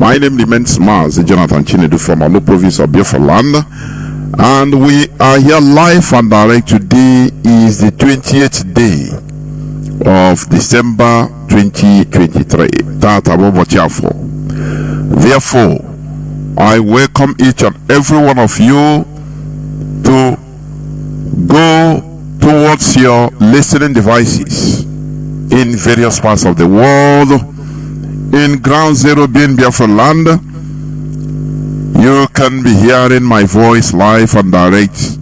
My name remains Mazi Chinedu from Alo province of Biafra land, and we are here live and direct. Today is the 20th day of December 2023. Therefore, I welcome each and every one of you to go towards your listening devices in various parts of the world. In ground zero being Biafra land, you can be hearing my voice live and direct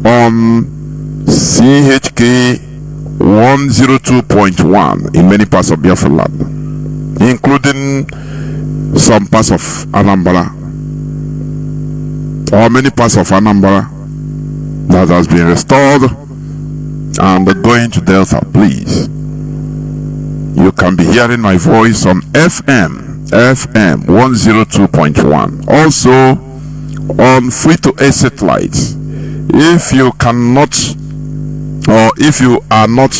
on CHK 102.1 in many parts of Biafra land, including some parts of Anambra, or many parts of Anambra that has been restored and going to Delta. Please, you can be hearing my voice on FM 102.1, also on free-to-air satellites. If you cannot, or if you are not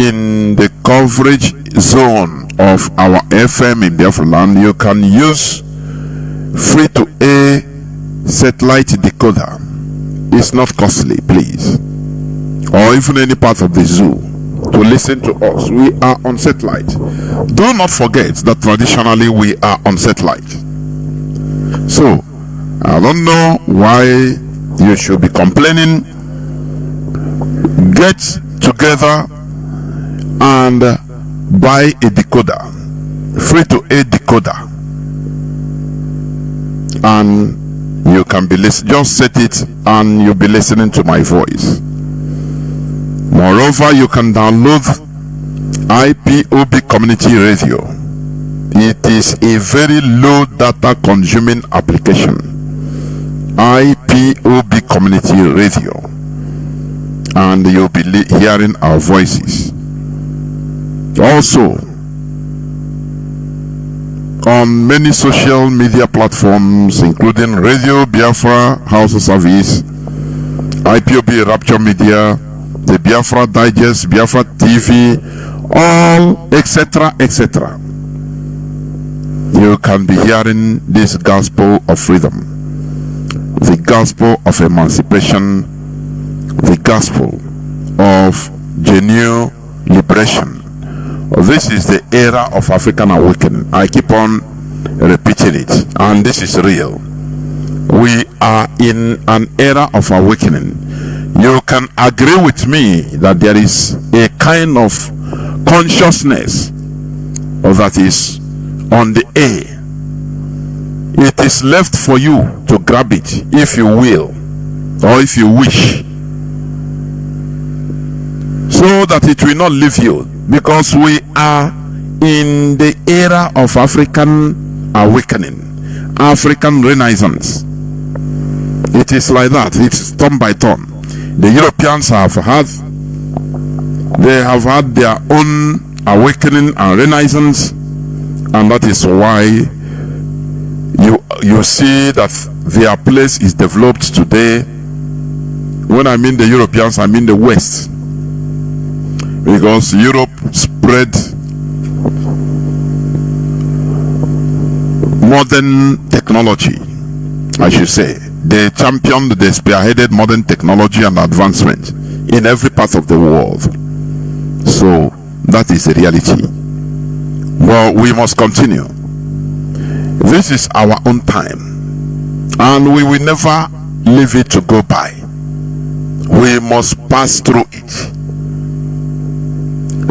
in the coverage zone of our FM in Biafra land, you can use free-to-air satellite decoder. It's not costly, please, or even any part of the zoo, to listen to us. We are on satellite. Do not forget that traditionally we are on satellite. So I don't know why you should be complaining. Get together and buy a decoder, free to air decoder, and you can be listening. Just set it and you'll be listening to my voice. Moreover, you can download IPOB Community Radio. It is a very low data consuming application. IPOB Community Radio, and you'll be hearing our voices. Also, on many social media platforms, including Radio Biafra House of Service, IPOB Rapture Media, the Biafra Digest, Biafra TV, all etc. etc. You can be hearing this gospel of freedom, the gospel of emancipation, the gospel of genuine liberation. This is the era of African awakening. I keep on repeating it, and this is real. We are in an era of awakening. You can agree with me that there is a kind of consciousness that is on the air. It is left for you to grab it if you will, or if you wish, so that it will not leave you, because we are in the era of African awakening, African renaissance. It is like that. It's turn by turn. The Europeans have had their own awakening and renaissance, and that is why you see that their place is developed today. When I mean the Europeans, I mean the West, because Europe spread modern technology, I should say. They championed, they spearheaded modern technology and advancement in every part of the world. So that is the reality. Well, we must continue. This is our own time, and we will never leave it to go by. We must pass through it.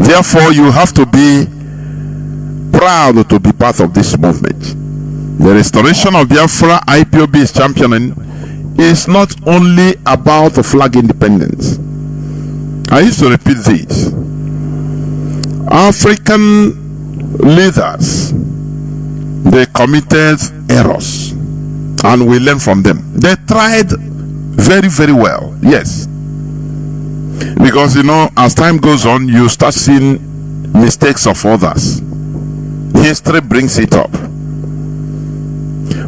Therefore, you have to be proud to be part of this movement. The restoration of Biafra IPOB is championing is not only about flag independence. I used to repeat this. African leaders, they committed errors, and we learn from them. They tried very, very well, yes. Because, you know, as time goes on, you start seeing mistakes of others. History brings it up.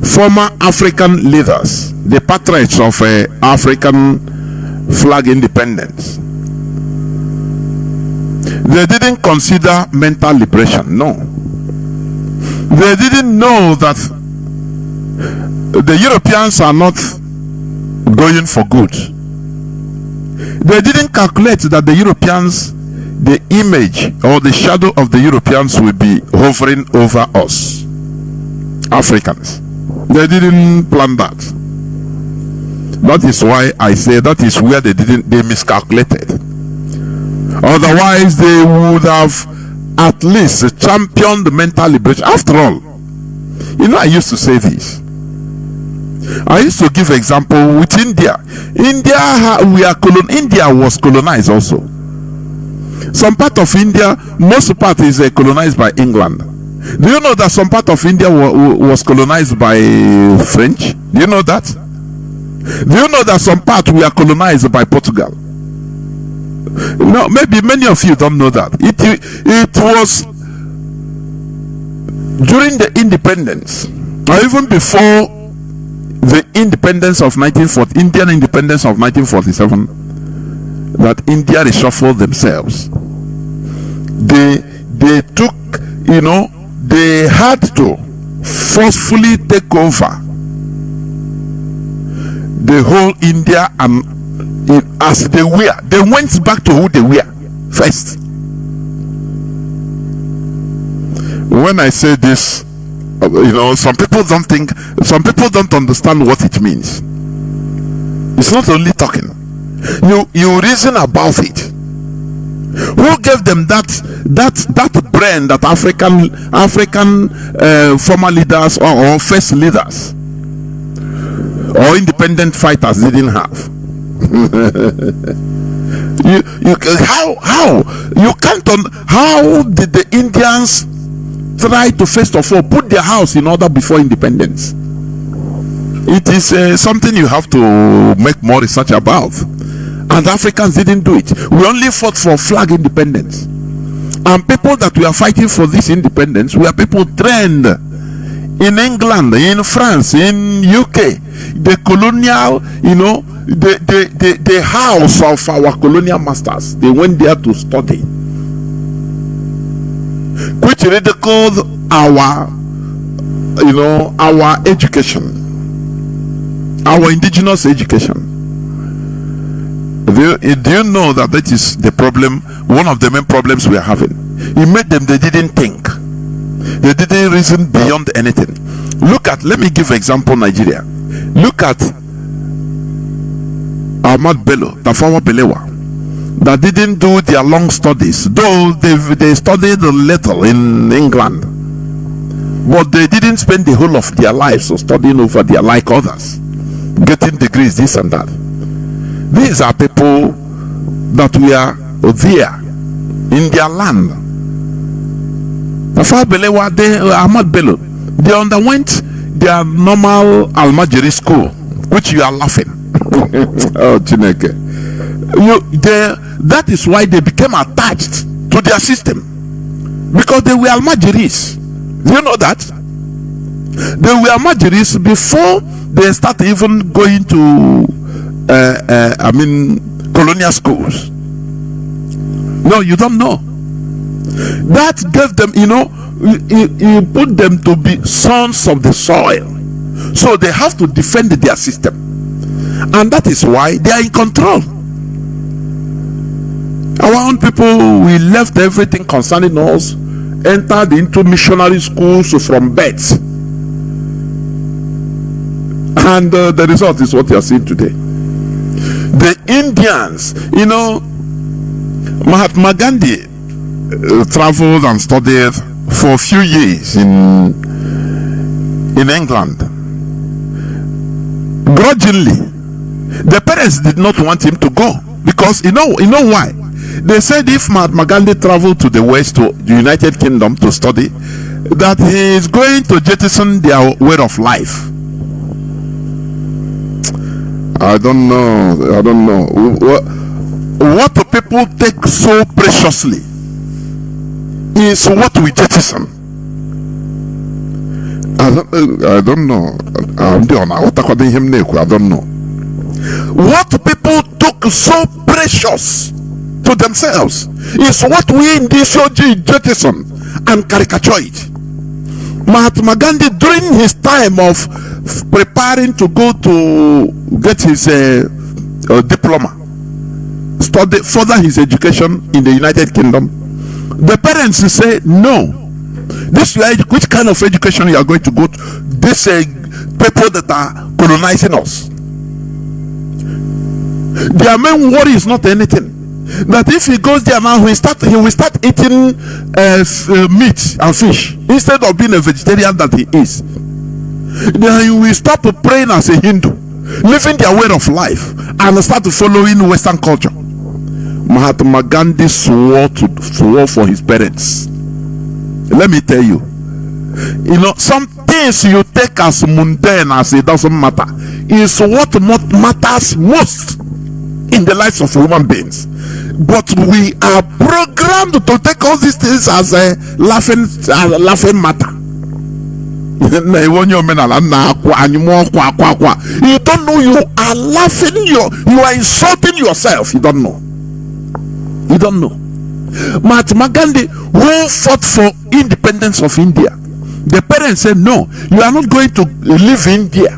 Former African leaders, the patriarchs of African flag independence, they didn't consider mental liberation. No, They didn't know that the Europeans are not going for good. They didn't calculate that the Europeans, the image or the shadow of the Europeans will be hovering over us, Africans. They didn't plan that. That is why I say that is where they miscalculated. Otherwise, they would have at least championed mental liberation. After all, you know, I used to say this. I used to give example with India. India was colonized also. Some part of India, most part is colonized by England. Do you know that some part of India was colonized by French? Do you know that? Do you know that some part we are colonized by Portugal? No, maybe many of you don't know that. It was during the independence, or even before the independence of 1940, Indian independence of 1947, that India reshuffled themselves. They took, you know, they had to forcefully take over the whole India, and as they were, they went back to who they were first. When I say this, you know, some people don't understand what it means. It's not only talking. You reason about it. Who gave them that brain that African former leaders or first leaders or independent fighters didn't have? How did the Indians try to first of all put their house in order before independence? It is something you have to make more research about, and Africans didn't do it. We only fought for flag independence, and people that we are fighting for this independence were people trained in England, in France, in UK. The colonial, you know, the house of our colonial masters, they went there to study, which ridiculed our, you know, our education, our indigenous education. Do you know that is the problem? One of the main problems we are having. It made them, they didn't think, they didn't reason beyond anything. Let me give example. Nigeria. Look at Ahmad Bello, Tafawa Balewa, that didn't do their long studies, though they studied a little in England, but they didn't spend the whole of their lives studying over there like others, getting degrees, this and that. These are people that were there in their land. Tafawa Balewa, Ahmad Bello, they underwent their normal Almajiri school, which you are laughing. Oh, Chineke. That is why they became attached to their system, because they were Almajiris. Do you know that? They were Almajiris before they started even going to colonial schools. No, you don't know. That gave them, you know, you put them to be sons of the soil, so they have to defend their system, and that is why they are in control. Our own people, we left everything concerning us, entered into missionary schools from birth, and the result is what you are seeing today. The Indians, you know, Mahatma Gandhi traveled and studied for a few years in England. Grudgingly, the parents did not want him to go, because you know why? They said if Mahatma Gandhi traveled to the West, to the United Kingdom to study, that he is going to jettison their way of life. I don't know. What do people take so preciously is what we jettison. I don't know. I don't know. What people took so precious to themselves is what we in this OG jettison and caricature it. Mahatma Gandhi, during his time of preparing to go to get his diploma, study further his education in the United Kingdom, the parents say, no, this which kind of education you are going to go to? This people that are colonizing us. Their main worry is not anything. That if he goes there now, he will start eating meat and fish instead of being a vegetarian that he is. Then he will stop praying as a Hindu, living their way of life, and start following Western culture. Mahatma Gandhi swore for his parents. Let me tell you, some things you take as mundane, as it doesn't matter, is what matters most in the lives of human beings. But we are programmed to take all these things as a laughing matter. You don't know, you are laughing, you are insulting yourself. You don't know. Mahatma Gandhi, who fought for independence of India, the parents said, no, you are not going to leave India.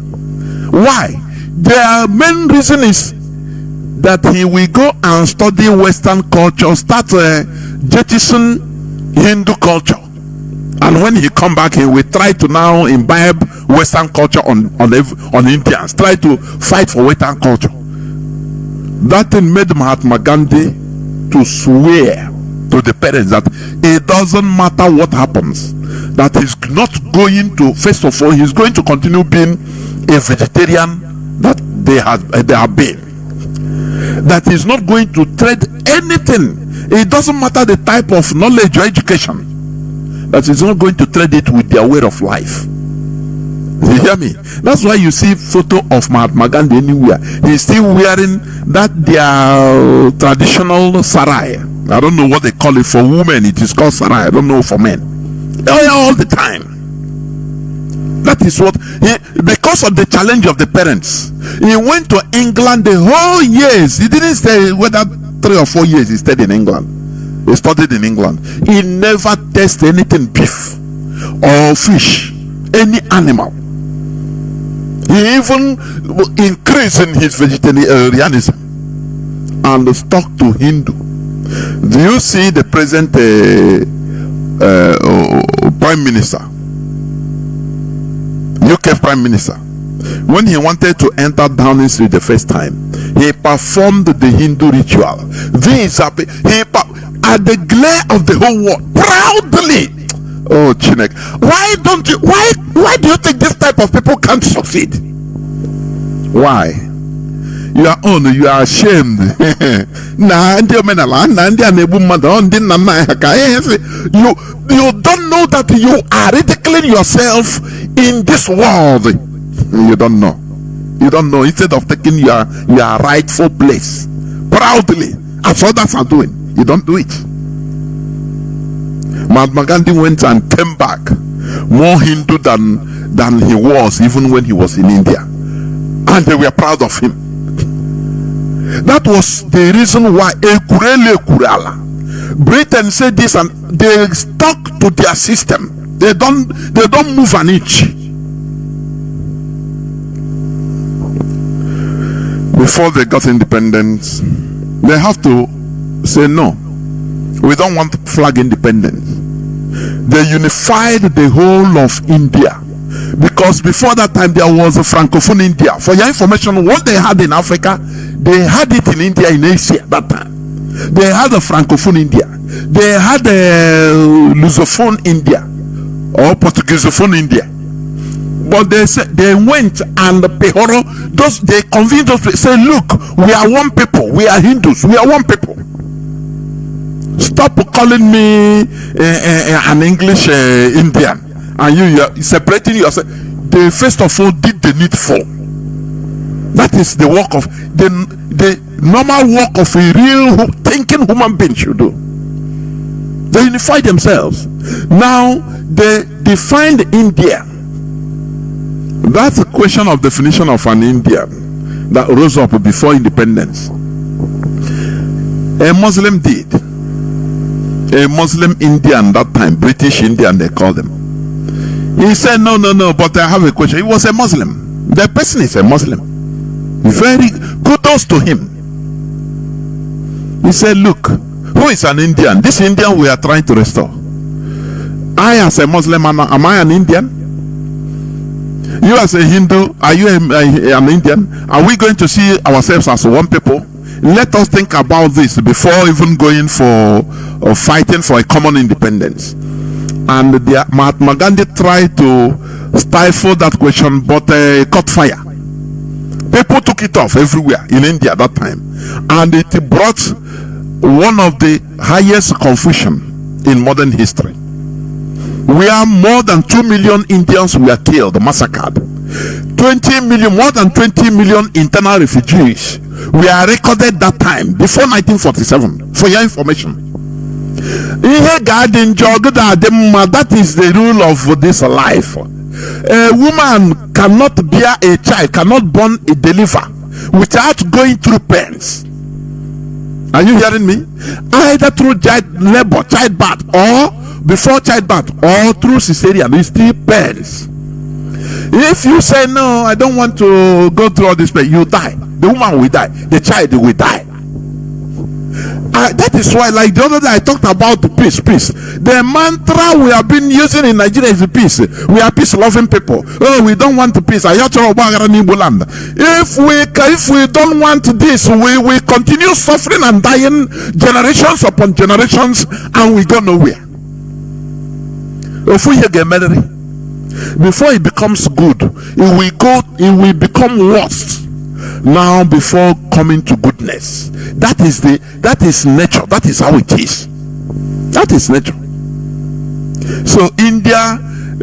Why? Their main reason is that he will go and study Western culture, start jettison Hindu culture, and when he come back, he will try to now imbibe Western culture on Indians, try to fight for Western culture. That thing made Mahatma Gandhi to swear to the parents that it doesn't matter what happens, that he's not going to, first of all, he's going to continue being a vegetarian that they have been, that he's not going to trade anything. It doesn't matter the type of knowledge or education, that he's not going to trade it with their way of life. You hear me? That's why you see photo of Mahatma Gandhi anywhere. He's still wearing that their traditional sarai. I don't know what they call it for women. It is called sarai. I don't know for men. All the time. That is what because of the challenge of the parents, he went to England the whole years. He didn't stay whether 3 or 4 years he stayed in England. He studied in England. He never tasted anything beef or fish, any animal. He even increased in his vegetarianism and stuck to Hindu. Do you see the present Prime Minister, UK Prime Minister? When he wanted to enter Downing Street the first time, he performed the Hindu ritual. These are at the glare of the whole world, proudly. Oh, Chinek, why do you think this type of people can't succeed? Why? You are ashamed. You don't know that you are ridiculing yourself in this world. You don't know. Instead of taking your rightful place proudly, as others are doing, you don't do it. Mahatma Gandhi went and came back more Hindu than he was even when he was in India, and they were proud of him. That was the reason why Britain said this, and they stuck to their system. They don't move an inch. Before they got independence, they have to say no. We don't want flag independence. They unified the whole of India, because before that time there was a Francophone India. For your information, what they had in Africa, they had it in India, in Asia that time. They had a Francophone India. They had a Lusophone India or Portugueseophone India. But they went and they convinced us to say, look, we are one people. We are Hindus. We are one people. Stop calling me an English Indian, and you are separating yourself. They first of all did the needful. That is the work of the normal work of a real thinking human being should do. They unified themselves. Now they defined India. That's a question of definition of an Indian that rose up before independence. A Muslim did. A Muslim Indian that time, British Indian they call them. He said, no, but I have a question. He was a Muslim. The person is a Muslim. Very kudos to him. He said, look, who is an Indian? This Indian we are trying to restore. I as a Muslim, am I an Indian? You as a Hindu, are you an Indian? Are we going to see ourselves as one people? Let us think about this before even going for or fighting for a common independence. And Mahatma Gandhi tried to stifle that question, but caught fire. People took it off everywhere in India at that time, and it brought one of the highest confusion in modern history. Where more than 2 million Indians were killed, massacred. 20 million, more than 20 million internal refugees were recorded that time, before 1947, for your information. That is the rule of this life. A woman cannot bear a child, cannot born a deliver without going through pains. Are you hearing me? Either through labor, childbirth, or before childbirth, or through cesarean. It still pains. If you say no, I don't want to go through all this pain, you die. The woman will die. The child will die. That is why, like the other day, I talked about peace. The mantra we have been using in Nigeria is peace. We are peace-loving people. Oh, we don't want peace. If we don't want this, we will continue suffering and dying generations upon generations, and we go nowhere. If we get married, before it becomes good, it will become worse. Now before coming to goodness. That is nature. That is how it is. That is nature. So India,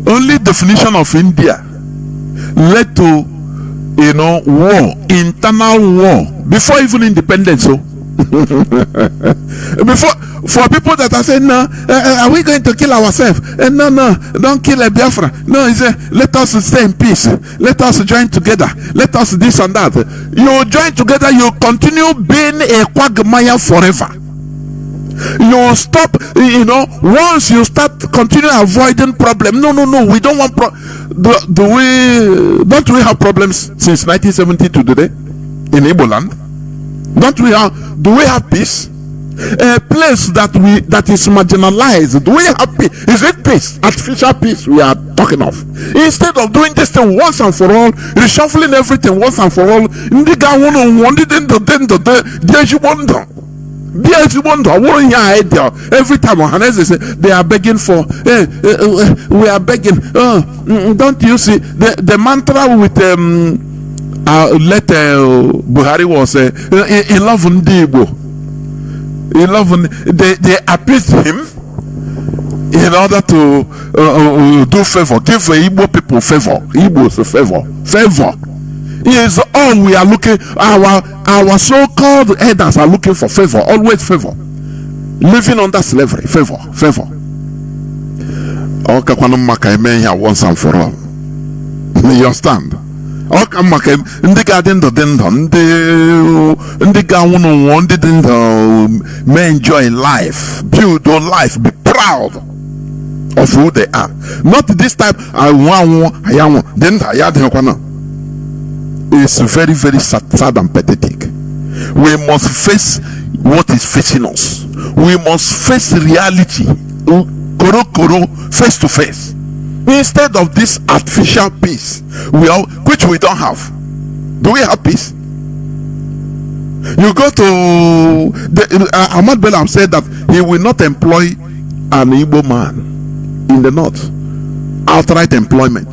only definition of India led to war, internal war, before even independence. So before, for people that are saying, no, are we going to kill ourselves? No, don't kill a Biafra. No, he said, let us stay in peace. Let us join together. Let us this and that. You join together, you continue being a quagmire forever. You stop, once you start continue avoiding problem. No, we don't want don't we have problems since 1970 to today in Igbo land? Do we have peace? A place that is marginalized, do we have peace? Is it peace? Artificial peace we are talking of. Instead of doing this thing once and for all, reshuffling everything once and for all, every time they are begging for, we are begging. Don't you see the mantra with Buhari was he love Ndibo. They appeased him in order to do favor, give Igbo people favor. Igbos favor. Is all we are looking. Our so-called elders are looking for favor, always favor. Living under slavery, favor. Once and for all. You understand? Ndị ga-adị ndụ ndị may enjoy life, build on life, be proud of who they are. Not this type. It's very, very sad and pathetic. We must face what is facing us. We must face reality, face to face. Instead of this artificial peace, which we don't have. Do we have peace? You go to Ahmad Bello said that he will not employ an Igbo man in the north, outright employment.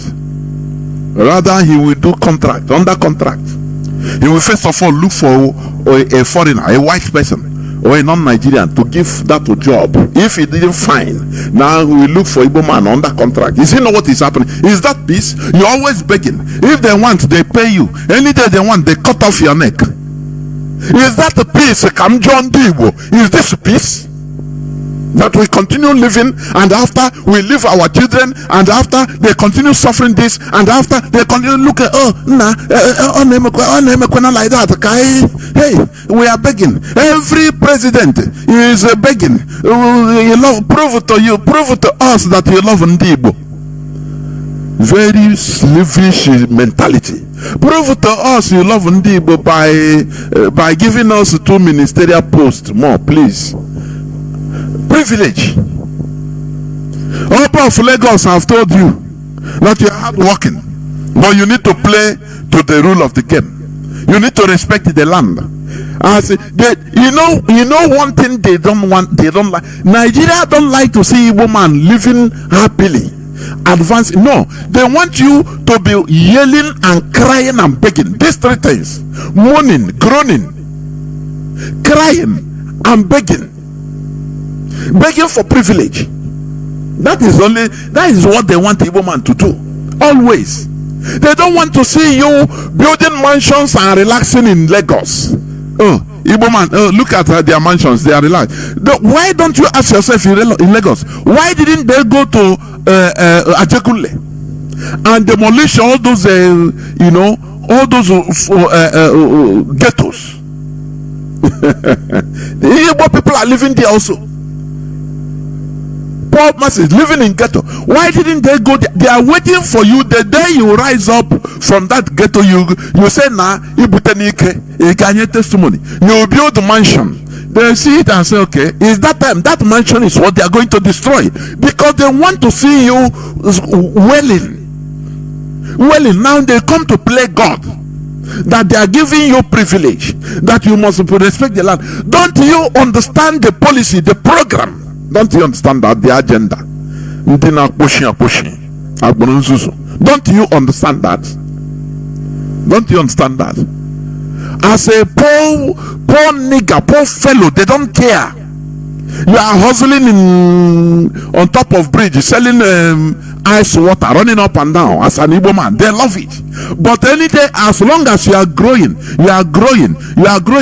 Rather, he will do contract, under contract. He will first of all look for a foreigner, a white person, or a non-Nigerian to give that job. If he didn't find, now we will look for Igbo man under contract. You see, know what is happening? Is that peace? You're always begging. If they want, they pay you. Any day they want, they cut off your neck. Is that the peace? Come John Diwo. Is this peace? That we continue living, and after we leave our children, and after they continue suffering this, and after they continue look at like that. Hey, we are begging. Every president is begging. Prove to us that you love Ndibo. very slavish mentality. Prove to us you love Ndibo by giving us 2 ministerial posts more, please. Privilege. All of Lagos have told you that you are hard working, but you need to play to the rule of the game. You need to respect the land. As you know one thing they don't like. Nigeria don't like to see woman living happily, advancing. No, they want you to be yelling and crying and begging. These 3 things: moaning, groaning, crying, and begging for privilege. That is what they want a woman to do. Always. They don't want to see you building mansions and relaxing in Lagos. Oh, Igbo man, look at their mansions. They are relaxed. Why don't you ask yourself in Lagos? Why didn't they go to Ajegunle and demolish all those, all those ghettos? The Igbo people are living there also. Poor masses living in ghetto. Why didn't they go there? They are waiting for you. The day you rise up from that ghetto, you say, "Nah, you get testimony. You build a mansion." They see it and say, "Okay, is that time? That mansion is what they are going to destroy because they want to see you welling. Now they come to play God. That they are giving you privilege. That you must respect the land. Don't you understand the policy, the program? Don't you understand that the agenda? Don't you understand that? Don't you understand that? As a poor nigger, poor fellow, they don't care. You are hustling on top of bridge, selling ice water, running up and down as an Igbo man. They love it. But any day, as long as you are growing,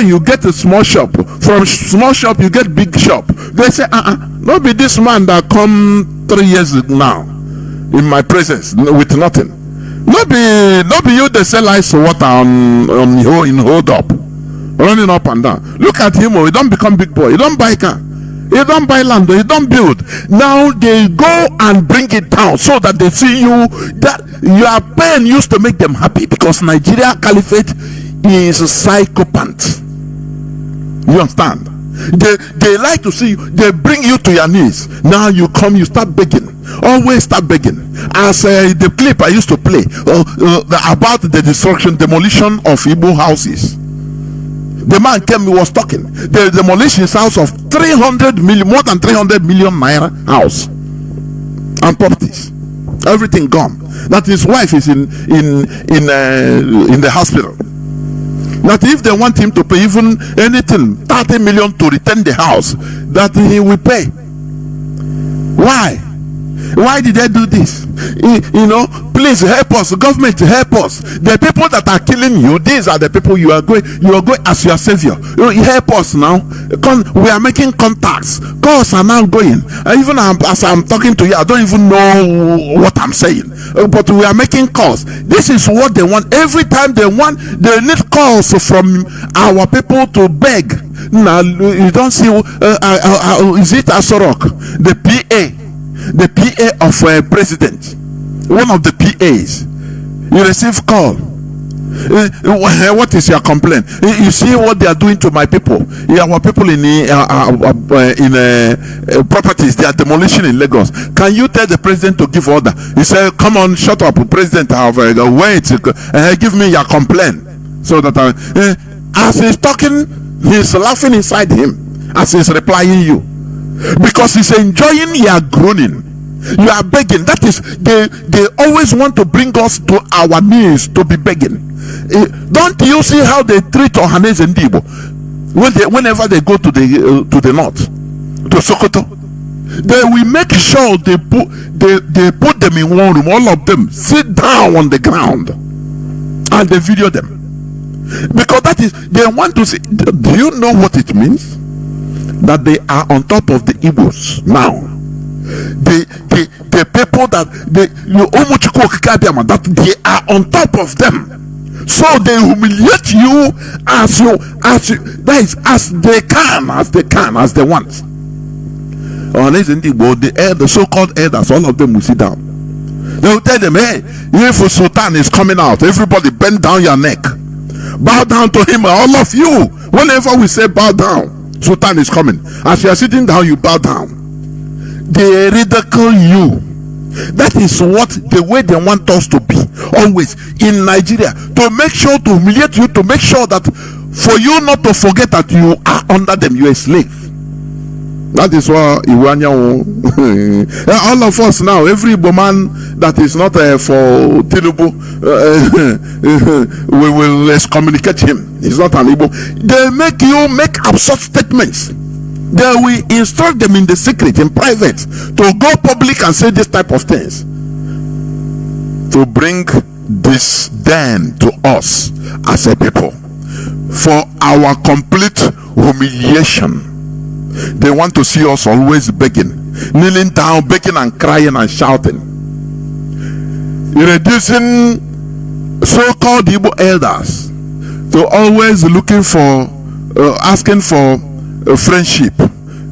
you get a small shop. From small shop, you get big shop. They say, not be this man that come 3 years now in my presence with nothing. Not be you they sell ice water in hold up, running up and down. Look at him, he don't become big boy. He don't buy car. He don't buy land. He don't build. Now they go and bring it down so that they see you. That your pain used to make them happy because Nigeria Caliphate is a psychopath. You understand? They like to see you. They bring you to your knees. Now you come, you start begging. Always start begging. As the clip I used to play about the demolition of Igbo houses. The man came, he was talking. They demolished his house of 300 million, more than 300 million naira house and properties. Everything gone. That his wife is in the hospital. That if they want him to pay even anything, 30 million to return the house, that he will pay. Why? Why did they do this? Please help us. Government, help us. The people that are killing you, these are the people you are going as your savior. Help us now. We are making contacts. Calls are now going. Even as I'm talking to you, I don't even know what I'm saying. But we are making calls. This is what they want. Every time they need calls from our people to beg. Now you don't see. Is it Asorok, the PA? The PA of president, one of the PAs, you receive call. What is your complaint? You see what they are doing to my people. Our people in properties, they are demolishing in Lagos. Can you tell the president to give order? He said, "Come on, shut up, President. Wait, give me your complaint." So that as he's talking, he's laughing inside him as he's replying you. Because he's enjoying your groaning. You are begging. That is, they always want to bring us to our knees to be begging. Don't you see how they treat Ohanes and Dibo whenever they go to the north, to Sokoto? They will make sure they put them in one room, all of them sit down on the ground, and they video them. Because that is, they want to see. Do you know what it means? That they are on top of the Igbos now. The people that they are on top of them. So they humiliate you as they want. The so-called elders, all of them will sit down. They will tell them, hey, if Sultan is coming out, everybody bend down your neck. Bow down to him, all of you. Whenever we say bow down, Sultan is coming. As you are sitting down, you bow down. They ridicule you. That is what the way they want us to be always in Nigeria, to make sure to humiliate you, to make sure that for you not to forget that you are under them, you are a slave. That is why all of us now, every woman that is not for Tinubu, we will excommunicate him. He's not an Igbo. They make you make absurd statements. They will instruct them in the secret, in private, to go public and say this type of things, to bring this then to us as a people for our complete humiliation. They want to see us always begging, kneeling down, begging and crying and shouting, reducing so-called Igbo elders to always looking for, asking for friendship.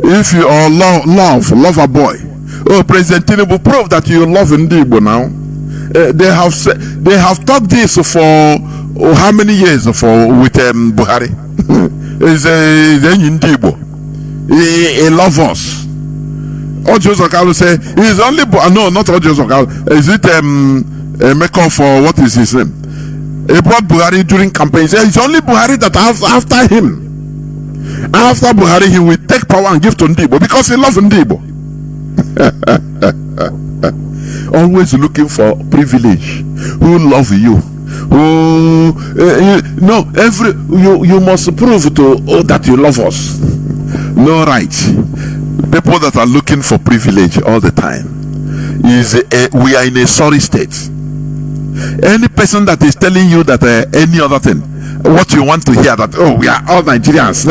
If you are love a boy, oh, President Tinubu, prove that you love Igbo now. They have talked this for how many years with Buhari? Is Igbo. He loves us. Ojo Zokalo say he's only no, not Ojo Zokalo. Is it Meko for what is his name? He brought Buhari during campaign. It's only Buhari that after him. After Buhari, he will take power and give to Ndibo because he loves Ndibo. Always looking for privilege. Who love you? Who you must prove to that you love us. No right. People that are looking for privilege all the time we are in a sorry state. Any person that is telling you that any other thing, what you want to hear, that oh, we are all Nigerians,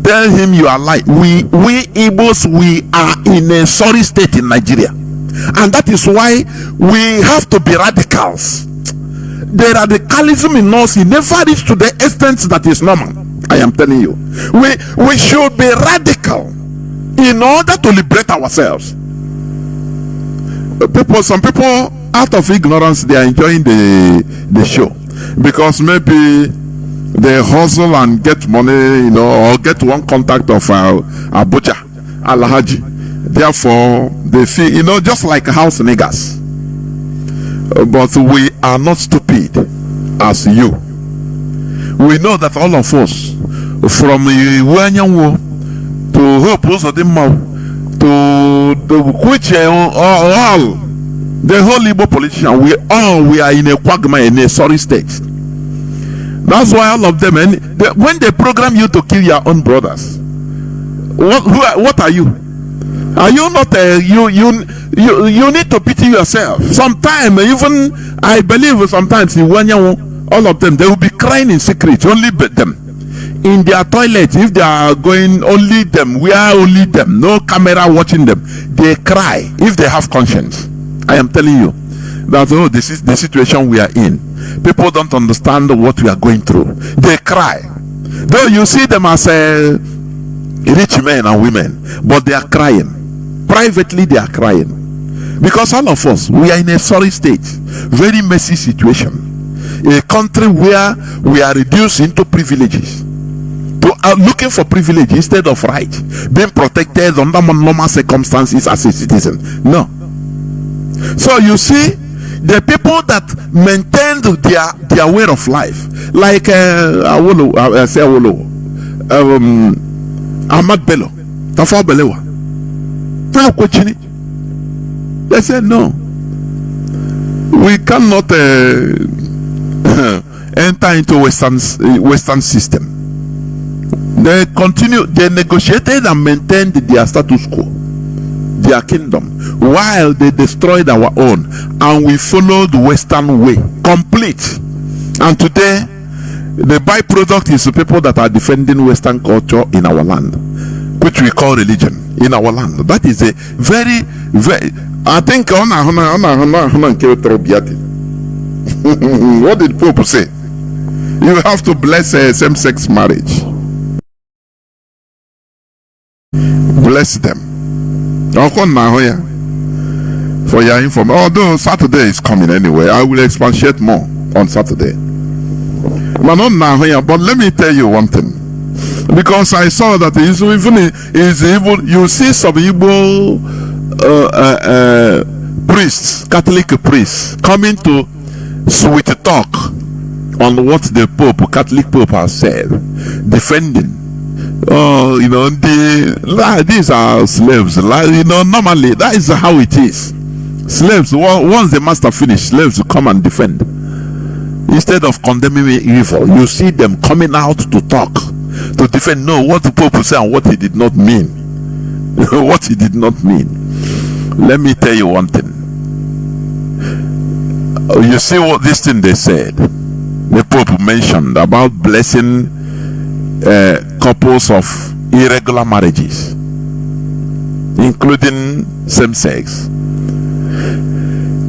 tell him you are lying. We Igbos, we are in a sorry state in Nigeria, and that is why we have to be radicals. The radicalism in us, it never reached to the extent that is normal. I am telling you, we should be radical in order to liberate ourselves. Some people out of ignorance, they are enjoying the show because maybe they hustle and get money, or get one contact of Abuja, Alhaji. Therefore, they feel, just like house niggas. But we are not stupid as you. We know that all of us, from Iwanyanwo to Hope Uzodimma to which all the whole Igbo politician, we are in a quagmire, in a sorry state. That's why all of them, when they program you to kill your own brothers, what are you? Are you not you need to pity yourself. Sometimes, even I believe sometimes in Iwanyanwo, all of them, they will be crying in secret, only them. In their toilet, if they are going, only them, we are only them, no camera watching them. They cry if they have conscience. I am telling you that this is the situation we are in. People don't understand what we are going through. They cry. Though you see them as rich men and women, but they are crying. Privately, they are crying. Because all of us, we are in a sorry state, very messy situation. A country where we are reduced into privileges, to looking for privilege instead of right, being protected under normal circumstances as a citizen. No. So you see, the people that maintained their way of life, like Ahmad Bello, Tafawa Balewa, they said no, we cannot enter into Western system. They negotiated and maintained their status quo, their kingdom, while they destroyed our own, and we followed the Western way complete. And today the byproduct is the people that are defending Western culture in our land, which we call religion in our land. That is a very, very, I think what did Pope say? You have to bless same-sex marriage. Bless them. For your information, although Saturday is coming anyway, I will expatiate more on Saturday. But not now here. But let me tell you one thing, because I saw that is even you see some Igbo priests, Catholic priests, coming to sweet talk on what the Pope, Catholic Pope, has said, defending. Oh, these are slaves. Normally that is how it is. Slaves, once the master finish, slaves come and defend. Instead of condemning evil, you see them coming out to talk, to defend. No, what the Pope said and what he did not mean. What he did not mean. Let me tell you one thing. You see what this thing they said. The Pope mentioned about blessing couples of irregular marriages, including same-sex.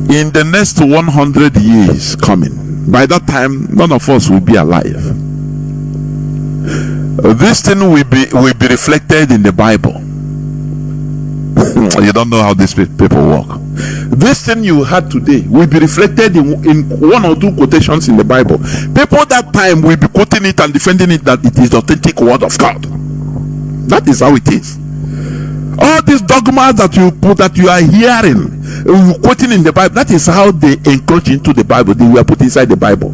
In the next 100 years coming, by that time none of us will be alive. This thing will be reflected in the Bible. You don't know how these people work. This thing you had today will be reflected in one or two quotations in the Bible. People that time will be quoting it and defending it that it is the authentic word of God. That is how it is. All these dogmas that you are hearing, you quoting in the Bible, that is how they encroach into the Bible. They were put inside the Bible.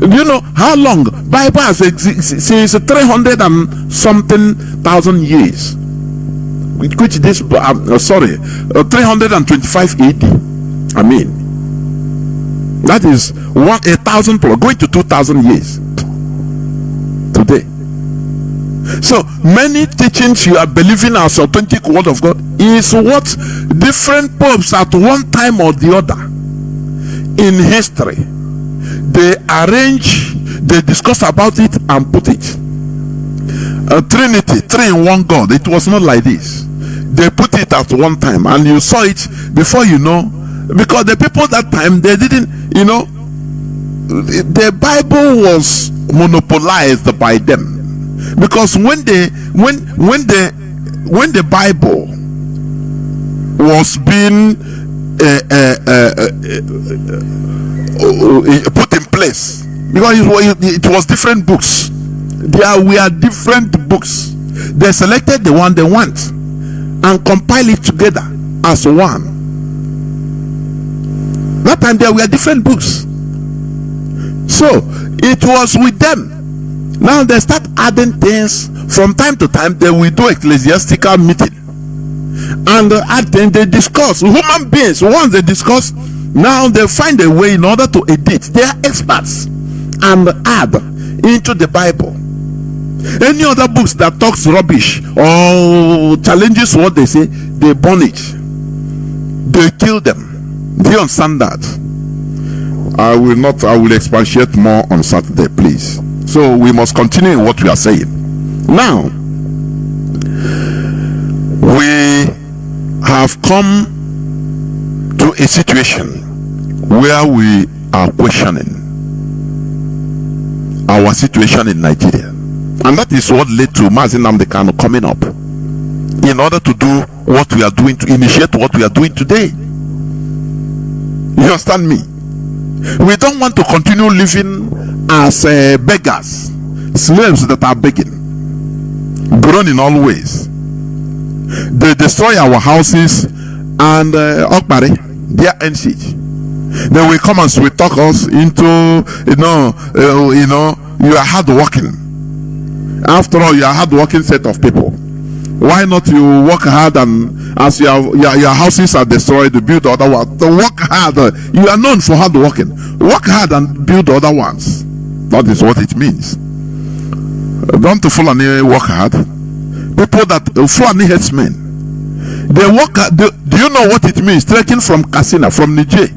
Do you know how long Bible has existed? Since 300 and something thousand years. Which this 325 AD. I mean, that is 1,000 plus, going to 2,000 years today. So many teachings you are believing as authentic word of God is what different popes at one time or the other in history they arrange, they discuss about it and put it. Trinity, 3 in 1 God. It was not like this. They put it at one time and you saw it before you know, because the people that time they didn't, the Bible was monopolized by them. Because when the Bible was being put in place, because it was different books, there were different books. They selected the one they want and compile it together as one. That time there were different books, so it was with them. Now they start adding things from time to time. They will do ecclesiastical meeting and then they discuss. Human beings, once they discuss, now they find a way in order to edit. They are experts and add into the Bible. Any other books that talks rubbish or challenges what they say, they burn it, they kill them. Do you understand that? I will expatiate more on Saturday, please. So we must continue in what we are saying. Now, we have come to a situation where we are questioning our situation in Nigeria. And that is what led to Mazi coming up in order to do what we are doing, to initiate what we are doing today. You understand me? We don't want to continue living as beggars, slaves that are begging, grown in all ways. They destroy our houses and their end siege. Then we come and sweet talk us into you are hard working. After all, you are hard working set of people. Why not you work hard, and as your houses are destroyed, you build other ones? So work hard. You are known for hard working. Work hard and build other ones. That is what it means. Don't Fulani work hard. People that Fulani headsmen, they work hard. Do you know what it means? Trekking from Katsina, from Niger,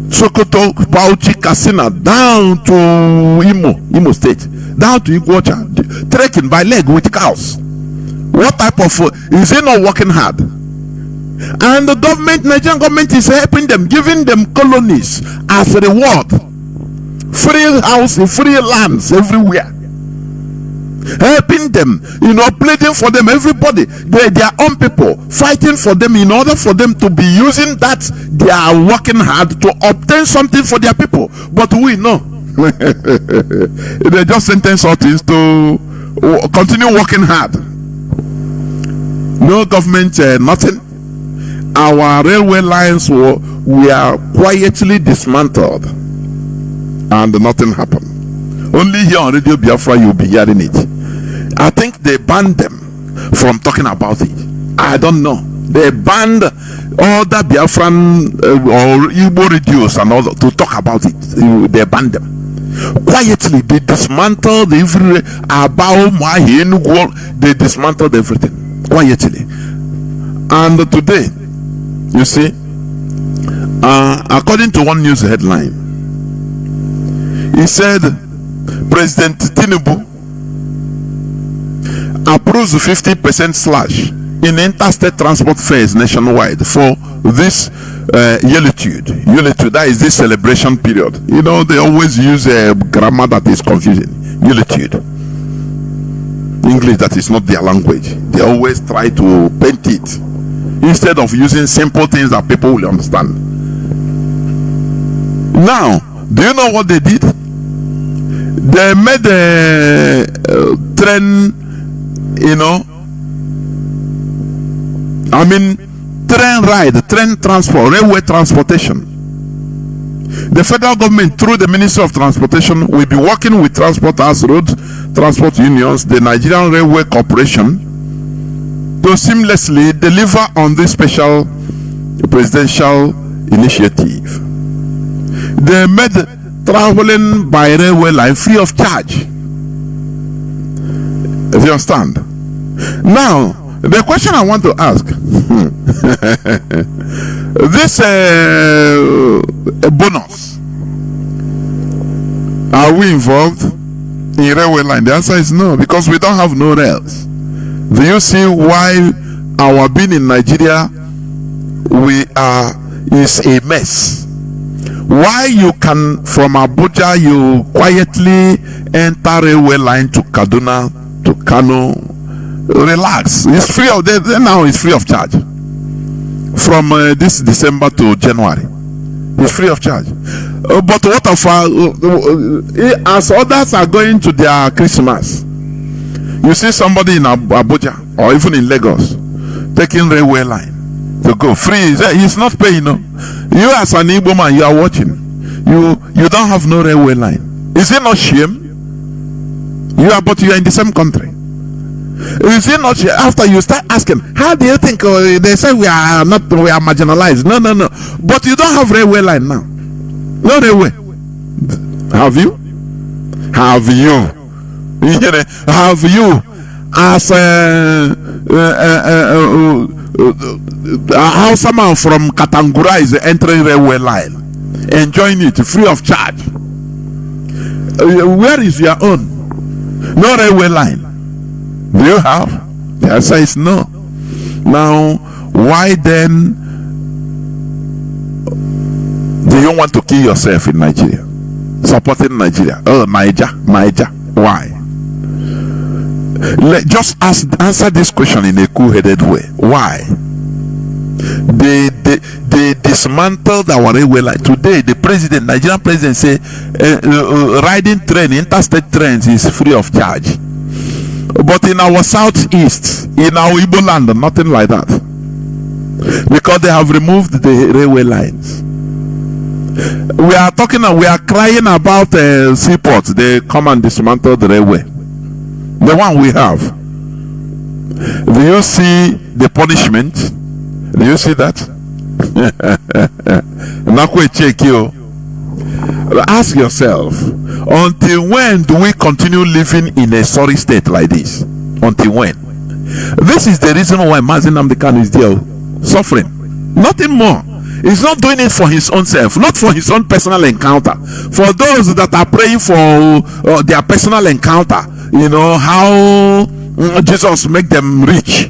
Sokoto, Bauchi, Katsina, down to Imo State, down to Iguacha, trekking by leg with cows. What type of is he not working hard? And the government, Nigerian government, is helping them, giving them colonies as a reward, free house, free lands everywhere. helping them, pleading for them. Everybody, their own people, fighting for them in order for them to be using that they are working hard to obtain something for their people. But we know they just sentence us to continue working hard. No government, nothing. Our railway lines were quietly dismantled and nothing happened. Only here on Radio Biafra you'll be hearing it. I think they banned them from talking about it. I don't know. They banned all the Biafran or Igbo radios and all to talk about it. They banned them. Quietly, they dismantled they dismantled everything. Quietly. And today, you see, according to one news headline, he said President Chinedu approves 50% slash in interstate transport fares nationwide for this Yelitude, that is this celebration period. They always use a grammar that is confusing. Yelitude, English that is not their language. They always try to paint it instead of using simple things that people will understand. Now, do you know what they did? They made a train, train transport, railway transportation. The federal government, through the Ministry of Transportation, will be working with transporters, road transport unions, the Nigerian Railway Corporation, to seamlessly deliver on this special presidential initiative. They made traveling by railway line free of charge. If you understand. Now, the question I want to ask, this bonus, are we involved in railway line? The answer is no, because we don't have no rails. Do you see why our being in Nigeria is a mess? Why you can from Abuja you quietly enter railway line to Kaduna, to Kano, relax. It's free of now. It's free of charge from this December to January. It's free of charge. But what of as others are going to their Christmas, you see somebody in Abuja or even in Lagos taking railway line to go free. He's not paying. No, you as an Igbo man, you are watching. You don't have no railway line. Is it not shame? But you are in the same country. Is it not shame? After you start asking, how do you think they say we are marginalized? No. But you don't have railway line now. No railway. Have you? Have you as how someone from Katangura is entering railway line, enjoying it free of charge? Where is your own? No railway line. Do you have? The answer is no. Now, why then do you want to kill yourself in Nigeria? Supporting Nigeria? Oh, Niger. Why? Just answer this question in a cool-headed way. Why? They dismantled our railway line. Today, the Nigerian president say riding train, interstate trains is free of charge. But in our southeast, in our Igbo land, nothing like that. Because they have removed the railway lines. We are crying about seaports. They come and dismantle the railway. The one we have. Do you see the punishment? Do you see that? Ask yourself, until when do we continue living in a sorry state like this? Until when? This is the reason why Mazi is there suffering. Nothing more. He's not doing it for his own self, not for his own personal encounter. For those that are praying for their personal encounter, how Jesus make them rich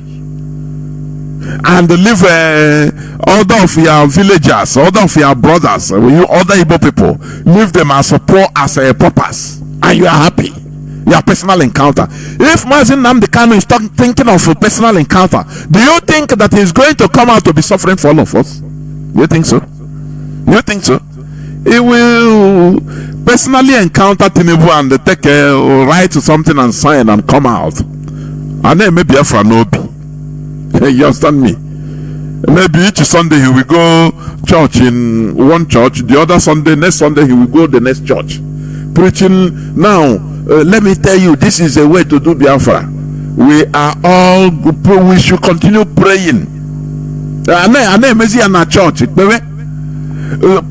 and live all of your villagers, all of your brothers, you other Igbo people, leave them as poor as a paupers, and you are happy. Your personal encounter. If Mazi Nnamdi Kanu is thinking of a personal encounter, do you think that he's going to come out to be suffering for all of us? Do you think so? Do you think so? He will personally encounter Chinedu and take a write something and sign and come out. And then maybe Biafra no be. You understand me? Maybe each Sunday he will go church in one church, the other Sunday, next Sunday he will go the next church. Preaching now. Let me tell you, this is a way to do Biafra. We should continue praying. Mazi and our church.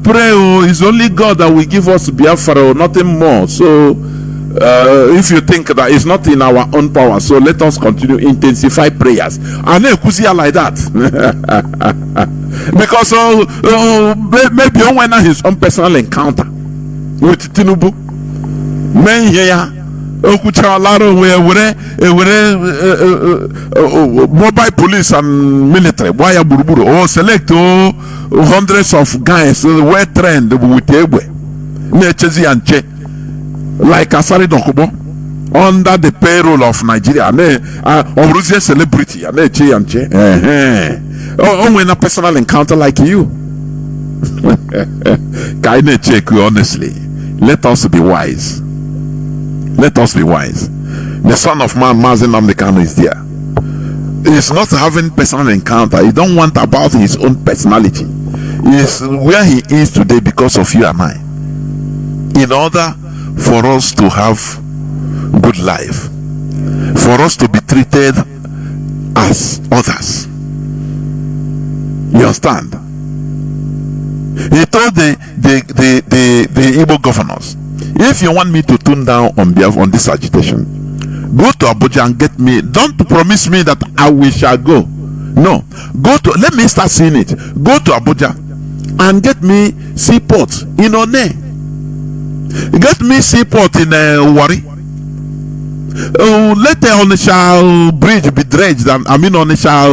Pray, it's only God that will give us Biafra, nothing more. So if you think that it's not in our own power, so let us continue intensify prayers. And like that. Because maybe when his own personal encounter with Chinedu. Men here mobile police and military wire buruburu or select hundreds of guys well trained with Egbe Nechezi and Che like Asari Dokubo under the payroll of Nigeria or celebrity and Che and Che when a personal encounter like you. Kaine check honestly. Let us be wise. Let us be wise. The son of man, Mazi Nnamdi Kanu, is there. He is not having personal encounter. He don't want about his own personality. He is where he is today because of you and I. In order for us to have good life, for us to be treated as others. You understand? He told the Igbo governors, if you want me to tune down on this agitation, go to Abuja and get me. Don't promise me that I shall go. No, go to. Let me start seeing it. Go to Abuja and get me seaport in One. Get me seaport in Wari. Let the Onitsha bridge be dredged. Onitsha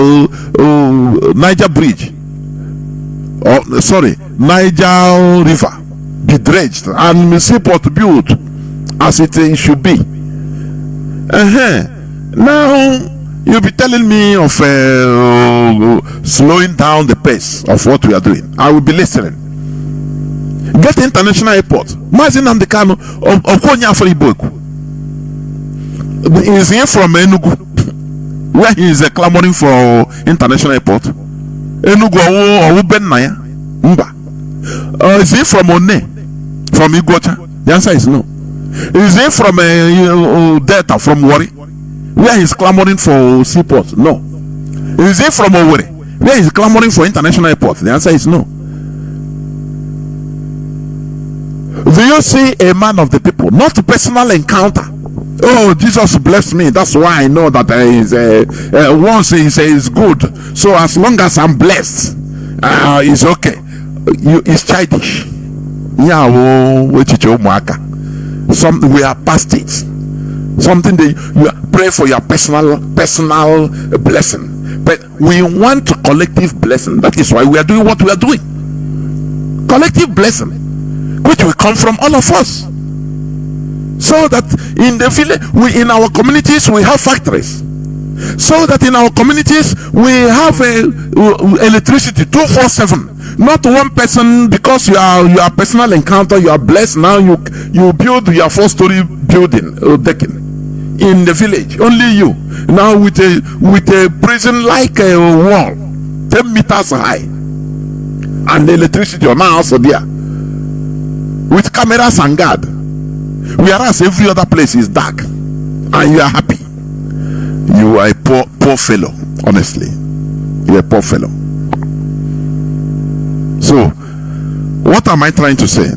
Niger bridge. Oh, sorry, Niger River be dredged and seaport built as it should be. Now you'll be telling me of slowing down the pace of what we are doing. I will be listening. Get international airport. Mazi Nnamdi Kanu Okonya for Iboku. He is here from Enugu, where he is clamoring for international airport. Enugu or Benaya Mba. Is he from One? From Igwacha? The answer is no. Is he from Delta, from Wari, where he is clamoring for seaport? No. Is he from Owerri, where he is clamoring for international airport? The answer is no. Do you see a man of the people, not a personal encounter? Oh, Jesus blessed me. That's why I know that once he says good. So as long as I'm blessed, it's okay. It's childish. Yeah, we are past it. Something that you pray for your personal blessing. But we want collective blessing. That is why we are doing what we are doing. Collective blessing, which will come from all of us. So that in the village, in our communities, we have factories. So that in our communities, we have electricity 24/7. Not one person, because you are personal encounter, you are blessed. Now you build your 4-story building or decking in the village. Only you. Now with a prison like a wall, 10 meters high, and the electricity are now also there with cameras and guard. Whereas every other place is dark, and you are happy. You are a poor fellow. Honestly, you are a poor fellow. So, what am I trying to say?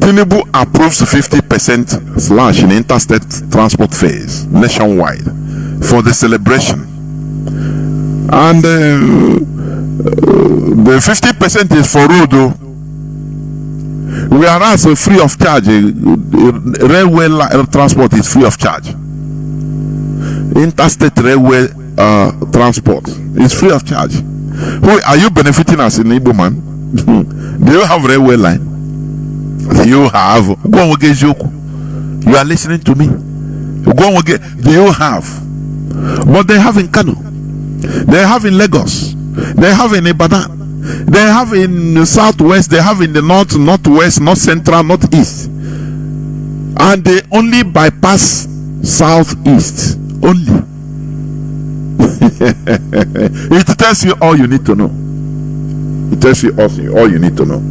Chinedu approves 50% slash in interstate transport fares nationwide for the celebration, and the 50% is for road. Whereas free of charge, railway transport is free of charge. Interstate railway transport is free of charge. Are you benefiting as an Igbo man? Do you have railway line? You have. You are listening to me. Go and get. Do you have? But they have in Kano. They have in Lagos. They have in Ibadan. They have in the southwest. They have in the north, northwest, north central, northeast. And they only bypass southeast. Only. It tells you all you need to know. It tells you all you need to know.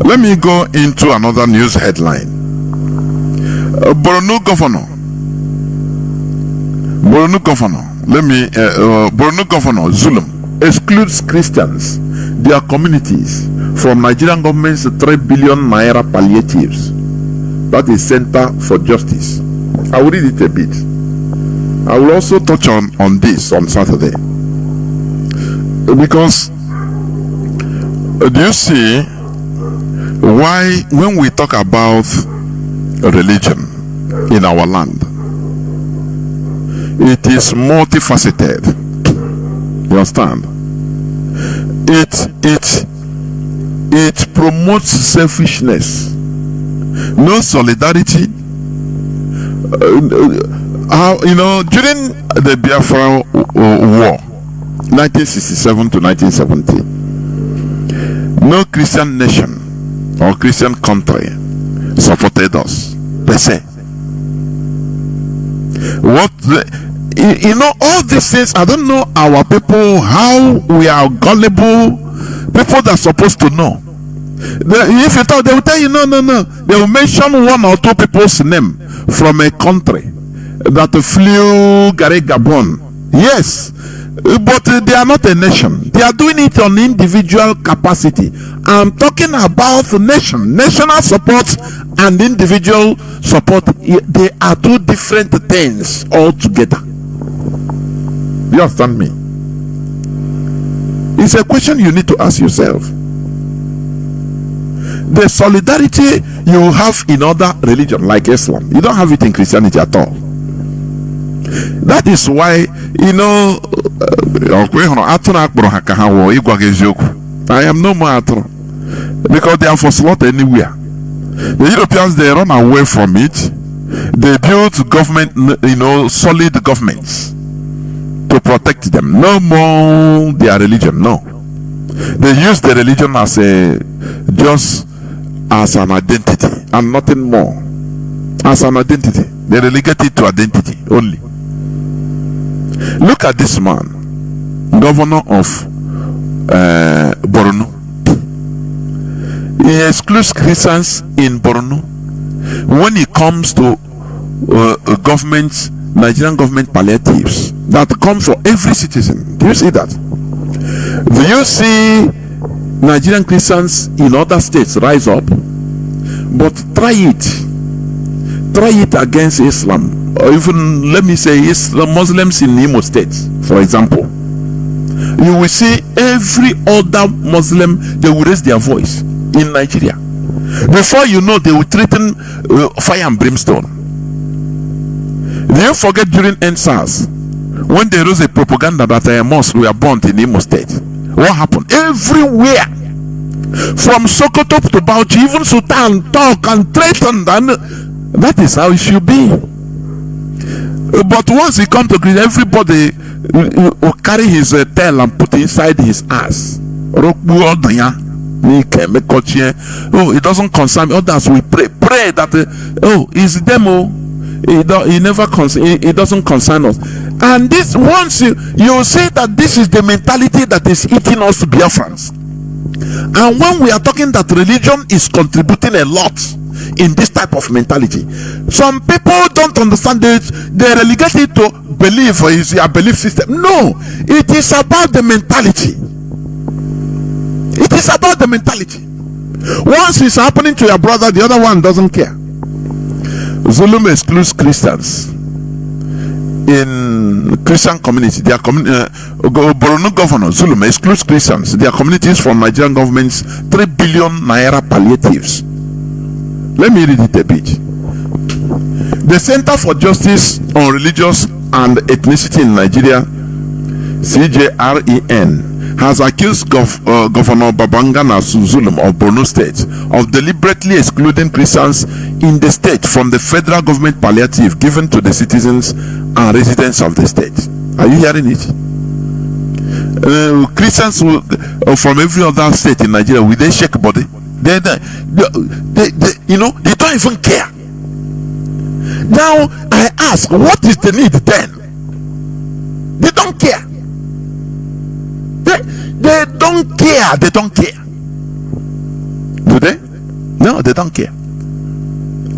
Let me go into another news headline. Borno governor. Borno governor Zulum excludes Christians, their communities, from Nigerian government's 3 billion naira palliatives. That is Center for Justice. I will read it a bit. I will also touch on this on Saturday. Because do you see why when we talk about religion in our land, it is multifaceted? You understand? It promotes selfishness, no solidarity. During the Biafra war, 1967 to 1970, no Christian nation or Christian country supported us per se. All these things, I don't know our people, how we are gullible. People that are supposed to know. If you talk, they will tell you no. They will mention 1 or 2 people's name from a country that flew Gabon. Yes, but they are not a nation. They are doing it on individual capacity. I'm talking about national support and individual support. They are 2 different things altogether. Do you understand me? It's a question you need to ask yourself. The solidarity you have in other religions like Islam, you don't have it in Christianity at all. That is why, I am no more atro, because they are for slaughter anywhere. The Europeans, they run away from it. They build government, solid governments to protect them. No more their religion. No, they use the religion as just as an identity and nothing more. As an identity, they relegate it to identity only. Look at this man, governor of Borno. He excludes Christians in Borno when it comes to Nigerian government palliatives that come for every citizen. Do you see that? Do you see Nigerian Christians in other states rise up? But try it against Islam, or even, let me say, Islam, Muslims in Imo State, for example. You will see every other Muslim, they will raise their voice in Nigeria. Before you know, they will threaten fire and brimstone. Do you forget during NSAS, when there was a propaganda that a mosque were burnt in Imo State? What happened? Everywhere, from Sokoto to Bauchi, even Sultan talk and threatened, and that is how it should be. But once he comes to Greece, everybody will carry his tail and put inside his ass. Oh, it doesn't concern me. Others will pray that it's them. It doesn't concern us. And this, once you say that this is the mentality that is eating us Biafrans. And when we are talking that religion is contributing a lot in this type of mentality, some people don't understand it. They relegate it to belief, or is a belief system. No, it is about the mentality. It is about the mentality. Once it's happening to your brother, the other one doesn't care. Zulum excludes Christians in Christian community. Their Borno governor Zulum excludes Christians, their communities, from Nigerian government's 3 billion naira palliatives. Let me read it a bit. The Center for Justice on Religious and Ethnicity in Nigeria, CJREN, has accused Governor Babangana Zulum of Borno State of deliberately excluding Christians in the state from the federal government palliative given to the citizens and residents of the state. Are you hearing it? Christians from every other state in Nigeria, will they shake body? They don't even care. Now I ask, what is the need then? They don't care. They don't care. They don't care. Do they? No, they don't care.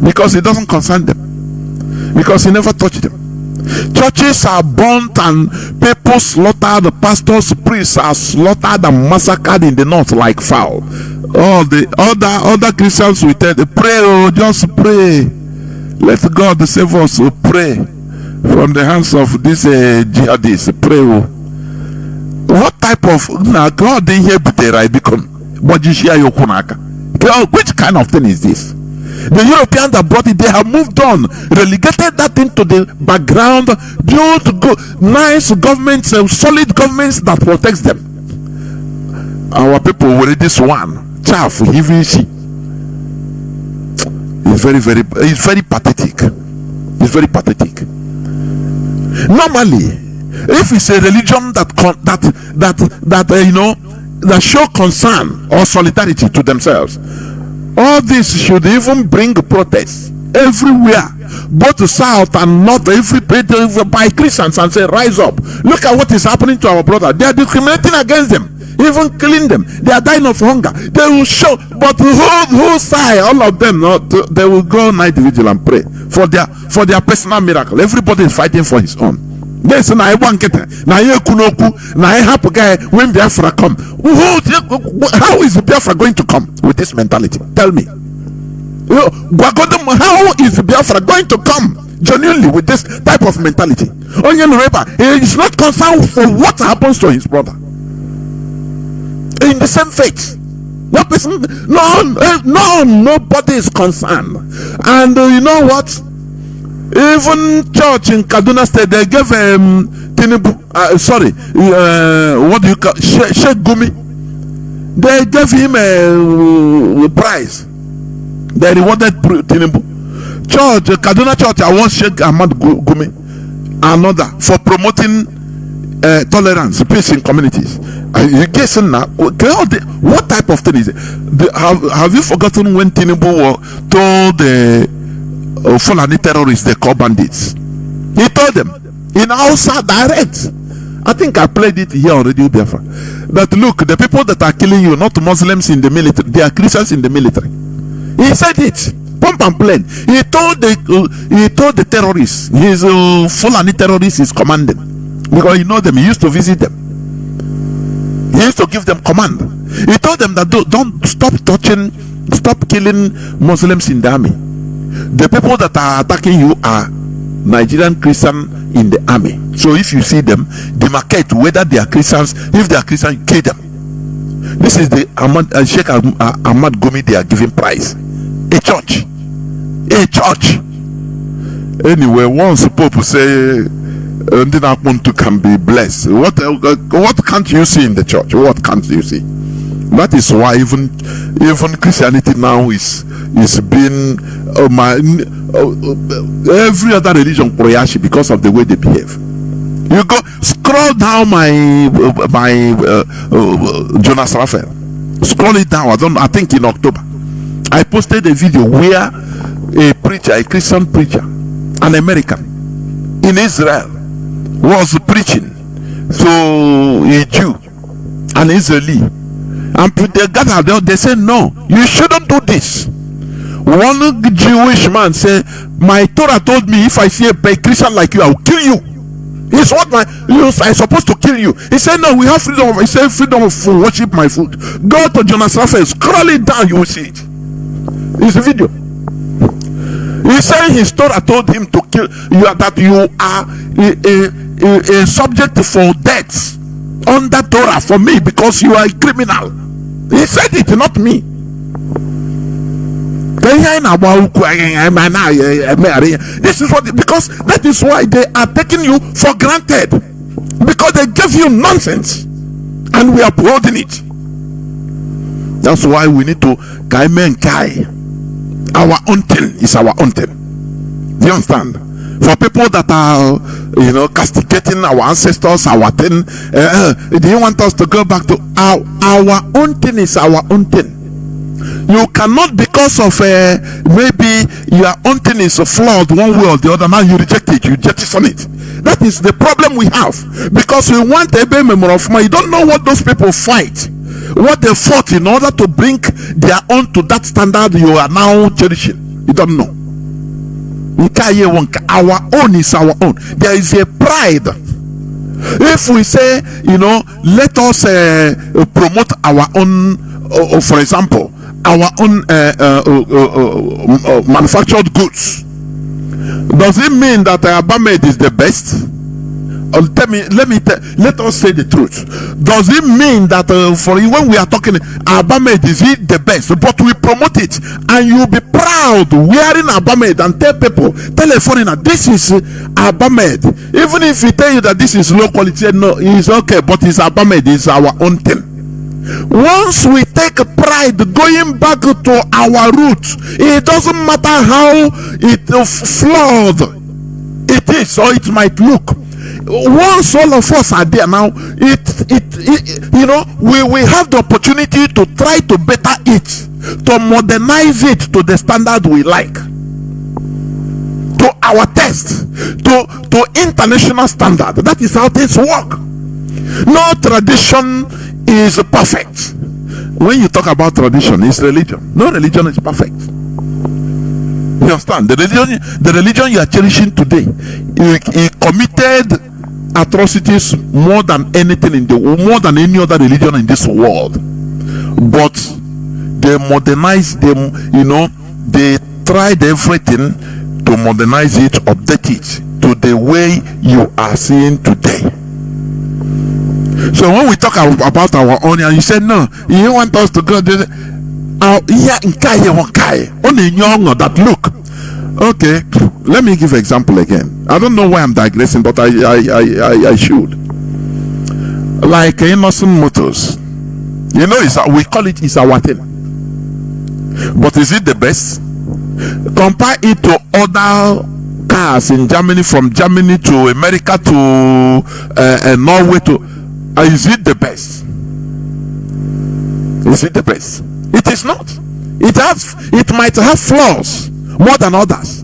Because it doesn't concern them. Because he never touched them. Churches are burnt and people slaughtered. The pastors, priests are slaughtered and massacred in the north like fowl. All the other Christians will tell them, pray, oh, just pray. Let God save us. Oh, pray from the hands of these jihadists. Pray. Oh. What type of God didn't hear right become? Which kind of thing is this? The Europeans that brought it, they have moved on, relegated that into the background, built nice governments, solid governments that protects them. Our people were this one. Chaff, it's very pathetic. It's very pathetic. Normally, if it's a religion that show concern or solidarity to themselves, all this should even bring protests everywhere, both south and north, by Christians, and say, rise up. Look at what is happening to our brother. They are discriminating against them, even killing them. They are dying of hunger. They will show, but who side? All of them, they will go night vigil and pray for their personal miracle. Everybody is fighting for his own. Yes, na kunoku na happy guy when Biafra come. How is Biafra going to come with this mentality? Tell me. How is Biafra going to come genuinely with this type of mentality? Onion Reba is not concerned for what happens to his brother in the same faith. No person, nobody is concerned. And you know what? Even church in Kaduna State, they gave Tinubu, what do you call Sheikh Gumi? They gave him a prize. They rewarded Tinubu. Church, Kaduna Church, I want Sheikh Ahmad Gumi, another, for promoting tolerance, peace in communities. You guess now, what type of thing is it? Have you forgotten when Tinubu told the Fulani terrorists, they call bandits? He told them in Hausa direct. I think I played it here on Radio Biafra. That look, the people that are killing you, not Muslims in the military, they are Christians in the military. He said it, pump and plain. He told the terrorists, his Fulani terrorists is commanding, because he know them. He used to visit them. He used to give them command. He told them that don't stop killing Muslims in the army. The people that are attacking you are Nigerian Christian in the army. So if you see them, demarcate whether they are Christians. If they are Christians, kill them. This is the Sheikh Ahmad Gumi they are giving prize. A church. Anyway, once Pope say Ndinapuntu can be blessed, what can't you see in the church? What can't you see? That is why even Christianity now is being every other religion because of the way they behave. You go scroll down my Jonas Raphael. Scroll it down. I think in October I posted a video where a Christian preacher, an American in Israel, was preaching to a Jew, an Israeli, and they gathered there. They said, "No, you shouldn't do this." One Jewish man said, "My Torah told me if I see a Christian like you, I will kill you. It's what I'm supposed to kill you." He said, "No, we have freedom." He said, "Freedom of worship my food." Go to Jonas Raphael, scroll it down, you will see it. It's a video. He said his Torah told him to kill you, that you are a subject for death under Torah for me because you are a criminal. He said it, not me. This is what, because that is why they are taking you for granted, because they give you nonsense and we are upholding it. That's why we need to kai. Our own thing is our own thing. Do you understand? For people that are, castigating our ancestors, our thing, do you want us to go back to our own thing is our own thing. You cannot, because of maybe your own thing is flawed one way or the other, now you reject it, you jettison it. That is the problem we have, because we want a baby memory of mine. You don't know what those people fight, what they fought in order to bring their own to that standard you are now cherishing. You don't know. Our own is our own. There is a pride. If we say, let us promote our own, for example, our own manufactured goods, does it mean that Abamed is the best? Let us say the truth. Does it mean that when we are talking Abamed is it the best, but we promote it, and you be proud wearing Abamed and tell a foreigner this is Abamed, even if we tell you that this is low quality, no, it's okay, but it's Abamed, is our own thing. Once we take pride going back to our roots, it doesn't matter how flawed it is or it might look. Once all of us are there now, we have the opportunity to try to better it, to modernize it to the standard we like, to our taste, to international standard. That is how things work. No tradition is perfect. When you talk about tradition, it's religion. No religion is perfect. You understand? The religion you are cherishing today, it committed atrocities more than anything more than any other religion in this world, but they modernized them. They tried everything to modernize it, update it to the way you are seeing today. So when we talk about our own, and you say no, you want us to go there, that look. Okay, let me give an example again. I don't know why I'm digressing, but I should. Like Innocent Motors, we call it's our thing, but is it the best? Compare it to other cars in Germany, from Germany to America to Norway to. Is it the best? Is it the best? It is not. It might have flaws more than others,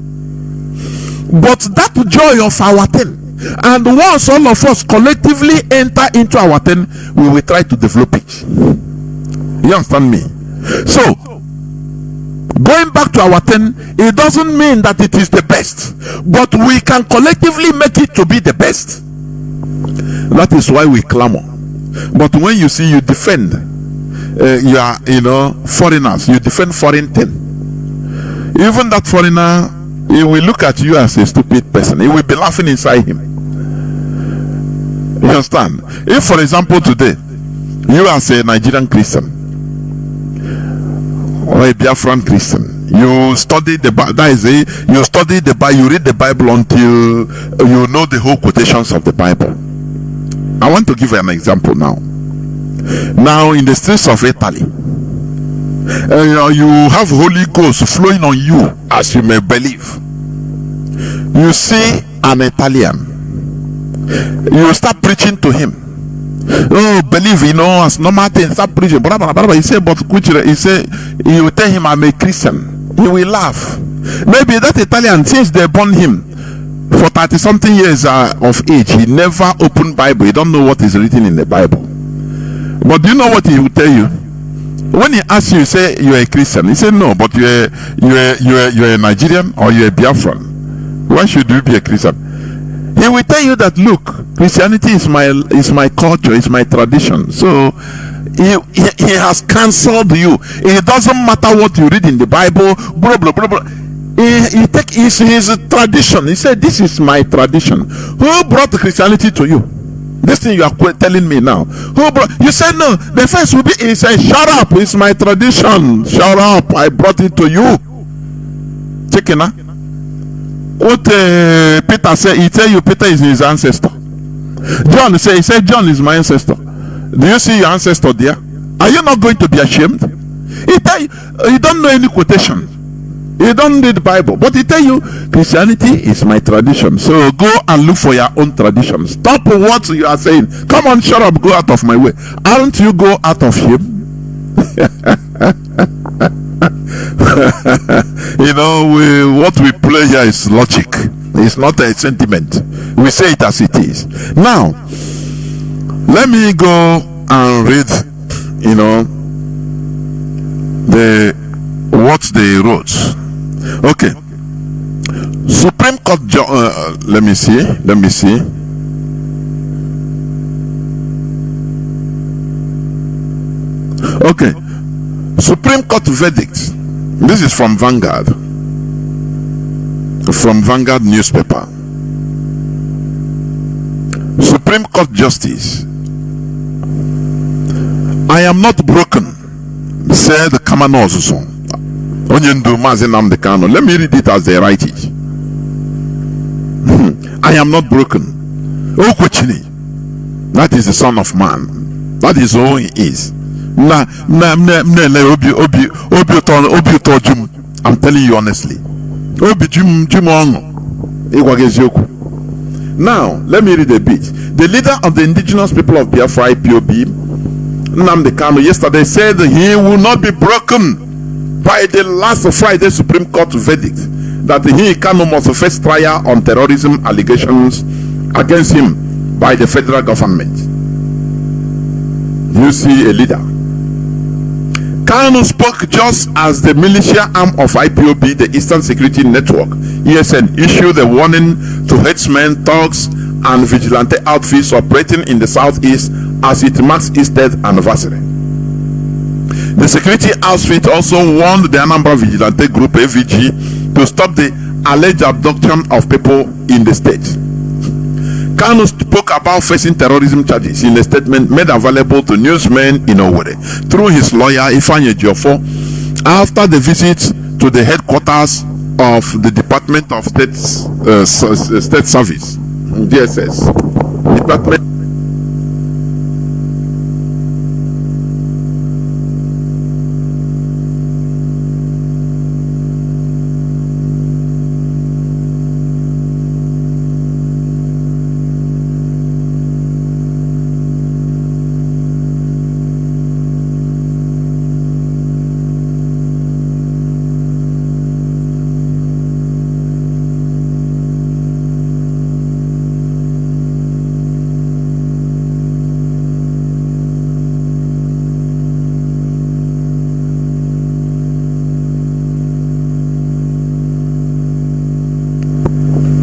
but that joy of our thing, and once all of us collectively enter into our thing, we will try to develop it. You understand me? So going back to our thing, it doesn't mean that it is the best, but we can collectively make it to be the best. That is why we clamor. But when you see, you defend foreigners, you defend foreign thing, even that foreigner, he will look at you as a stupid person. He will be laughing inside him. You understand? If, for example, today you as a Nigerian Christian or a Biafran Christian, you study the Bible. You study the Bible. You read the Bible until you know the whole quotations of the Bible. I want to give an example now. Now, in the streets of Italy, you have Holy Ghost flowing on you, as you may believe. You see an Italian, you start preaching to him. Oh, believe, as normal thing, start preaching. He say, but he say, you will tell him I'm a Christian. He will laugh. Maybe that Italian, since they born him for 30 something years of age, he never opened Bible. He don't know what is written in the Bible. But do you know what he will tell you? When he asks you, say you're a Christian, he say no, but you're a Nigerian or you're a Biafran. Why should you be a Christian? He will tell you that, look, Christianity is my culture, is my tradition. So he has cancelled you. It doesn't matter what you read in the Bible, blah blah blah blah. He take his tradition. He said, this is my tradition. Who brought Christianity to you? This thing you are telling me now. Who brought? You said no. The first will be, he said, shut up, it's my tradition. Shut up, I brought it to you. Chicken, huh? What Peter said, he tell you Peter is his ancestor. John said, he said John is my ancestor. Do you see your ancestor there? Are you not going to be ashamed? He tell you, you don't know any quotation. You don't read the Bible, but he tell you Christianity is my tradition. So go and look for your own tradition. Stop what you are saying. Come on, shut up, go out of my way. Aren't you go out of him? You know, what we play here is logic. It's not a sentiment. We say it as it is. Now, let me go and read, what they wrote. Okay. Supreme Court let me see. Okay. Supreme Court verdict. This is from Vanguard. From Vanguard newspaper. Supreme Court Justice. I am not broken, said Kamanozo. Onyendu Mazi Namdekano. Let me read it as they write it. I am not broken. Okwechini. That is the Son of Man. That is all he is. I'm telling you honestly. Now, let me read a bit. The leader of the indigenous people of Biafra, IPOB, Nnamdi Kanu, yesterday said he will not be broken by the last Friday Supreme Court verdict that he, Kanu, must face trial on terrorism allegations against him by the federal government. You see a leader. Kanu spoke just as the militia arm of IPOB, the Eastern Security Network, ESN, issued a warning to headsmen, thugs, and vigilante outfits operating in the southeast as it marks its 10th anniversary. The security outfit also warned the Anambra Vigilante Group AVG to stop the alleged abduction of people in the state. Kanu spoke about facing terrorism charges in a statement made available to newsmen in Owerri through his lawyer Ifeanyi Ejiofor after the visit to the headquarters of the Department of State Service, DSS. Department.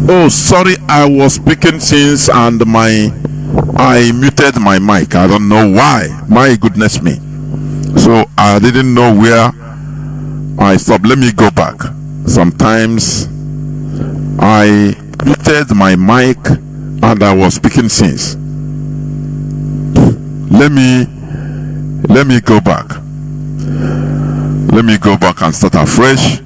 Oh, sorry, I was speaking since and I muted my mic. I don't know why. My goodness me. So I didn't know where I stopped. Let me go back. Sometimes I muted my mic and I was speaking since. Let me go back. Let me go back and start afresh.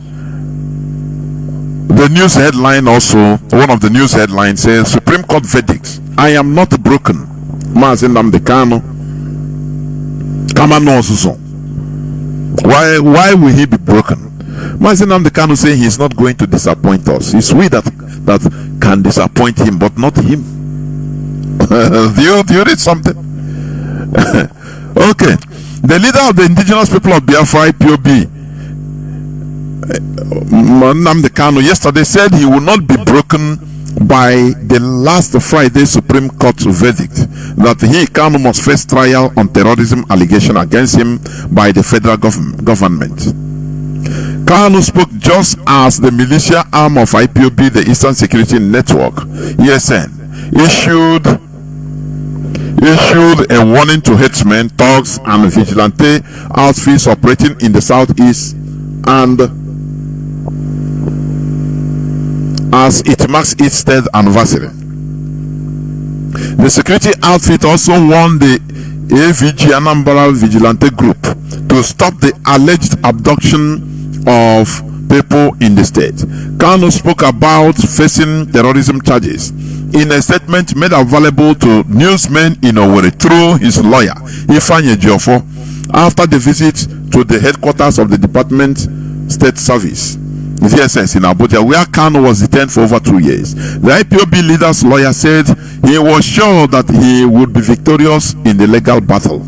The news headline also, one of the news headlines says, Supreme Court verdict, I am not broken. Mazi Nnamdi Kanu. Why will he be broken? Mazi Nnamdi Kanu saying he's not going to disappoint us. It's we that can disappoint him, but not him. Do you read something? Okay. The leader of the indigenous people of Biafra, IPOB, Nnamdi Kanu, yesterday said he will not be broken by the last Friday Supreme Court verdict that he, Kanu, must face trial on terrorism allegation against him by the federal government. Kanu spoke just as the militia arm of IPOB, the Eastern Security Network, ESN, issued a warning to headsmen, thugs, and vigilante outfits operating in the southeast, and as it marks its 10th anniversary. The security outfit also warned the AVG Anambra Vigilante Group to stop the alleged abduction of people in the state. Kanu spoke about facing terrorism charges In a statement made available to newsmen in Owerri through his lawyer, Ifeanyi Ejiofor, after the visit to the headquarters of the Department State Service, DSS in Abuja, where Kanu was detained for over 2 years. The IPOB leader's lawyer said he was sure that he would be victorious in the legal battle.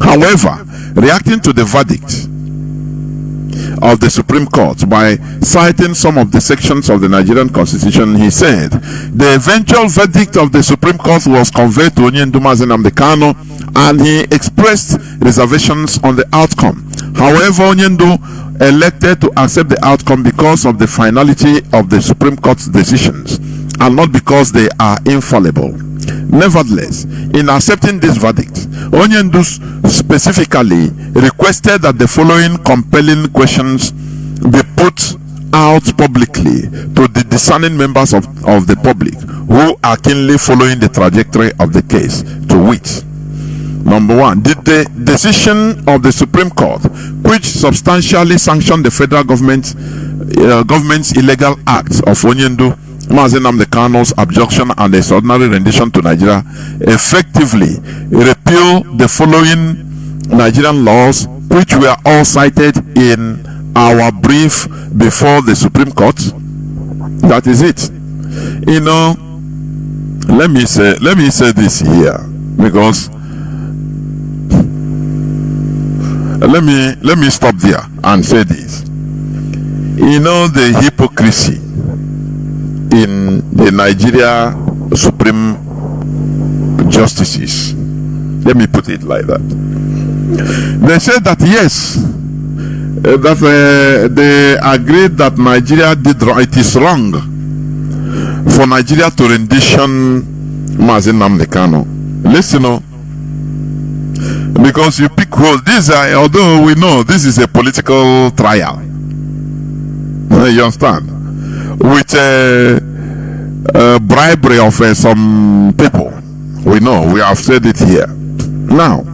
However, reacting to the verdict of the Supreme Court by citing some of the sections of the Nigerian Constitution, he said the eventual verdict of the Supreme Court was conveyed to Chinedu Mazi Kanu, and he expressed reservations on the outcome. However, Chinedu elected to accept the outcome because of the finality of the Supreme Court's decisions and not because they are infallible. Nevertheless, in accepting this verdict, Chinedu specifically requested that the following compelling questions be put out publicly to the discerning members of the public who are keenly following the trajectory of the case, to wit: Number one, did the decision of the Supreme Court, which substantially sanctioned the federal government's illegal acts of Chinedu Mazi Kanu's abduction and extraordinary rendition to Nigeria, effectively repeal the following Nigerian laws, which were all cited in our brief before the Supreme Court? That is it. You know, let me say this here, because let me stop there and say this. You know, the hypocrisy in the Nigeria Supreme Justices, let me put it like that. They said that yes, that they agreed that Nigeria did wrong. It is wrong for Nigeria to rendition Mazi Kanu. Listen, because you pick holes. This, although we know this is a political trial, you understand, with bribery of some people. We know, we have said it here. Now,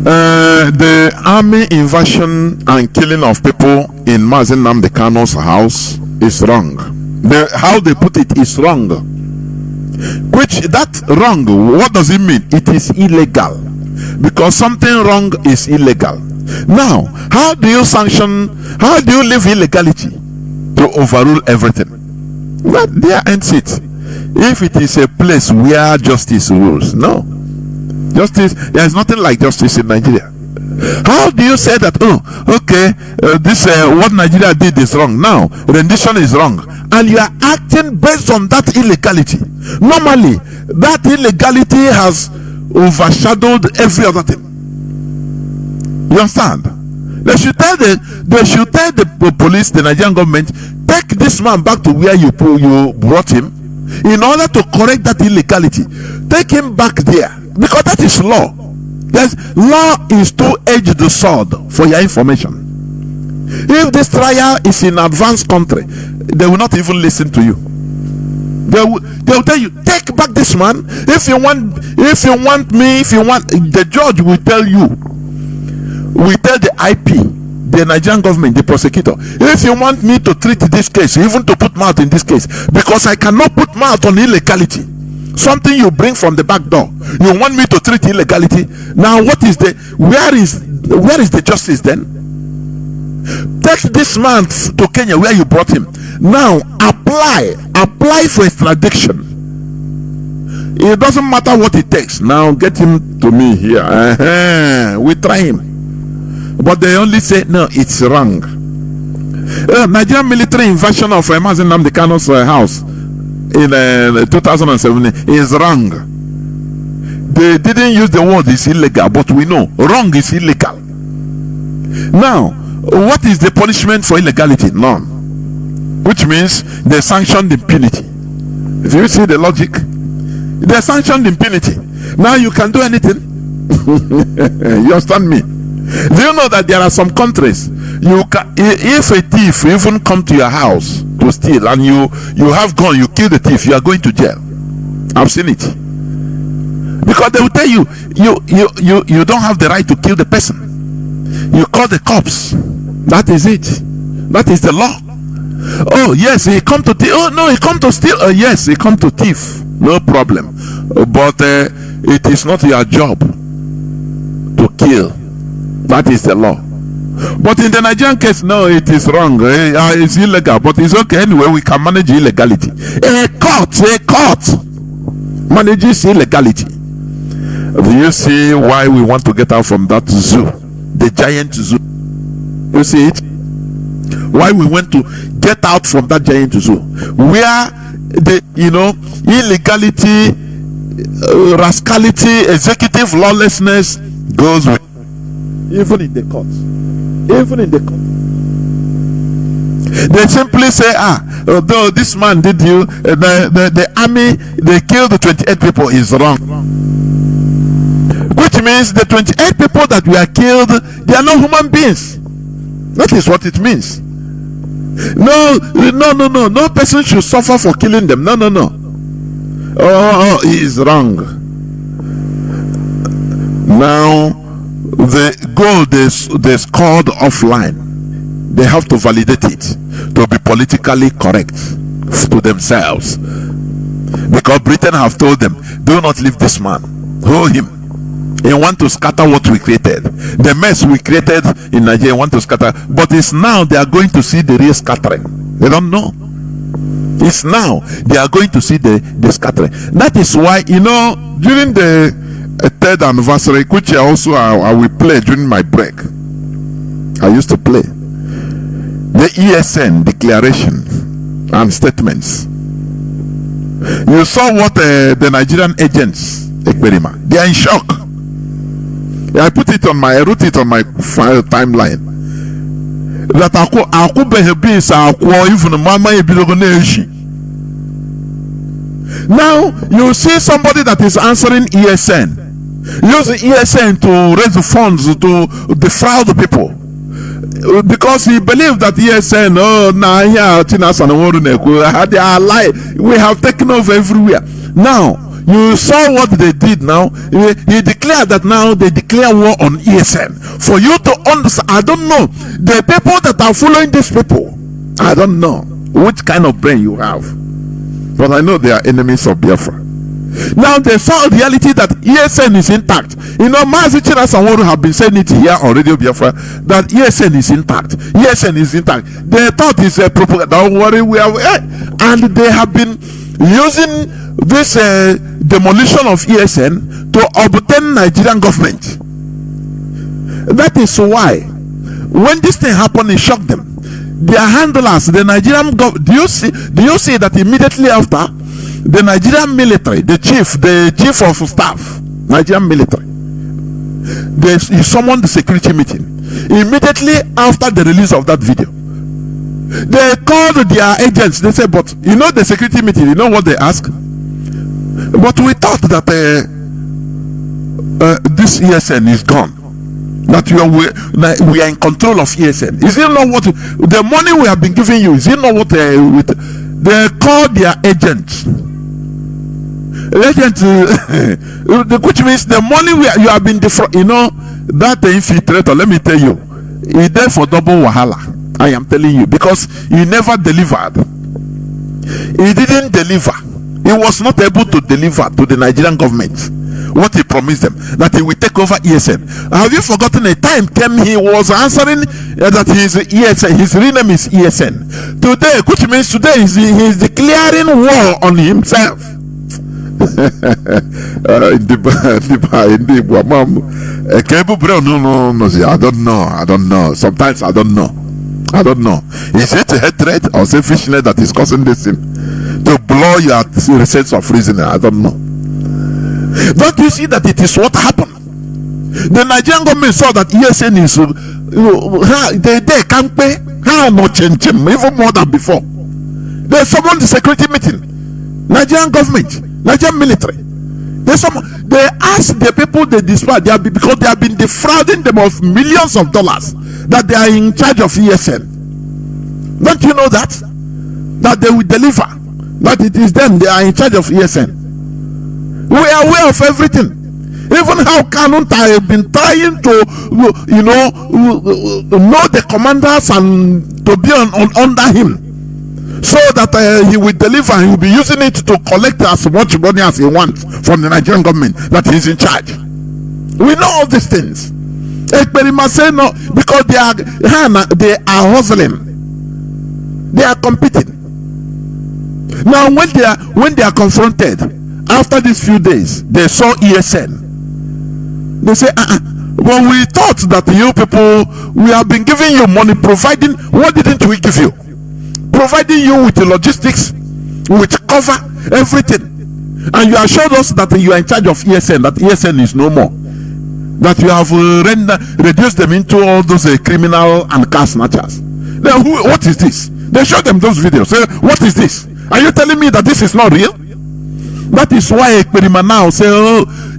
the army invasion and killing of people in Mazi Kanu's house is wrong. How they put it is wrong. Which, that wrong, what does it mean? It is illegal. Because something wrong is illegal. Now, how do you leave illegality to overrule everything? That there ends it. If it is a place where justice rules, no. Justice, there is nothing like justice in Nigeria. How do you say that, oh, okay, what Nigeria did is wrong? Now, rendition is wrong. And you are acting based on that illegality. Normally, that illegality has overshadowed every other thing. You understand? They should tell the police, the Nigerian government, take this man back to where you brought him in order to correct that illegality. Take him back there, because that is law. Law is two-edged sword, for your information. If this trial is in advanced country, they will not even listen to you. They will tell you, take back this man. If you want the judge will tell you, we tell the IP, the Nigerian government, the prosecutor, if you want me to treat this case, even to put mouth in this case, because I cannot put mouth on illegality, something you bring from the back door, you want me to treat illegality. Now where is the justice then? Take this man to Kenya where you brought him. Now apply for extradition. It doesn't matter what it takes. Now get him to me here. We try him, but they only say no, it's wrong. Nigerian military invasion of Mazi Kanu's house in 2017 is wrong. They didn't use the word is illegal, but we know wrong is illegal. Now, what is the punishment for illegality? None. Which means they sanctioned impunity. If you see the logic, they sanctioned impunity. Now you can do anything. You understand me? Do you know that there are some countries if a thief even come to your house to steal and you have gun, you kill the thief, you are going to jail. I've seen it. Because they will tell you you don't have the right to kill the person. You call the cops. That is it. That is the law. Oh yes, he come to thief. Oh no, he come to steal. Yes, he come to thief. No problem. But it is not your job to kill. That is the law. But in the Nigerian case, no, it is wrong. It's illegal, but it's okay anyway. We can manage illegality. A court manages illegality. Do you see why we want to get out from that zoo, the giant zoo? You see it? Why we want to get out from that giant zoo, where the illegality, rascality, executive lawlessness goes with, even in the court. Even in the court, they simply say, although this man did the army, they killed the 28 people, is wrong. Which means the 28 people that were killed, they are not human beings. That is what it means. No person should suffer for killing them. No. Oh, he is wrong. Now, the gold they scored offline, they have to validate it to be politically correct to themselves, because Britain have told them, do not leave this man, hold him. They want to scatter what we created, the mess we created in Nigeria. Want to scatter, but it's now they are going to see the real scattering. They don't know. It's now they are going to see the scattering. That is why, during the third anniversary, which I will play during my break, I used to play the ESN declaration and statements. You saw what the Nigerian agents, they are in shock. I wrote it on my timeline that now you see somebody that is answering ESN, use the ESN to raise the funds to defraud the people, because he believed that ESN, they are lying. We have taken over everywhere. Now you saw what they did. Now he declared that now they declare war on ESN. For you to understand, I don't know the people that are following these people. I don't know which kind of brain you have, but I know they are enemies of Biafra. Now they saw the reality that ESN is intact. Mazi Chinedu have been saying it here on Radio Biafra that ESN is intact. ESN is intact. They thought it's a propaganda. Don't worry, we have, and they have been using this demolition of ESN to obtain Nigerian government. That is why when this thing happened, it shocked them. Their handlers, the Nigerian government. Do you see that immediately after, the Nigerian military, the chief of staff, Nigerian military, he summoned the security meeting immediately after the release of that video. They called their agents. They said, but the security meeting, what they asked? But we thought that this ESN is gone, that we are in control of ESN. Is it not what the money we have been giving you? Is it not what they called their agents? Which means the money you have been that infiltrator, let me tell you, is there for double wahala. I am telling you, because he never delivered. He didn't deliver. He was not able to deliver to the Nigerian government what he promised them, that he will take over ESN. Have you forgotten a time came he was answering that his ESN, his real name is ESN. Today, which means today he is declaring war on himself. I don't know. Sometimes I don't know. Is it hatred or selfishness that is causing this thing to blow your sense of reasoning? I don't know. Don't you see that it is what happened? The Nigerian government saw that ESN is they can't pay even more than before. They summoned the security meeting. Nigerian government, Nigerian military. They asked the people they despise because they have been defrauding them of millions of dollars, that they are in charge of ESN. Don't you know that they will deliver, that it is them, they are in charge of ESN? We are aware of everything. Even how Kanunta have been trying to know the commanders and to be under him. so that he will deliver. He will be using it to collect as much money as he wants from the Nigerian government that he's in charge. We know all these things. Ekperima say no, because they are hustling, they are competing. Now when they are confronted after these few days, they saw ESN. They say, well, we thought that you people, we have been giving you money, providing. What didn't we give you? Providing you with the logistics, with cover, everything, and you assured us that you are in charge of ESN, that ESN is no more, that you have reduced them into all those criminal and car snatchers. Then what is this? They showed them those videos. Say, what is this? Are you telling me that this is not real? That is why Ekperima now say,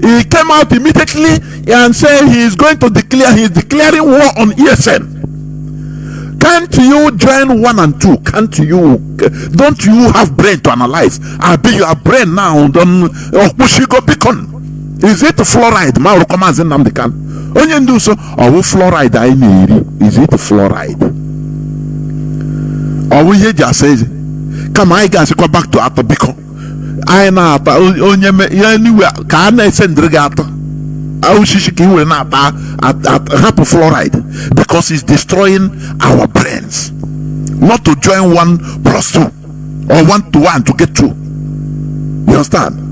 he came out immediately and say he is going to declare, he is declaring war on ESN. Can't you join 1 and 2? Can't you? Don't you have brain to analyze? I be your brain now. Don't Pushigo Beacon. Is it fluoride? Ma recommends in Namdekan. Only do so. Or fluoride I need. Is it fluoride? Or we just say, come I guys go back to Atobiko. I know onye anywhere can I send regatta. I will not at fluoride, because it's destroying our brains. Not to join 1 plus 2 or 1 to 1 to get 2. You understand?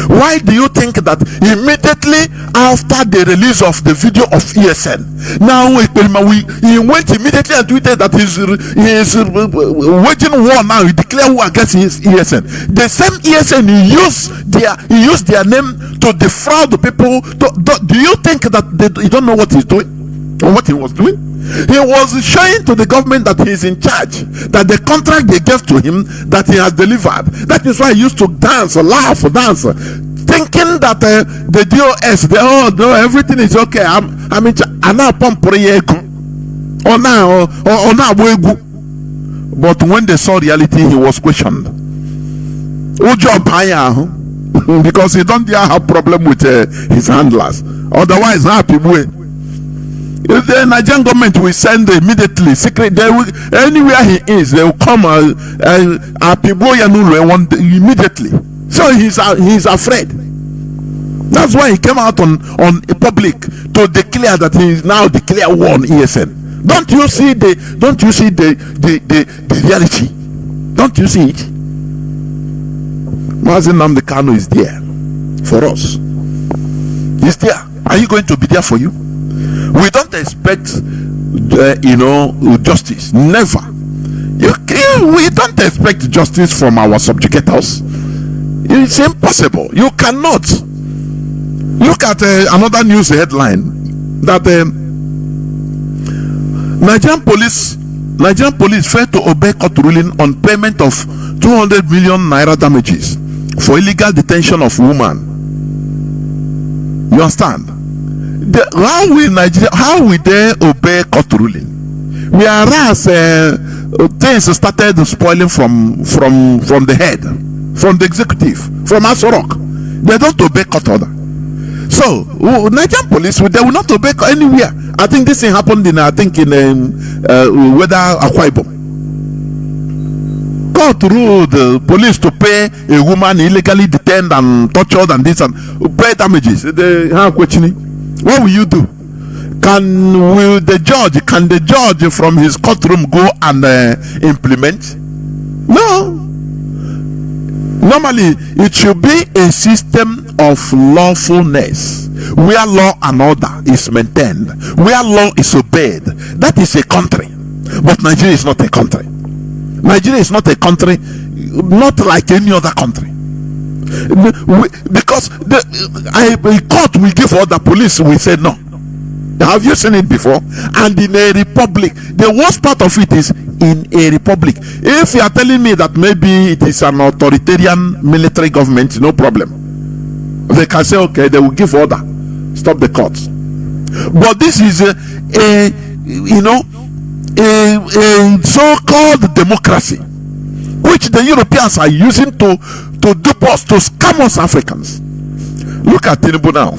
Why do you think that immediately after the release of the video of ESN, now he went immediately and tweeted that he is waging war now? He declared war against his ESN. The same ESN, he used their name to defraud the people. Do you think that you don't know what he's doing or what he was doing? He was showing to the government that he is in charge, that the contract they gave to him, that he has delivered. That is why he used to dance, laugh, thinking that the DOS, no, everything is okay. I'm in charge. But when they saw reality, he was questioned. Because he don't dare have problem with his handlers. Otherwise, happy boy. If the Nigerian government will send immediately secret, they will, anywhere he is, they will come immediately. So he's afraid. That's why he came out on public to declare that he is now declare war on ESN. Don't you see the reality? Don't you see it? Mazi Namdekano is there for us. He's there. Are you going to be there for you? We don't expect, justice. Never. We don't expect justice from our subjugators. It's impossible. You cannot. Look at another news headline that Nigerian police failed to obey court ruling on payment of 200 million naira damages for illegal detention of woman. You understand? How will they obey court ruling? Whereas things started spoiling from the head, from the executive, from Asorok. They don't obey court order. So Nigerian police, they will not obey anywhere. I think this thing happened in whether Akwa Ibom. Court ruled the police to pay a woman illegally detained and tortured and this and pay damages. What will you do? Can the judge from his courtroom go and implement? No. Normally, it should be a system of lawfulness where law and order is maintained, where law is obeyed. That is a country. But Nigeria is not a country. Nigeria is not a country, not like any other country. Because the court will give order, police will say no. Have you seen it before? And in a republic, the worst part of it is in a republic. If you are telling me that maybe it is an authoritarian military government, no problem. They can say, okay, they will give order, stop the courts. But this is a so-called democracy, which the Europeans are using to dupe us, to scam us Africans. Look at Chinedu now.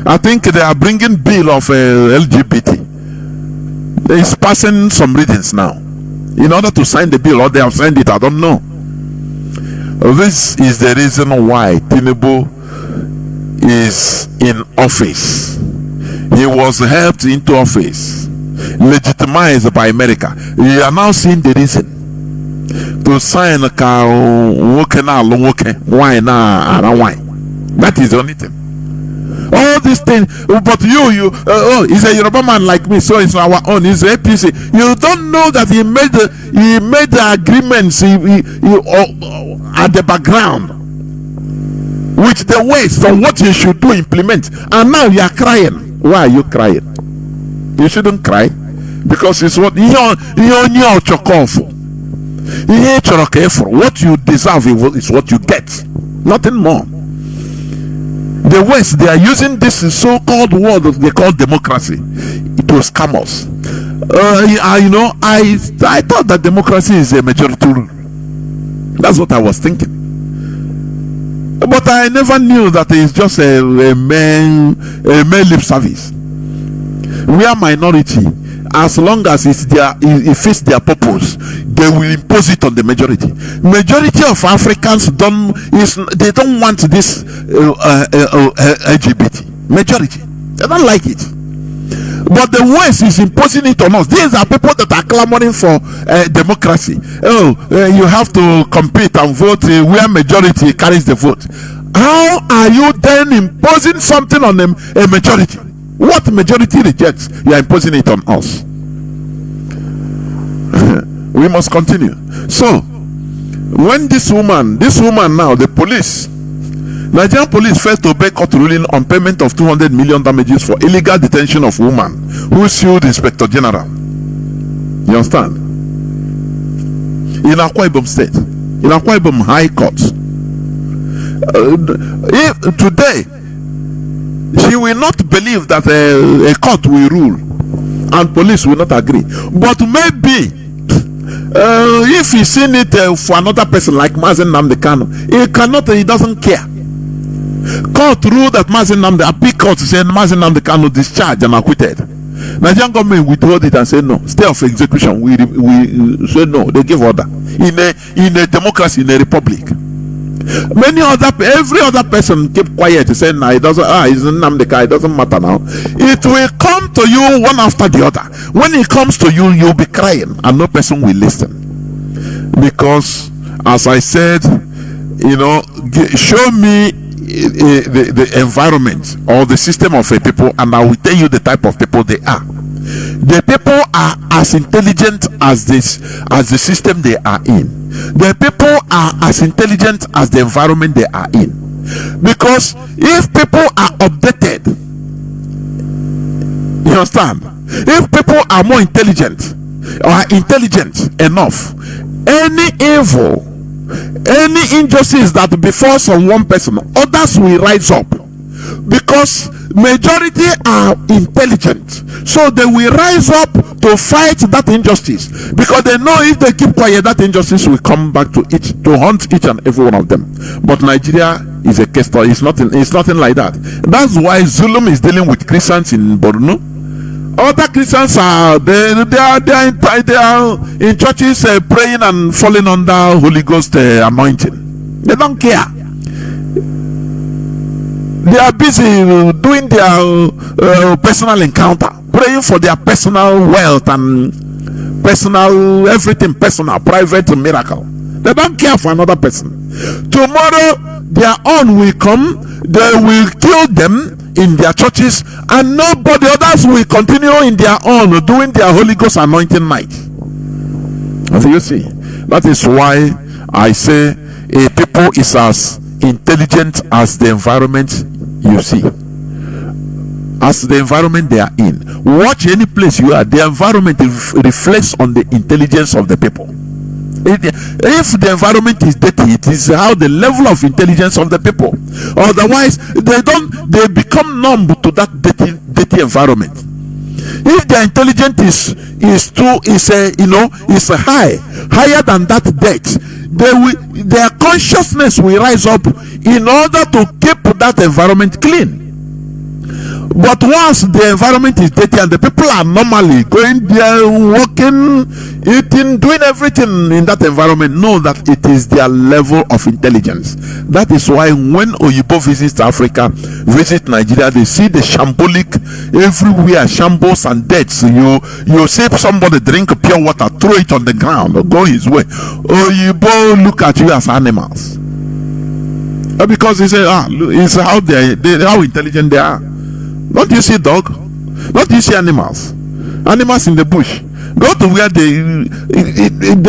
I think they are bringing bill of LGBT. It's passing some readings now. in order to sign the bill, or they have signed it, I don't know. This is the reason why Chinedu is in office. He was helped into office, legitimized by America. You are now seeing the reason to sign a car. Why now? Why? That is the only thing. All these things, but he's a Yoruba man like me, so it's our own. He's a APC. You don't know that he made the agreements at the background with the ways on what you should do, implement, and now you are crying. Why are you crying? You shouldn't cry, because it's what what you deserve is what you get, nothing more. The West, they are using this so-called word they call democracy to scam us. I thought that democracy is a majority rule. That's what I was thinking. But I never knew that it's just a mere lip service. We are minority. As long as it fits their purpose, they will impose it on the majority. Majority of Africans don't want this LGBT. Majority, they don't like it. But the West is imposing it on us. These are people that are clamoring for democracy. You have to compete and vote where majority carries the vote. How are you then imposing something on a majority? What majority rejects, you are imposing it on us. We must continue. So, when this woman now, the police, Nigerian police failed to obey court ruling on payment of 200 million damages for illegal detention of woman who sued Inspector General. You understand? In Akwa Ibom State, in Akwa Ibom High Court. Today, she will not believe that a court will rule and police will not agree. But maybe if he's seen it for another person like Mazi Nnamdi Kanu, he doesn't care. Court ruled that Mazi Nnamdi, appeal court said Mazi Nnamdi Kanu discharged and acquitted. Nigerian government withhold it and said no. Stay of execution. We said no. They give order. In a democracy, in a republic. Every other person kept quiet, saying, "Nah, it doesn't. It's Nnamdi Kanu. It doesn't matter now." It will come to you one after the other. When it comes to you, you'll be crying, and no person will listen. Because, as I said, show me the environment or the system of a people, and I will tell you the type of people they are. The people are as intelligent as the system they are in. The people are as intelligent as the environment they are in. Because if people are updated, you understand? If people are more intelligent or are intelligent enough, any evil, any injustice that befalls on one person, others will rise up. Because majority are intelligent, so they will rise up to fight that injustice, because they know if they keep quiet, that injustice will come back to haunt each and every one of them. But Nigeria is a case study. It's nothing like that. That's why Zulum is dealing with Christians in Borno. Other Christians are they are in churches praying and falling under Holy Ghost anointing. They don't care. They are busy doing their personal encounter, praying for their personal wealth and personal everything, personal, private miracle. They don't care for another person. Tomorrow, their own will come. They will kill them in their churches, and nobody others will continue in their own doing their Holy Ghost anointing night. So you see, that is why I say a people is as intelligent as the environment you see, as the environment they are in. Watch any place you are, the environment reflects on the intelligence of the people. If the environment is dirty, it is how the level of intelligence of the people. Otherwise, they become numb to that dirty environment. If their intelligence is higher than that depth, their consciousness will rise up in order to keep that environment clean. But once the environment is dirty and the people are normally going there, working, eating, doing everything in that environment, know that it is their level of intelligence. That is why when Oyibo visits Africa, visit Nigeria, they see the shambolic everywhere, shambles and deaths. You see somebody drink pure water, throw it on the ground, or go his way. Oyibo look at you as animals. Because he say, it's how how intelligent they are. Don't you see dog? Don't you see animals? Animals in the bush. Go to where they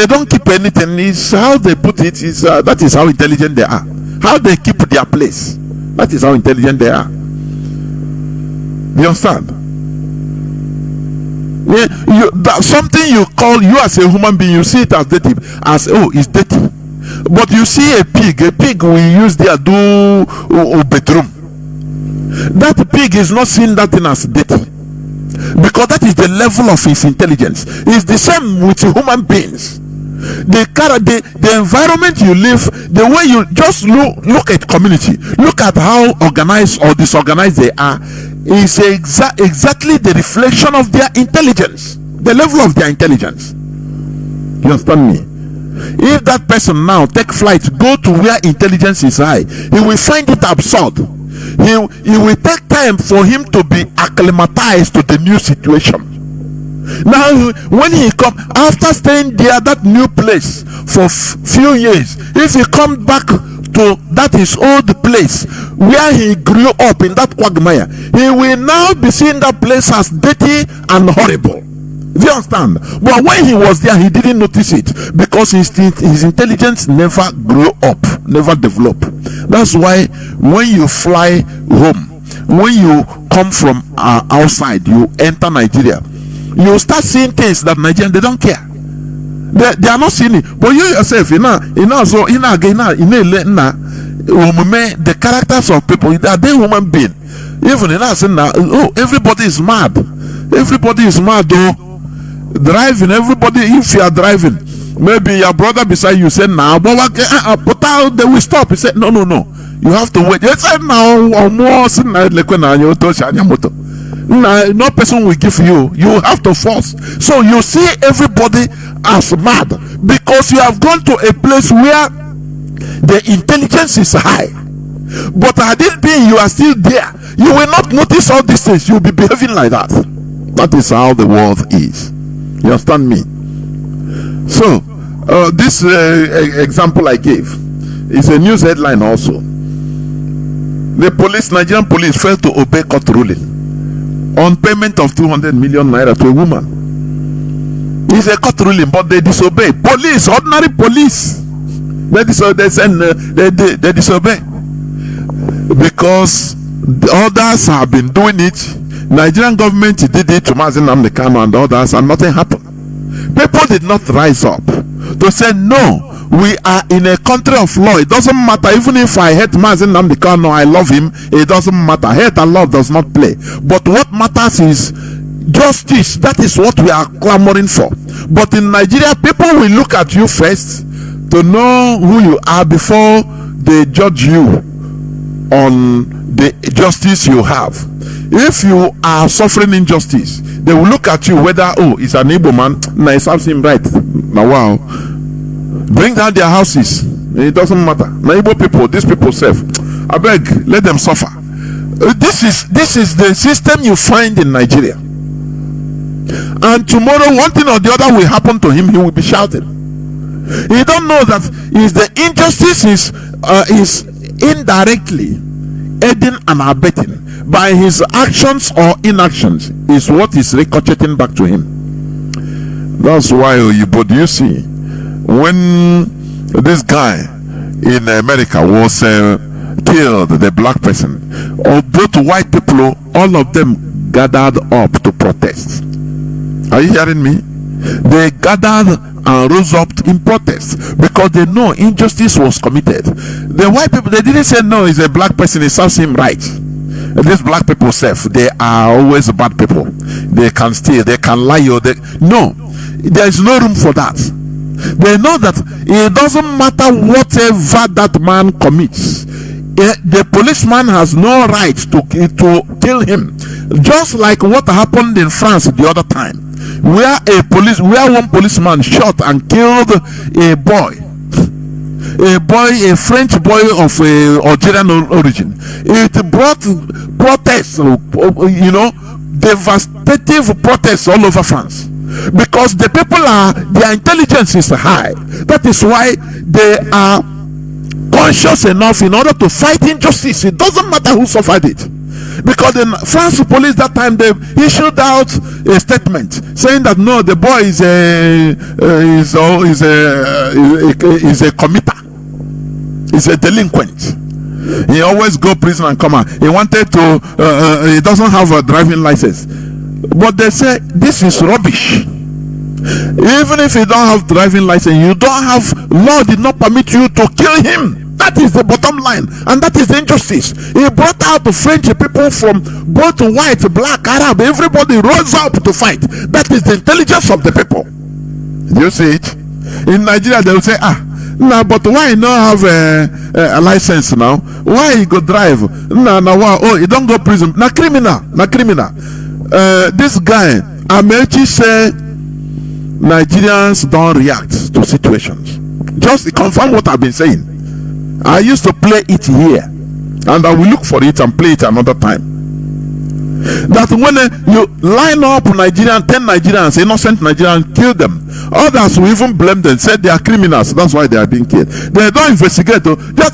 don't keep anything. It's how they put it. That is how intelligent they are. How they keep their place. That is how intelligent they are. You understand? Something you call, you as a human being, you see it as dirty, as it's dirty. But you see a pig we use there do bedroom. That pig is not seeing that thing as dirty, because that is the level of his intelligence. It's the same with human beings. The environment you live, the way you just look at community, look at how organized or disorganized they are, is exactly the reflection of their intelligence, the level of their intelligence. You understand me? If that person now take flight, go to where intelligence is high, he will find it absurd. He will take time for him to be acclimatized to the new situation. Now when he come after staying there, that new place for few years, if he come back to that his old place where he grew up in that quagmire, he will now be seeing that place as dirty and horrible. Do you understand? But when he was there, he didn't notice it, because his intelligence never grew up, never developed. That's why when you fly home, when you come from outside, you enter Nigeria, you start seeing things that Nigerians, they don't care. They are not seeing it. But you yourself, the characters of people, they are human beings. Even everybody is mad. Everybody is mad though. Driving, everybody, if you are driving, maybe your brother beside you said now, but out, they will stop. He said no, you have to wait. You said now or more, no person will give you have to force. So you see everybody as mad, because you have gone to a place where the intelligence is high. But had it been you are still there, you will not notice all these things. You will be behaving like that. That is how the world is. You understand me? So this example I gave is a news headline also. The Nigerian police failed to obey court ruling on payment of 200 million naira to a woman. It's a court ruling, but they disobey. Police, ordinary police, they disobey, because the others have been doing it. Nigerian government did it to Mazi and others, and nothing happened. People did not rise up to say no, we are in a country of law. It doesn't matter even if I hate Mazi and I love him. It doesn't matter. Hate and love does not play. But what matters is justice. That is what we are clamoring for. But in Nigeria, people will look at you first to know who you are before they judge you on the justice you have. If you are suffering injustice, they will look at you whether it's an Igbo man, now it serves him right. Now wow, bring down their houses. It doesn't matter. Now Igbo people, these people serve. I beg, let them suffer. This is the system you find in Nigeria. And tomorrow, one thing or the other will happen to him. He will be shouting. He don't know that is the injustice is indirectly aiding and abetting by his actions or inactions, is what is ricocheting back to him. That's why do you see when this guy in America was killed, the black person, or both white people, all of them gathered up to protest. Are you hearing me? They gathered and rose up in protest because they know injustice was committed. The white people, they didn't say no, it's a black person, it serves him right. These black people they are always bad people. They can steal, they can lie, no, there is no room for that. They know that it doesn't matter whatever that man commits, the policeman has no right to kill him. Just like what happened in France the other time, where one policeman shot and killed a French boy of Algerian origin. It brought protests, devastative protests all over France, because the people their intelligence is high. That is why they are conscious enough in order to fight injustice. It doesn't matter who suffered it, because the France police that time, they issued out a statement saying that no, the boy is a committer, is a delinquent. He always go prison and come out. He wanted to he doesn't have a driving license, but they say this is rubbish. Even if you don't have driving license, you don't have, law did not permit you to kill him. That is the bottom line, and that is the injustice. He brought out the French people from both white, black, Arab. Everybody rose up to fight. That is the intelligence of the people. Do you see it? In Nigeria, they will say, no, but why not have a license now? Why you go drive? No, why? Oh, you don't go prison. Na criminal. This guy, Amechi, say Nigerians don't react to situations. Just confirm what I've been saying. I used to play it here, and I will look for it and play it another time. That when you line up 10 Nigerians, innocent Nigerians, kill them, others will even blame them, say they are criminals, that's why they are being killed. They don't investigate, just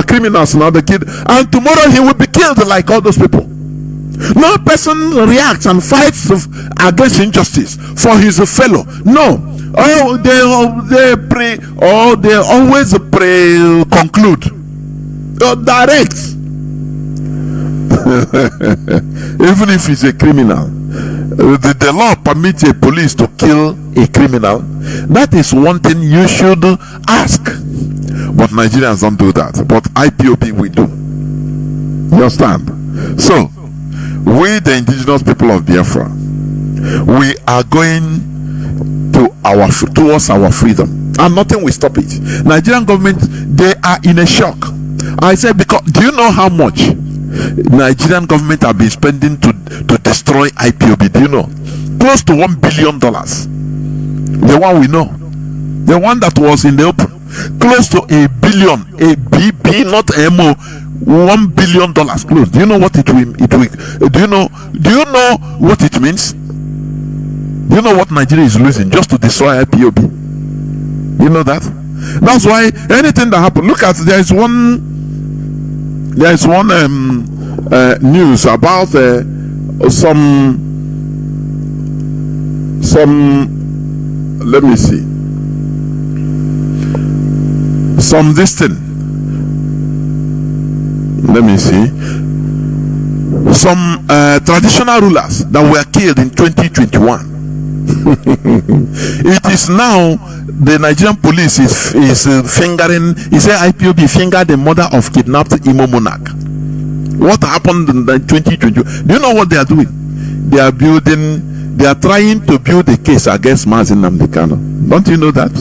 criminals, now the kid, and tomorrow he will be killed like all those people. No person reacts and fights against injustice for his fellow. No. Oh, they pray, or they always pray, conclude, direct. Even if he's a criminal, the law permits a police to kill a criminal. That is one thing you should ask. But Nigerians don't do that. But IPOB we do. You understand? So, we, the indigenous people of Biafra, we are going towards our freedom, and nothing will stop it. Nigerian government, they are in a shock. I said, because do you know how much Nigerian government have been spending to destroy IPOB? Do you know? Close to $1 billion. The one we know, the one that was in the open, close to $1 billion, a BB, not MO. $1 billion close. Do you know what it will? Do you know what it means? Do you know what Nigeria is losing just to destroy IPOB? You know that? That's why anything that happens. Look at, there is one news about some let me see, some this thing. Let me see. Some traditional rulers that were killed in 2021. It is now the Nigerian police is fingering. He said IPOB fingered the mother of kidnapped Imo monarch. What happened in 2020? Do you know what they are doing? They are trying to build a case against Mazi. Don't you know that?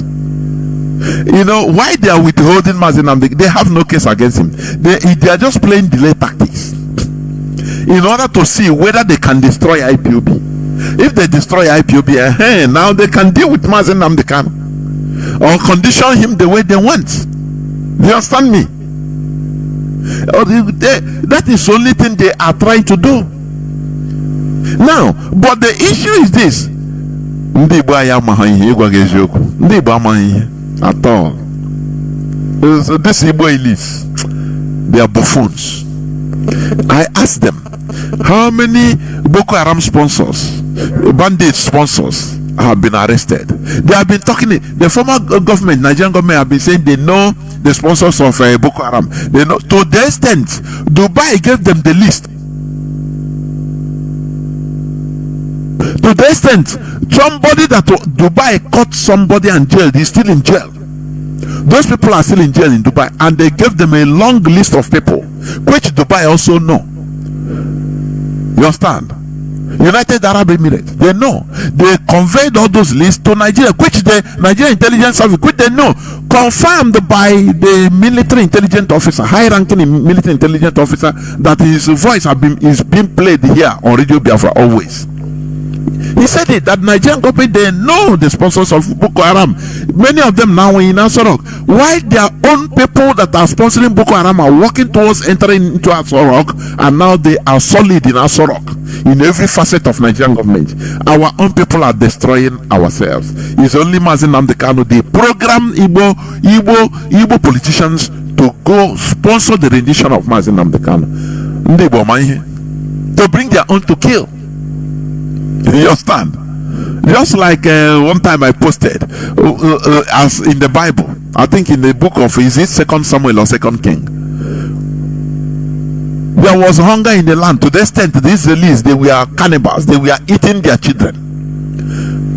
You know why they are withholding Mazi? They have no case against him. They are just playing delay tactics in order to see whether they can destroy IPOB. If they destroy IPOB, now they can deal with Mazi or condition him the way they want. Do you understand me? That is the only thing they are trying to do now. But the issue is this: at all. So this Igbo elites, they are buffoons. I asked them, how many Boko Haram sponsors, bandit sponsors, have been arrested? They have been talking. The former government, Nigerian government, have been saying they know the sponsors of Boko Haram. They know, to the extent Dubai gave them the list. To the extent somebody that Dubai caught somebody and jailed, he's still in jail. Those people are still in jail in Dubai, and they gave them a long list of people which Dubai also know. You understand? United Arab Emirates. They know. They conveyed all those lists to Nigeria, which the Nigerian intelligence service, which they know, confirmed by the military intelligence officer, high-ranking military intelligence officer, that his voice is being played here on Radio Biafra always. He said it, that Nigerian government, they know the sponsors of Boko Haram. Many of them now in Asorok. Why their own people that are sponsoring Boko Haram are working towards entering into Asorok, and now they are solid in Asorok, in every facet of Nigerian government. Our own people are destroying ourselves. It's only Mazi Nnamdi Kanu. They program Igbo politicians to go sponsor the rendition of Mazi Nnamdi Kanu. To bring their own to kill. You understand? Just like one time I posted as in the Bible, I think in the book of, is it 2 Samuel or 2 King, there was hunger in the land to the extent the Israelis, they were cannibals, they were eating their children.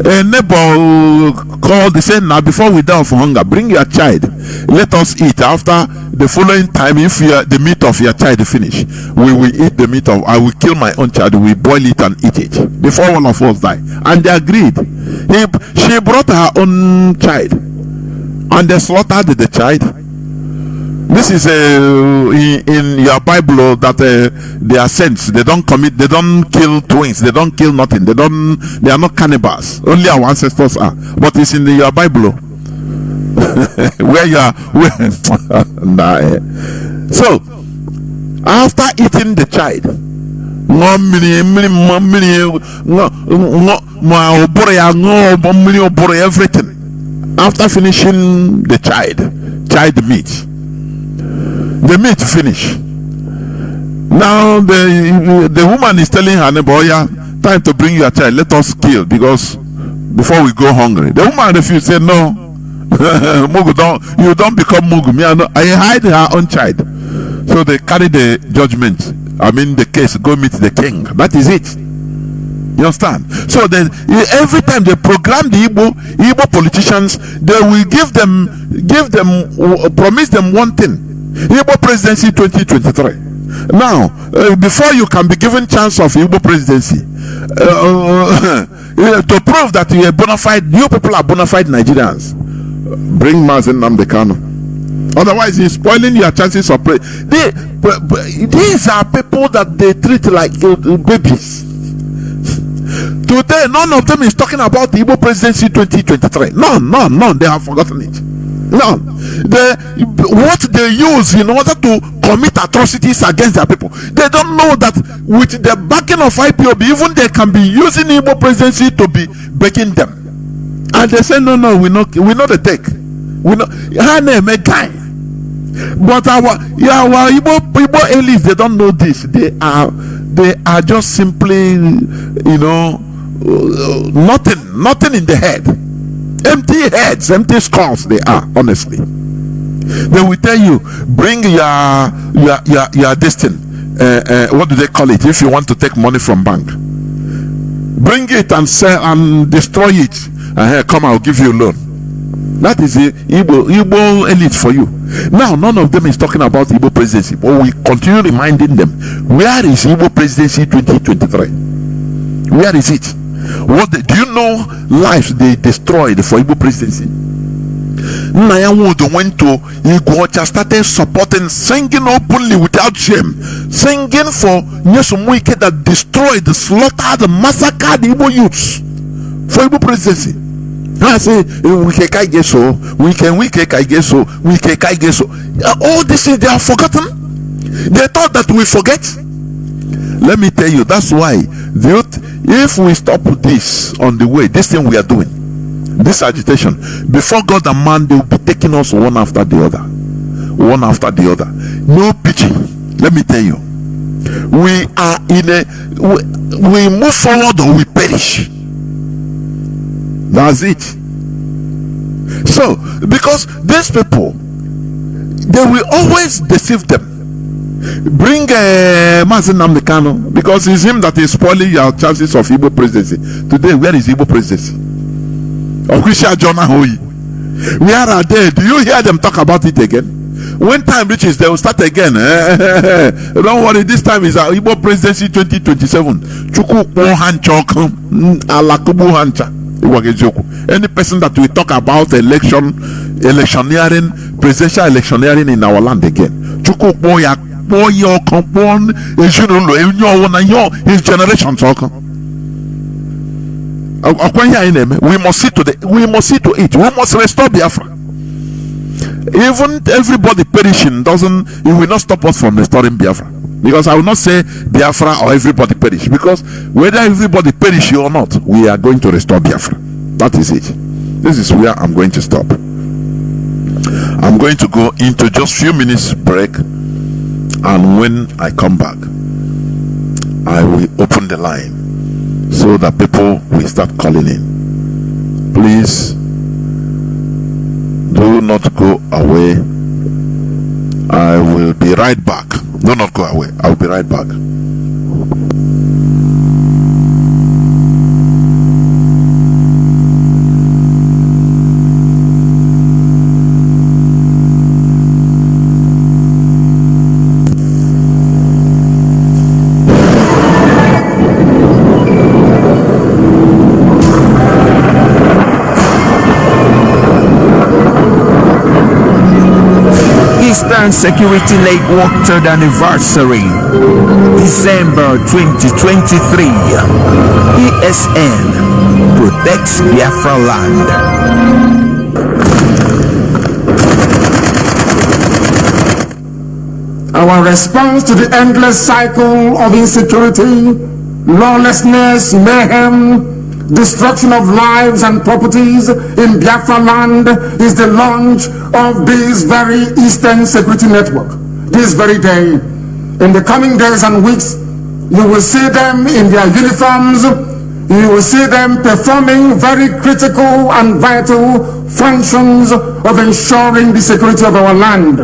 A neighbor called, they said, now before we die of hunger, bring your child, let us eat. After the following time, if the meat of your child finish, we will eat the meat of, I will kill my own child, we boil it and eat it before one of us die. And they agreed. She brought her own child and they slaughtered the child. This is in your Bible that they are saints. They don't commit, they don't kill twins, they don't kill nothing, they are not cannibals. Only our ancestors are. But it's in your Bible where you are. So after eating the child, everything, after finishing the child meat, the meat finish. Now the woman is telling her neighbor, oh yeah, time to bring your child, let us kill, because before we go hungry. The woman refused, said no. Mugu, you don't become Mugu. I hide her own child. So they carry the judgment, the case, go meet the king. That is it. You understand? So then every time they program the Igbo politicians, they will promise them one thing: Igbo presidency 2023. Now, before you can be given chance of Igbo presidency, to prove that you are bona fide, you people are bona fide Nigerians, bring Mazi Nnamdi Kanu. Otherwise, he's spoiling your chances of play. These are people that they treat like babies. Today, none of them is talking about the Igbo presidency 2023. None. They have forgotten it. None. What they use in order to commit atrocities against their people, they don't know that with the backing of IPOB, even they can be using Igbo presidency to be backing them. And they say, no, we know the take. We know her name a guy. But our Igbo elites, they don't know this. They are just simply, nothing in the head. Empty heads, empty skulls they are, honestly. They will tell you, bring your destiny. What do they call it? If you want to take money from bank, bring it and sell and destroy it. Come, I'll give you a loan. That is the Igbo elite for you. Now, none of them is talking about Igbo presidency, but we continue reminding them, where is Igbo presidency 2023? Where is it? Do you know lives they destroyed for Igbo presidency? Nyawodo went to Igbocha, started supporting, singing openly without shame, singing for Nyesumwike that destroyed, slaughtered, massacred Igbo youths for Igbo presidency. I say we can so. All this is, they are forgotten. They thought that we forget. Let me tell you, that's why if we stop this on the way, this thing we are doing, this agitation, before God and man, they will be taking us one after the other. No pitching. Let me tell you, we are we move forward or we perish. That's it. So, because these people, they will always deceive them. Bring Mazi Nnamdi Kanu, because it's him that is spoiling your chances of Igbo presidency. Today, where is Igbo presidency? Okwisha Jonah Hoyi. Where are they? Do you hear them talk about it again? When time reaches, they will start again. Don't worry, this time is our Igbo presidency 2027. Any person that will talk about electioneering, presidential electioneering in our land again, his generation talk. We must see to it. We must restore Biafra. Even everybody perishing it will not stop us from restoring Biafra. Because I will not say Biafra or everybody perish. Because whether everybody perish or not, we are going to restore Biafra. That is it. This is where I'm going to stop. I'm going to go into just few minutes break, and when I come back, I will open the line so that people will start calling in. Please do not go away. I will be right back. Do not go away. I will be right back. Eastern Security Network third anniversary, December 2023. ESN protects Biafra land. Our response to the endless cycle of insecurity, lawlessness, mayhem, destruction of lives and properties in Biafra land is the launch of this very Eastern Security Network. This very day, in the coming days and weeks, you will see them in their uniforms. You will see them performing very critical and vital functions of ensuring the security of our land.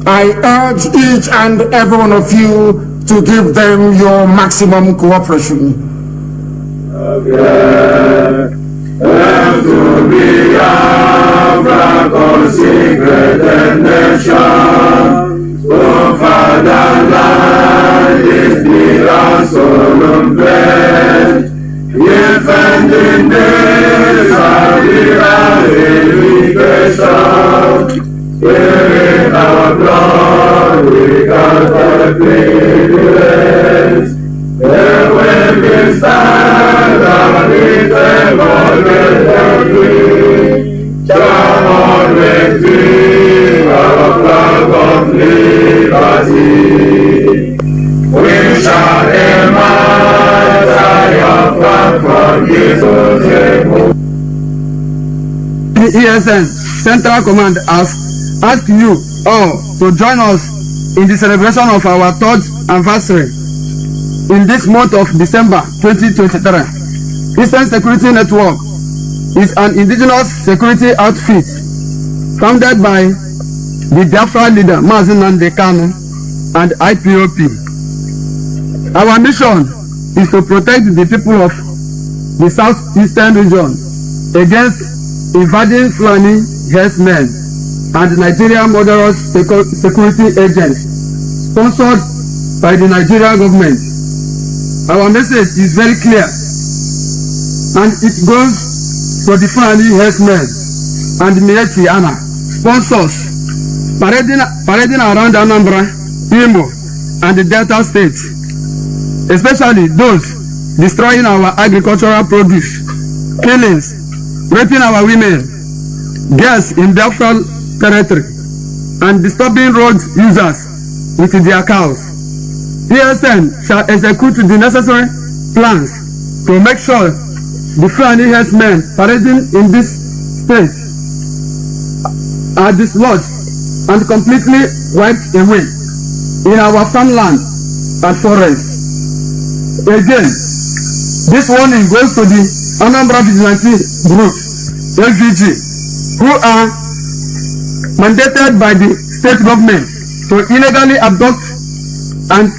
I urge each and every one of you to give them your maximum cooperation. And to be Biafra consecrated nation, for fatherland is the solemn pledge. Defending this shall be our irrigation. Spirit our blood, we got the privilege. There will be stand and it ever free. Shall always be our flag of liberty. We shall emerge triumphant from Jesus' name. The ESN Central Command has asked you all to join us in the celebration of our 3rd anniversary. In this month of December 2023, Eastern Security Network is an indigenous security outfit founded by the Biafra leader Mazi and IPOP. Our mission is to protect the people of the southeastern region against invading Fulani herdsmen and Nigerian murderous security agents sponsored by the Nigerian government. Our message is very clear, and it goes to the Fulani herdsmen and Mietiana sponsors parading around Anambra, Imo, and the Delta states, especially those destroying our agricultural produce, killings, raping our women, girls in Biafra territory, and disturbing road users with their cows. ESN shall execute the necessary plans to make sure the Fulani herdsmen parading in this state are dislodged and completely wiped away in our farmland and forests. Again, this warning goes to the Anambra Vigilante Group, LVG, who are mandated by the state government to illegally abduct and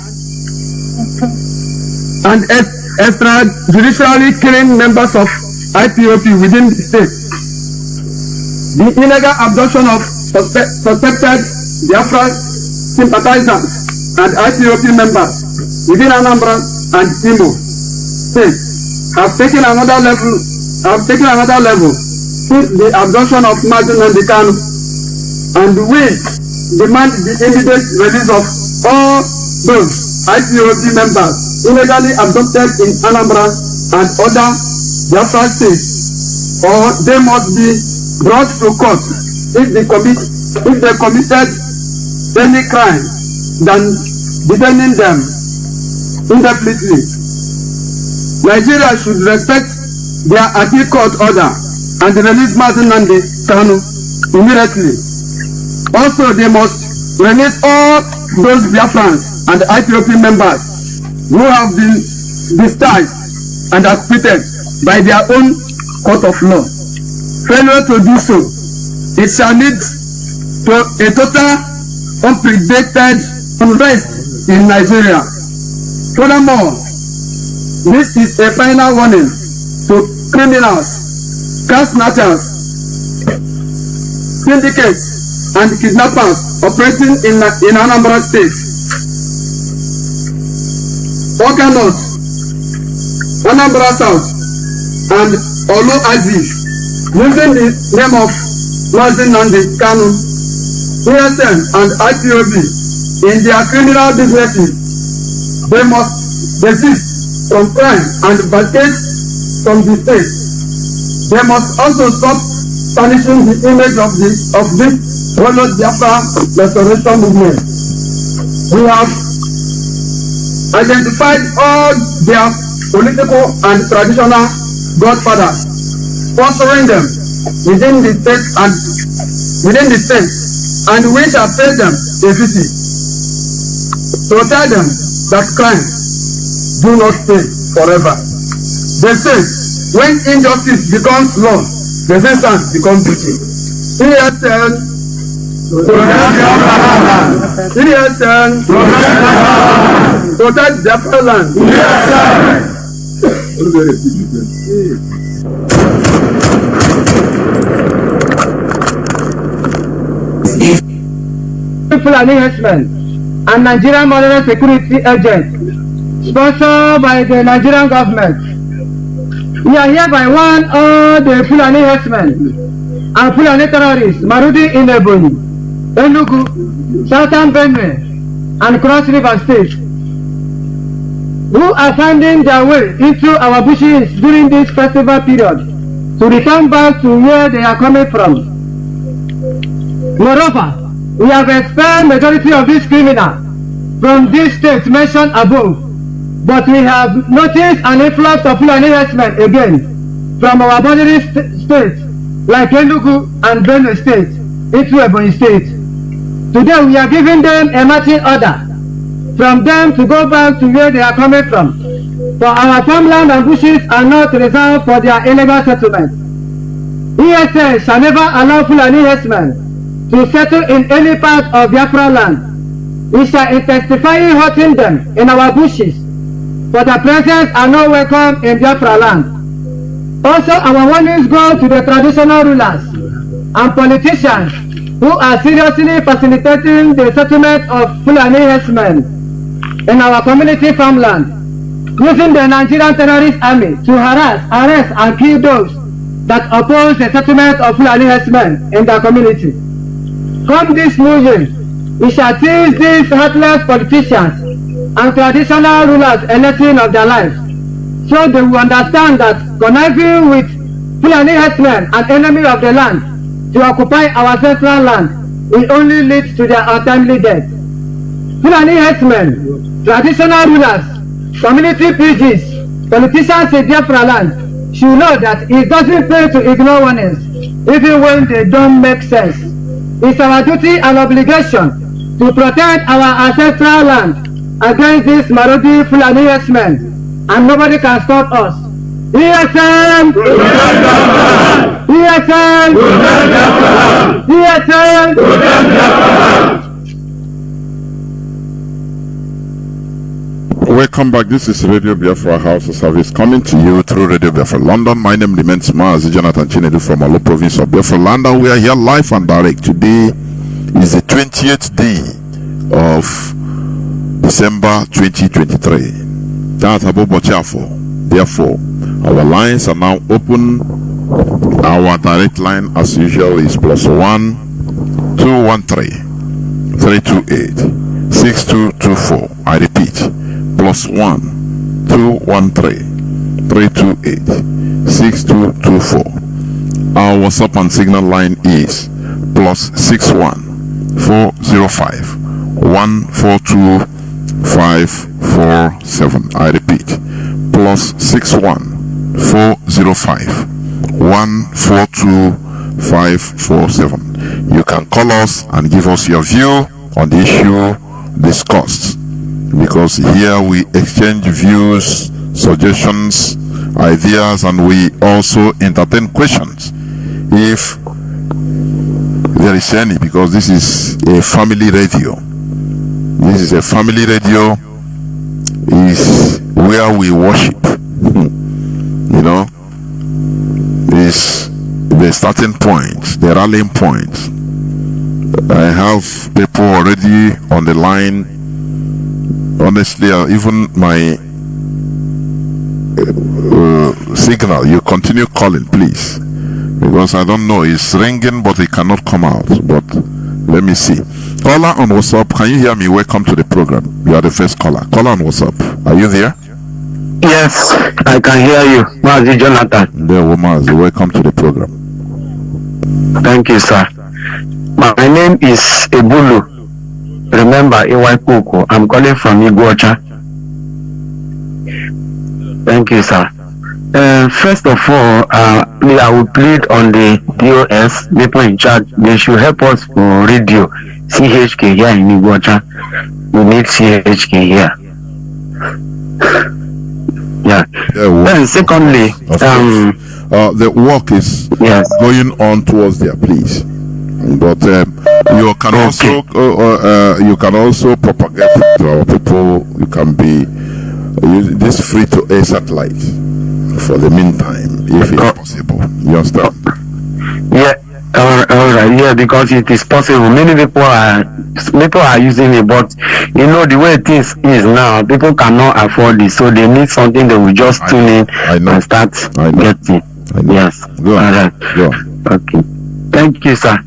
extrajudicially killing members of IPOP within the state. The illegal abduction of suspected Biafra sympathizers and IPOP members within Anambra and Imo State have taken another level since the abduction of Mazi and we demand the immediate release of all those IPOP members illegally abducted in Anambra and other Biafra states, or they must be brought to court if they committed any crime than detaining them indefinitely. Nigeria should respect their appeal court order and release Mazi immediately. Also, they must release all those Biafrans and IPOP members who have been discharged and acquitted by their own court of law. Failure to do so, it shall lead to a total unprecedented unrest in Nigeria. Furthermore, this is a final warning to criminals, cash snatchers, syndicates, and kidnappers operating in Anambra State. Oka North, Anambra South, and Olu Aziz, using the name of Mazi Kanu, ESN, and IPOB in their criminal businesses. They must desist from crime and vacate from the state. They must also stop tarnishing the image of this World Biafra restoration movement. We have identified all their political and traditional godfathers, sponsoring them within the state, and we shall pay them a visit to tell them that crime do not stay forever. They say when injustice becomes law, resistance becomes duty. ESN protect Biafra land. Fulani herdsmen and Nigerian Border Security agents sponsored by the Nigerian government. We are hereby warn all the Fulani herdsmen and Fulani terrorists Marudi in Ebonyi, Enugu, Southern Benue, and Cross River State, who are finding their way into our bushes during this festival period, to return back to where they are coming from. Moreover, we have expelled majority of these criminals from these states mentioned above, but we have noticed an influx of Fulani herdsmen again from our bordering states like Enugu and Benue State into Ebonyi State. Today we are giving them a marching order from them to go back to where they are coming from, for our farmland and bushes are not reserved for their illegal settlement. ESN shall never allow Fulani herdsmen to settle in any part of Biafra land. We shall intensify hunting them in our bushes, for their presence are not welcome in Biafra land. Also, our warnings go to the traditional rulers and politicians who are seriously facilitating the settlement of Fulani herdsmen in our community farmland, using the Nigerian terrorist army to harass, arrest, and kill those that oppose the settlement of Fulani herdsmen in their community. Come this New Year, we shall teach these heartless politicians and traditional rulers a lesson of their lives, so they will understand that conniving with Fulani herdsmen and enemy of the land to occupy our ancestral land will only lead to their untimely death. Fulani herdsmen, traditional rulers, community PGs, politicians in Biafra land should know that it doesn't pay to ignore warnings, even when they don't make sense. It's our duty and obligation to protect our ancestral land against these Marodi Fulani herdsmen, and nobody can stop us. ESN! ESN! ESN! Welcome back. This is Radio Biafra House of Service coming to you through Radio Biafra London. My name remains Mazi Chinedu from Olo province of Biafra land, and we are here live and direct. Today It's the 20th day of December 2023. That's about Bochafo. Therefore, our lines are now open. Our direct line, as usual, is +1 213 328 6224. I repeat, +1 213 328 6224. Our WhatsApp and Signal line is +61 405 142 547. I repeat, +61 405 142 547. You can call us and give us your view on the issue discussed, because here we exchange views, suggestions, ideas, and we also entertain questions if there is any, because this is a family radio. This is a family radio, is where we worship. You know, is the starting point, the rallying point. I have people already on the line. Honestly, even my signal, you continue calling, please, because I don't know, it's ringing but it cannot come out. But let me see. Caller on WhatsApp, can you hear me? Welcome to the program. You are the first caller. Caller on WhatsApp, are you there? Yes, I can hear you, Mazi Jonathan. There, Mazi, welcome to the program. Thank you, sir. My name is Ebulu. Remember, Ewa Koko. I'm calling from Iguacha. Thank you, sir. First of all, I will plead on the DOS, people in charge. They should help us for radio, CHK here in Iguacha. We need CHK here. Yeah. Then secondly, the work is going on towards there, please. But you can also propagate to our people. You can be this free to air satellite for the meantime, if it's possible. You understand? Yeah. All right. Yeah, because it is possible. Many people are using it, but you know the way things is now, people cannot afford it, so they need something that will just tune in and start getting. Yes. Go on. All right. Go on. Okay. Thank you, sir.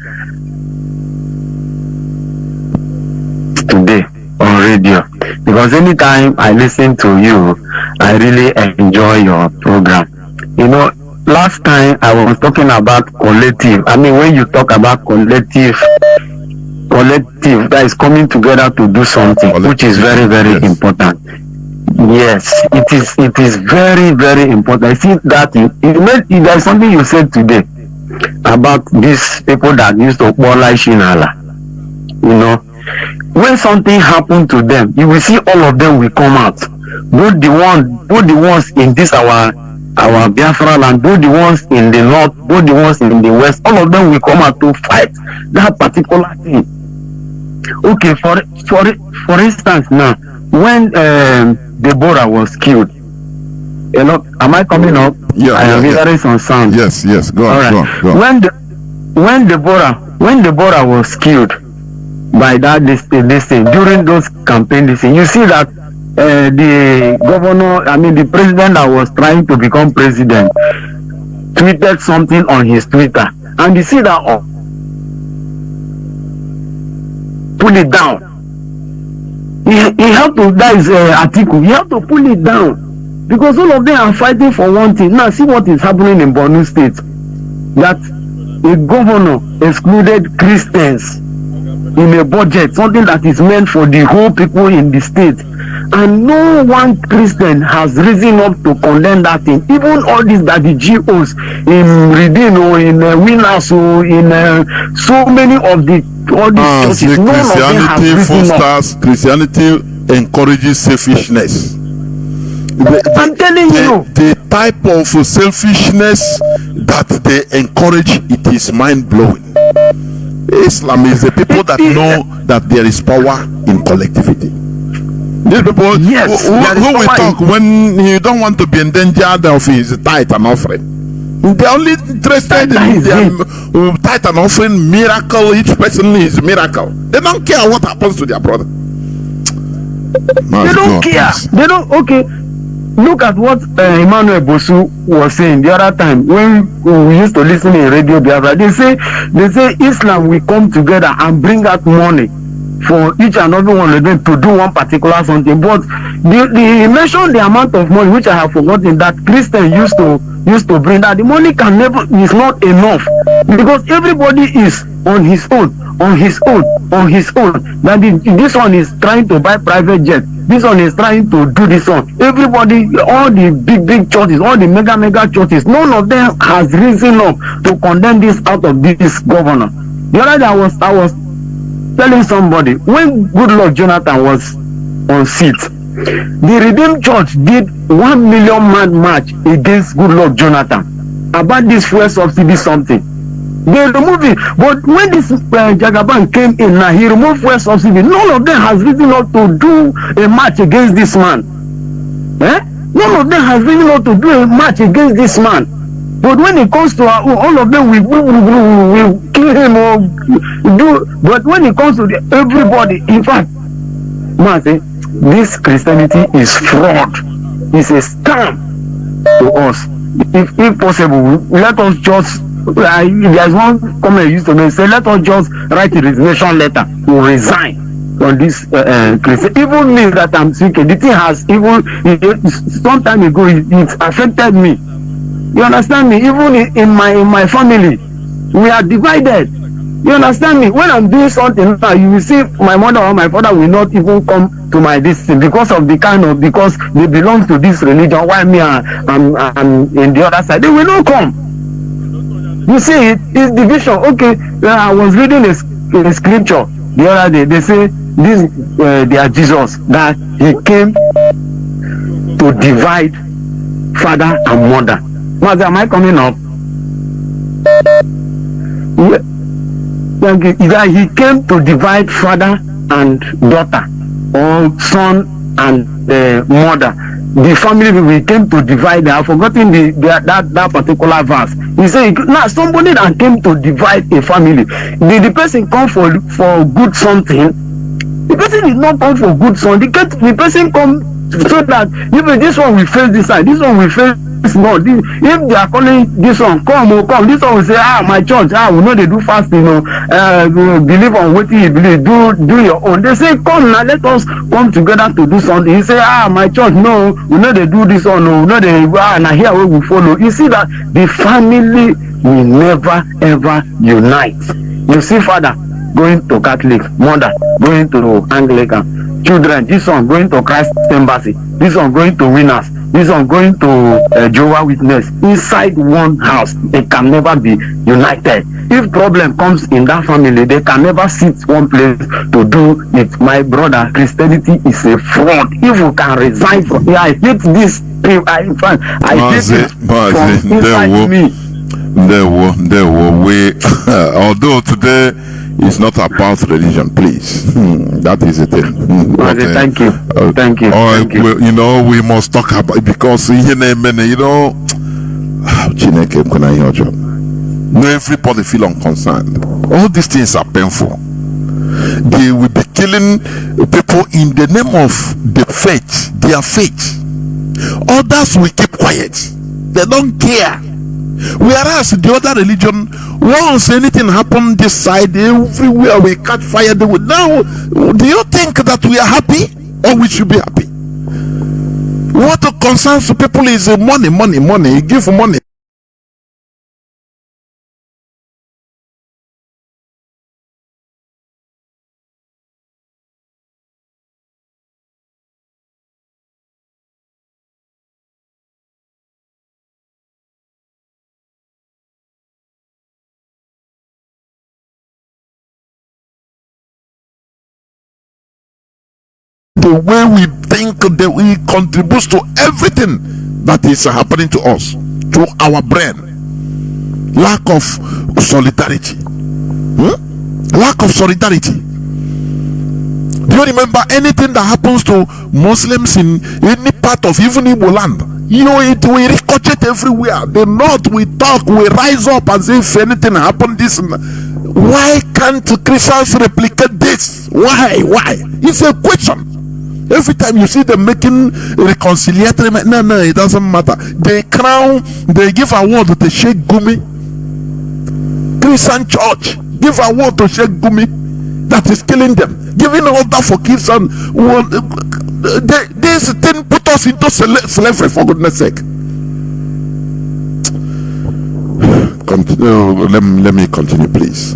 Today on radio, because anytime I listen to you, I really enjoy your program. You know, last time I was talking about collective. I mean, when you talk about collective that is coming together to do something, which is very, very important. Yes, it is very, very important. I see that there is something you said today about these people that used to like Shinala. You know, when something happened to them, you will see all of them will come out. Both the ones in this our Biafra land, both the ones in the north, both the ones in the west, all of them will come out to fight that particular thing. Okay, for instance now, when Deborah was killed, you know, am I coming up? Yeah, I am hearing some sound. Yes, go on, right. go on. When Deborah was killed by that this thing during those campaigns, you see that the governor, I mean the president that was trying to become president, tweeted something on his Twitter, and you see that pull it down. He had to, that is article, he had to pull it down, because all of them are fighting for one thing. Now see what is happening in Borno State, that a governor excluded Christians in a budget, something that is meant for the whole people in the state, and no one Christian has risen up to condemn that thing. Even all these that the GOs in Redeem or in Winners or in so many of the all these churches, none of them has risen up. Christianity encourages selfishness. I'm telling you, the type of selfishness that they encourage, it is mind-blowing. Islam is the people that know that there is power in collectivity. These people who will talk when you don't want to be endangered of his tithe and offering. They're only interested in their tithe and offering miracle. Each person is a miracle. They don't care what happens to their brother. They don't care. They don't. Okay. Look at what Emmanuel Bosu was saying the other time when we used to listen in Radio Biafra. They say Islam will come together and bring out money for each and every one of them to do one particular something. But he mentioned the amount of money which I have forgotten that Christian used to bring. That the money is not enough because everybody is on his own. That this one is trying to buy private jet. This one is trying to do this one. Everybody, all the big churches, all the mega churches, none of them has risen up to condemn this out of this governor. The other day I was telling somebody when Goodluck Jonathan was on seat, the Redeemed Church did 1 million man march against Goodluck Jonathan about this fuel subsidy something. They removed it, but when this Jagaban came in now, he removed fuel subsidy. None of them has risen up to do a march against this man. None of them has risen up to do a march against this man. But when it comes to all of them, we kill him or do. But when it comes to everybody, in fact, Mazi, this Christianity is fraud. It's a scam to us. If possible, let us just. There's one comment used to make, say, let us just write a resignation letter to resign on this Christian. Even me that I'm speaking, the thing has some time ago it affected me. You understand me? Even in my family, we are divided. You understand me? When I'm doing something now, you will see my mother or my father will not even come to my distance because of because they belong to this religion. While me I'm in the other side, they will not come. You see, it's division. Okay, I was reading a scripture the other day. They say they are Jesus, that he came to divide father and mother. Mazi, am I coming up? That he came to divide father and daughter, or son and mother. The family we came to divide. I have forgotten that particular verse. He said, now somebody that came to divide a family, did the person come for good something? The person did not come for good something. The person come so that if this one will face this side, this one will face no. If they are calling this one, come. This one will say, my church, we know they do fasting, believe on what you believe, do your own. They say, come now, let us come together to do something. He say, my church, no, we know they do this one, no, we know they now here we will follow. You see that the family will never ever unite. You see, father going to Catholic, mother going to Anglican, children, this one going to Christ Embassy, this one going to Winners, this one going to Jehovah's Witness. Inside one house, they can never be united. If problem comes in that family, they can never sit one place to do it. My brother, Christianity is a fraud. If you can resign from here, I hate this. I hate it from inside me. Although today is not about religion, please. That is the thing. Thank you. Thank you. Thank you. You know, we must talk about, because everybody feel unconcerned. All these things are painful. They will be killing people in the name of the faith, their faith. Others will keep quiet. They don't care. Whereas the other religion, once anything happen this side, everywhere we catch fire. They will. Now, do you think that we are happy, or we should be happy? What concerns people is money. You give money. The way we think, that we contributes to everything that is happening to us, to our brain. Lack of solidarity. Lack of solidarity. Do you remember anything that happens to Muslims in any part of even Igbo land? it will ricochet everywhere. The North will talk, will rise up as if anything happened. This, why can't Christians replicate this? Why? It's a question. Every time you see them making reconciliatory, no, it doesn't matter. They crown, they give award to Sheikh Gumi. Christian church give award to Sheikh Gumi that is killing them, giving order for Christian. This thing put us into slavery, for goodness sake. Continue. Let me continue, please.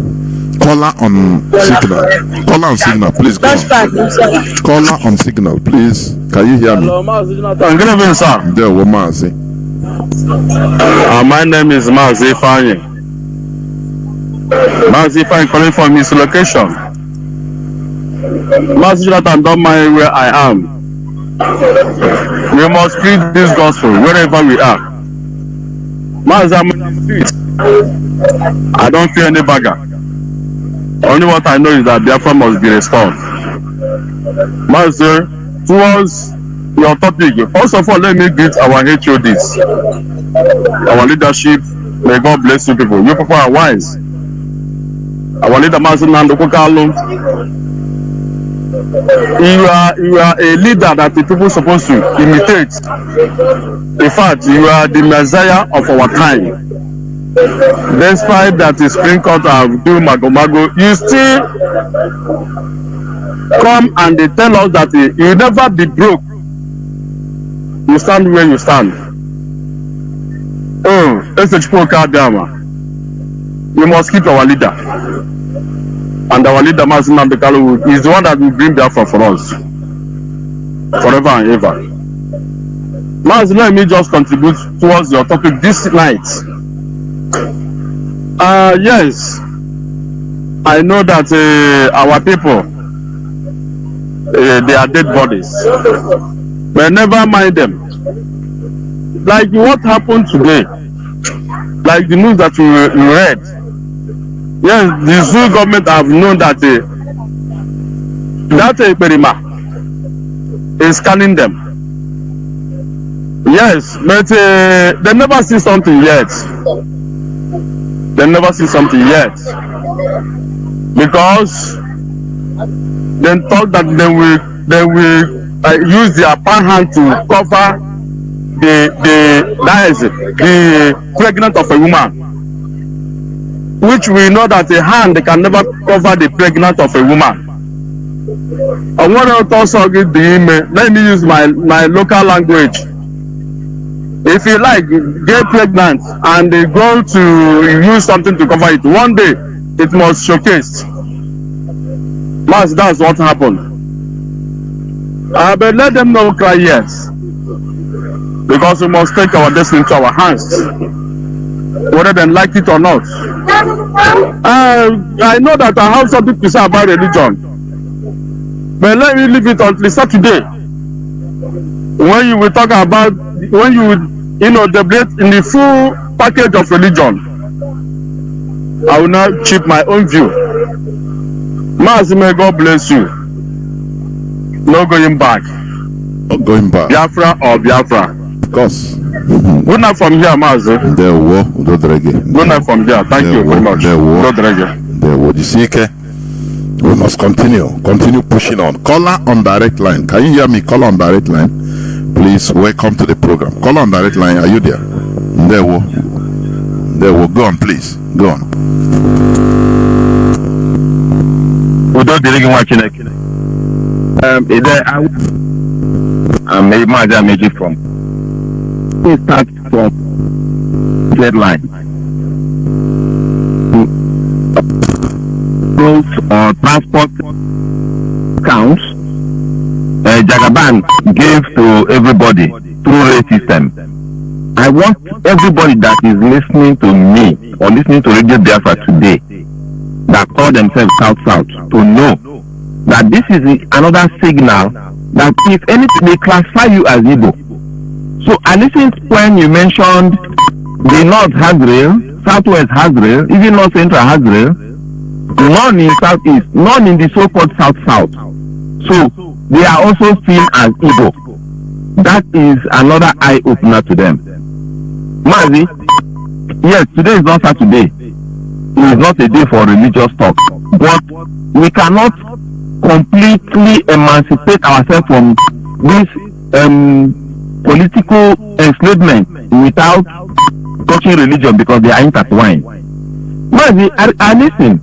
Caller on signal. Caller on signal, please. Go on. Caller on signal, please. Can you hear me? Good evening, sir. There, Mazi. My name is Mazi Fanyi. Mazi Fanyi calling from his location. Mazi Jonathan don't mind where I am. We must preach this gospel wherever we are. Mazi, I'm in the street. I don't fear any beggar. Only what I know is that Biafra must be restored. Master, towards your topic, first of all, let me greet our HODs, our leadership. May God bless you people. You people are wise. Our leader, Master Nando Kokalo, you are a leader that the people are supposed to imitate. In fact, you are the Messiah of our time. Despite that is sprinkled of do mago, you still come and they tell us that you never be broke. You stand where you stand. Oh, you must keep our leader. And our leader, Mazi Nambekalo, is the one that will bring Biafra for us. Forever and ever. Mazi, let me just contribute towards your topic this night. Yes, I know that our people, they are dead bodies, but never mind them. Like what happened today, like the news that you read. Yes, the Zoo government have known that that Perima is scanning them. Yes, but they never see something yet. They never see something yet, because they thought that they will use their pan hand to cover the pregnant of a woman, which we know that a hand can never cover the pregnant of a woman. I want to also give the email. Let me use my local language. If you like, get pregnant and they go to use something to cover it, one day it must showcase. That's what happened. But let them not cry yet, because we must take our destiny into our hands, whether they like it or not. I know that I have something to say about religion, but let me leave it until Saturday, when you will talk about, when you debate in the full package of religion. I will not keep my own view. Mazi, may God bless you. No going back. Not going back. Biafra or Biafra. Of course. Good night from here, Mazi. Good night from here. Thank you very much. We must continue pushing on. Caller on direct line. Can you hear me? Caller on direct line. Please, welcome to the program. Caller on direct line. Are you there? There we go on, please. Go on. I'm Mazi from. We start from deadline. Roads or transport counts. Jagaban gave to everybody through rate system. I want everybody that is listening to me or listening to Radio Biafra today, that call themselves South, to know that this is another signal that if anything, they classify you as Igbo. So I listened when you mentioned the North has rail, Southwest has rail, even North Central has rail, none in Southeast, none in the so-called South. So they are also seen as Igbo. that is another eye opener to them. Mazi, yes, today is not Saturday. It is not a day for religious talk, but we cannot completely emancipate ourselves from this political enslavement without touching religion, because they are intertwined. Mazi, I listen.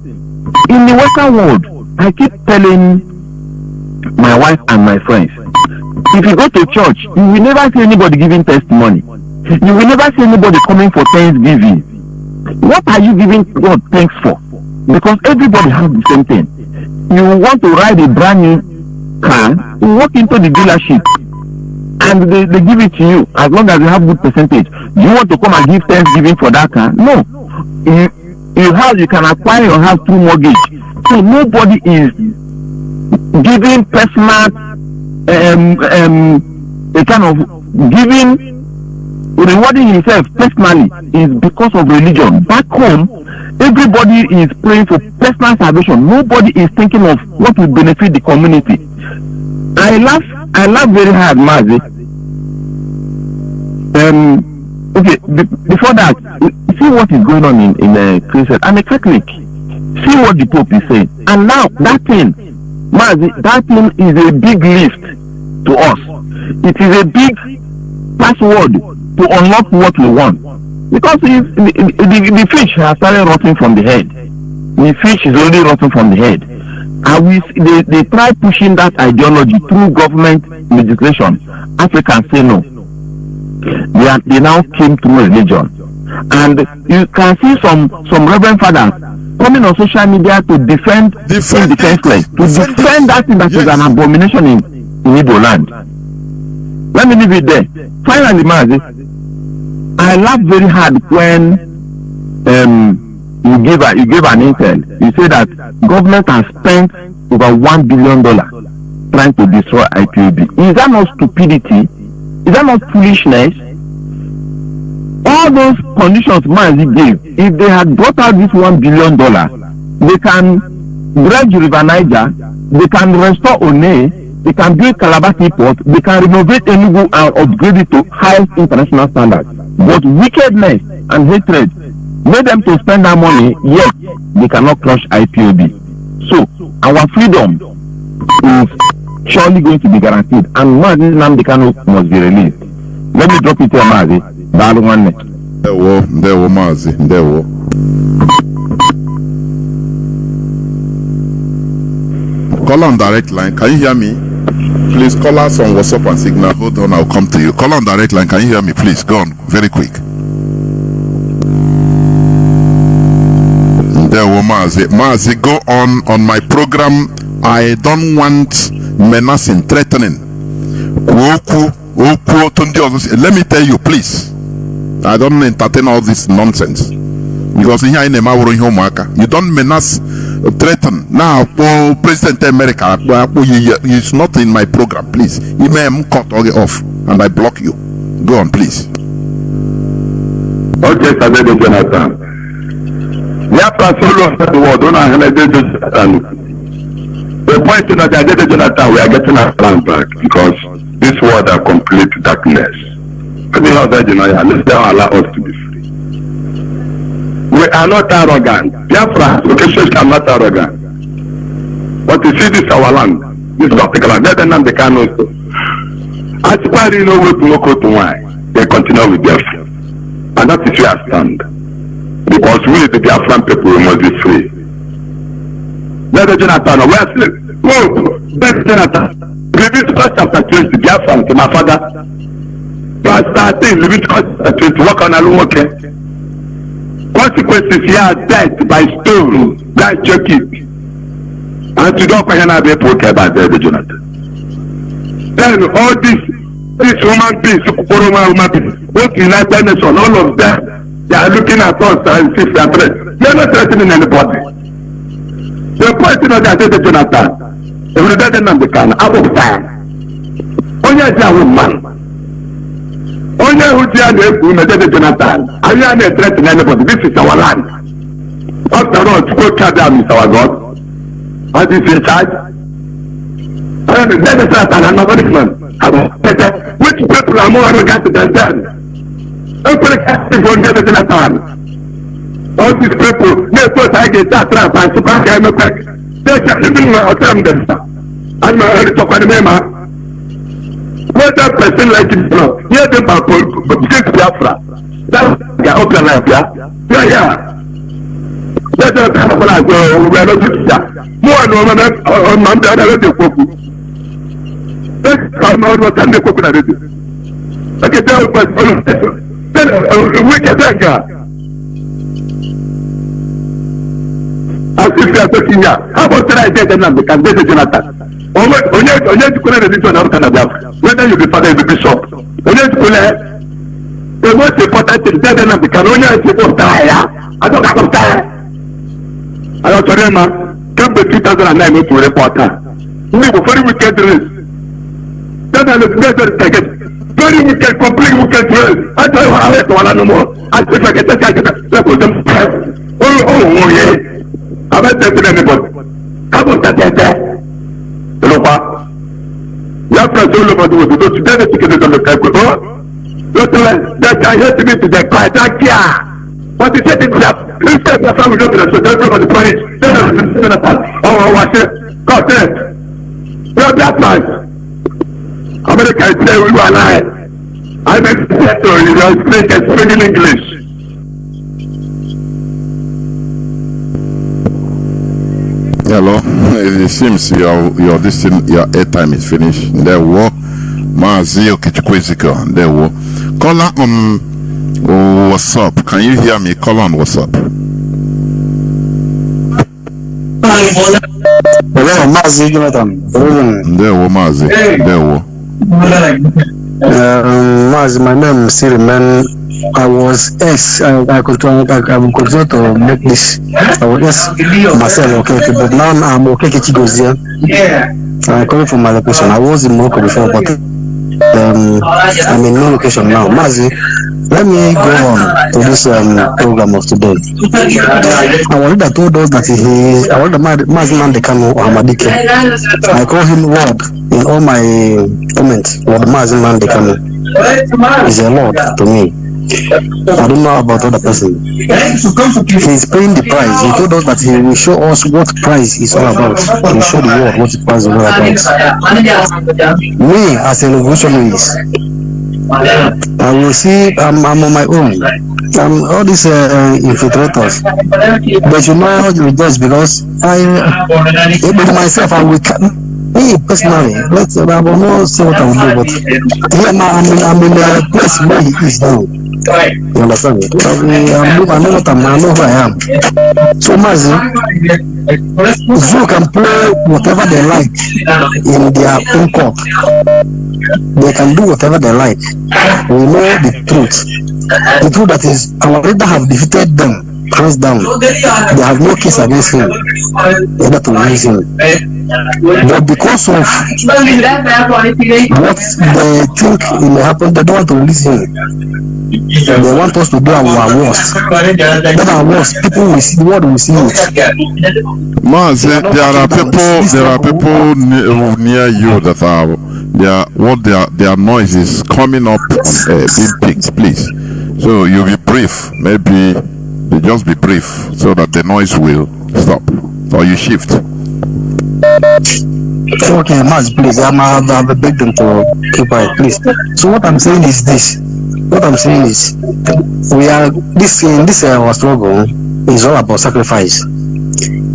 In the Western world, I keep telling my wife and my friends, if you go to church, you will never see anybody giving testimony. You will never see anybody coming for Thanksgiving. What are you giving God thanks for? Because everybody has the same thing. You want to ride a brand new car, you walk into the dealership and they give it to you as long as you have good percentage. Do you want to come and give Thanksgiving for that car? No. You can acquire your house through mortgage. So nobody is giving personal a kind of rewarding himself personally is because of religion. Back home, everybody is praying for personal salvation. Nobody is thinking of what will benefit the community. I laugh very hard, Mazi. Okay, before that, see what is going on in the Christian and the Catholic. See what the Pope is saying. And now that thing, Mazi, that thing is a big lift to us. It is a big password to unlock what we want. Because the fish has started rotting from the head. The fish is already rotting from the head. And they try pushing that ideology through government legislation. Africans say no. They now came through religion. And you can see some reverend fathers coming on social media to defend the defenseless, to defend that thing that is an abomination in Igbo land. Let me leave it there. Finally, Mazi, I laughed very hard when you gave an intel. You say that government has spent over $1 billion trying to destroy IPOB. Is that not stupidity? Is that not foolishness? All those conditions Mazi gave, if they had brought out this $1 billion, they can dredge River Niger, they can restore One, they can build Calabar Port, they can renovate Enugu and upgrade it to highest international standards. But wickedness and hatred made them to spend that money, yet they cannot crush IPOB. So our freedom is surely going to be guaranteed, and Mazi Nnamdi Kanu must be released. Let me drop it here, Mazi. There were Mazi. There were. Call on direct line. Can you hear me? Please call us on WhatsApp and Signal. Hold on, I'll come to you. Call on direct line. Can you hear me? Please go on. Very quick. There were Mazi. Mazi, go on my program. I don't want menacing, threatening. Let me tell you, please. I don't entertain all this nonsense. Because here in you don't menace, threaten. Now, President America is not in my program, please. You may cut off and I block you. Go on, please. Okay, Saturday Jonathan. Biafra solo the world, don't have Jonathan. The point is that Jonathan, we are getting our land back because this world are complete darkness. Let me let them allow us to be free. We are not arrogant. Biafra locations are not arrogant. But you see, this is our land. This is not the land. Let them the Kano. As far as you know, we look to why they continue with Biafra, and that is where I stand. Because we, the Biafran people, we must be free. Let the Jonathan, we are still. Let Jonathan. Leviticus chapter 20, Biafran to my father. Verse 13, Leviticus chapter 20, work on alone, okay? Consequences here, death by stone, by choke it. And to don't question how they put about the Jonathan. Then all this human beings, human beings, both United Nations, all of them, they are looking at us and see their threat. They are not threatening anybody. The point is that the Jonathan, if you don't understand, out of time, only a woman. Only who tell the Jonathan, are you not threatening anybody? This is our land. After all, to go Kadam is our God. And is in charge. And which people are more arrogant than them. All these people, they thought I get that trap and to back him back. They are living my hotel. I'm not to talk about what that person like it, yeah, the people, but Biafra. That's the open life, yeah. That's the kind of life where we are not doing that. More and more on Monday, I don't know. That's how much time they cook. Okay, tell us, we can thank God. As if you are talking here, how about try to get them because this is Jonathan? Only to call the religion of Canada, whether you be father, you be bishop. Only to call the most important thing is that because only if you die, I don't have to die. I don't tell them, come to 2009 to report. We were very wicked race. That is the target. Very wicked, complete wicked race. I tell you, I don't want no more. I if I get the target, let them oh, yeah. I'm not telling anybody. How about that? Look, you have to do what you do to get the ticket on the table. Look, that I have to be to the criteria. But you said it's that. Instead of family, don't so everybody punish. Oh, watch it. God damn. Well, that's nice. America is saying we are lying. I'm a sector, you know, speaking English. Hello, it seems your airtime is finished. There were Mazi Okichukweziko. There were caller on what's up? Can you hear me? Call on what's up? Hello, Mazi Jonathan. There were Mazi. There were. Mazi, my name still remain. I was I continue to make this. I was myself okay, but now I'm okay. Yeah. I come from my location. I was in Morocco before, but I'm in new location now. Mazi, let me go on to this program of today. I already told us that I already Mazi Nandekano Hamadike. I call him Lord in all my comments. Lord Mazi Nandekano is a Lord to me. I don't know about other person. He's paying the price. He told us that he will show us what price is all about. He will show the world what the price is all about. Me, as a revolutionist, I will see I'm on my own. All these infiltrators. But you know, rejoice because even myself, I will. Me personally, I will not say what I will do, but here now I'm in a place where he is now. You understand me? I know what I know who I am. So Mazi, Zoo can play whatever they like in their own court. They can do whatever they like. We know the truth. The truth that is, our leader have defeated them, hands down. They have no case against him. They have to release him. But because of what they think it may happen, they don't want to release him. They want us to do our worst. That our worst, people will see, the world will see it. Maz, there are people near you that are their noise is coming up on being picked, please. So you be brief, maybe they just be brief so that the noise will stop. Or you shift. Okay, Maz, please, I've begged them to keep quiet, please. So what I'm saying is this. What I'm saying is, we are in this our struggle is all about sacrifice.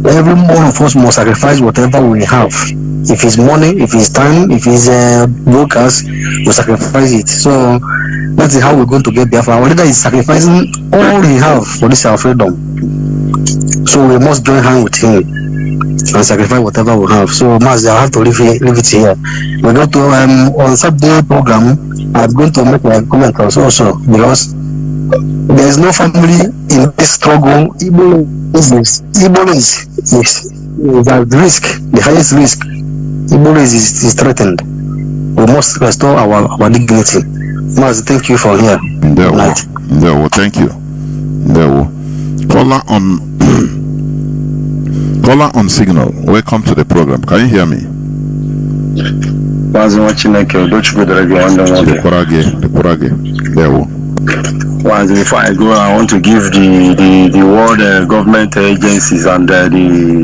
Every one of us must sacrifice whatever we have. If it's money, if it's time, if it's workers, we sacrifice it. So that is how we're going to get Biafra. Our leader is sacrificing all he have for this our freedom. So we must join hand with him and sacrifice whatever we have. So Mazi, I have to leave it here. We go to on Saturday program. I'm going to make my comment also because there is no family in this struggle. Igbo is the risk, the highest risk. Igbo is threatened. We must restore our dignity. Mazi, thank you for here. Thank you. Caller on signal. Welcome to the program. Can you hear me? Mazi Wachineke, don't you go there again? The Kurage. There we. Once before I go, I want to give the world government agencies and the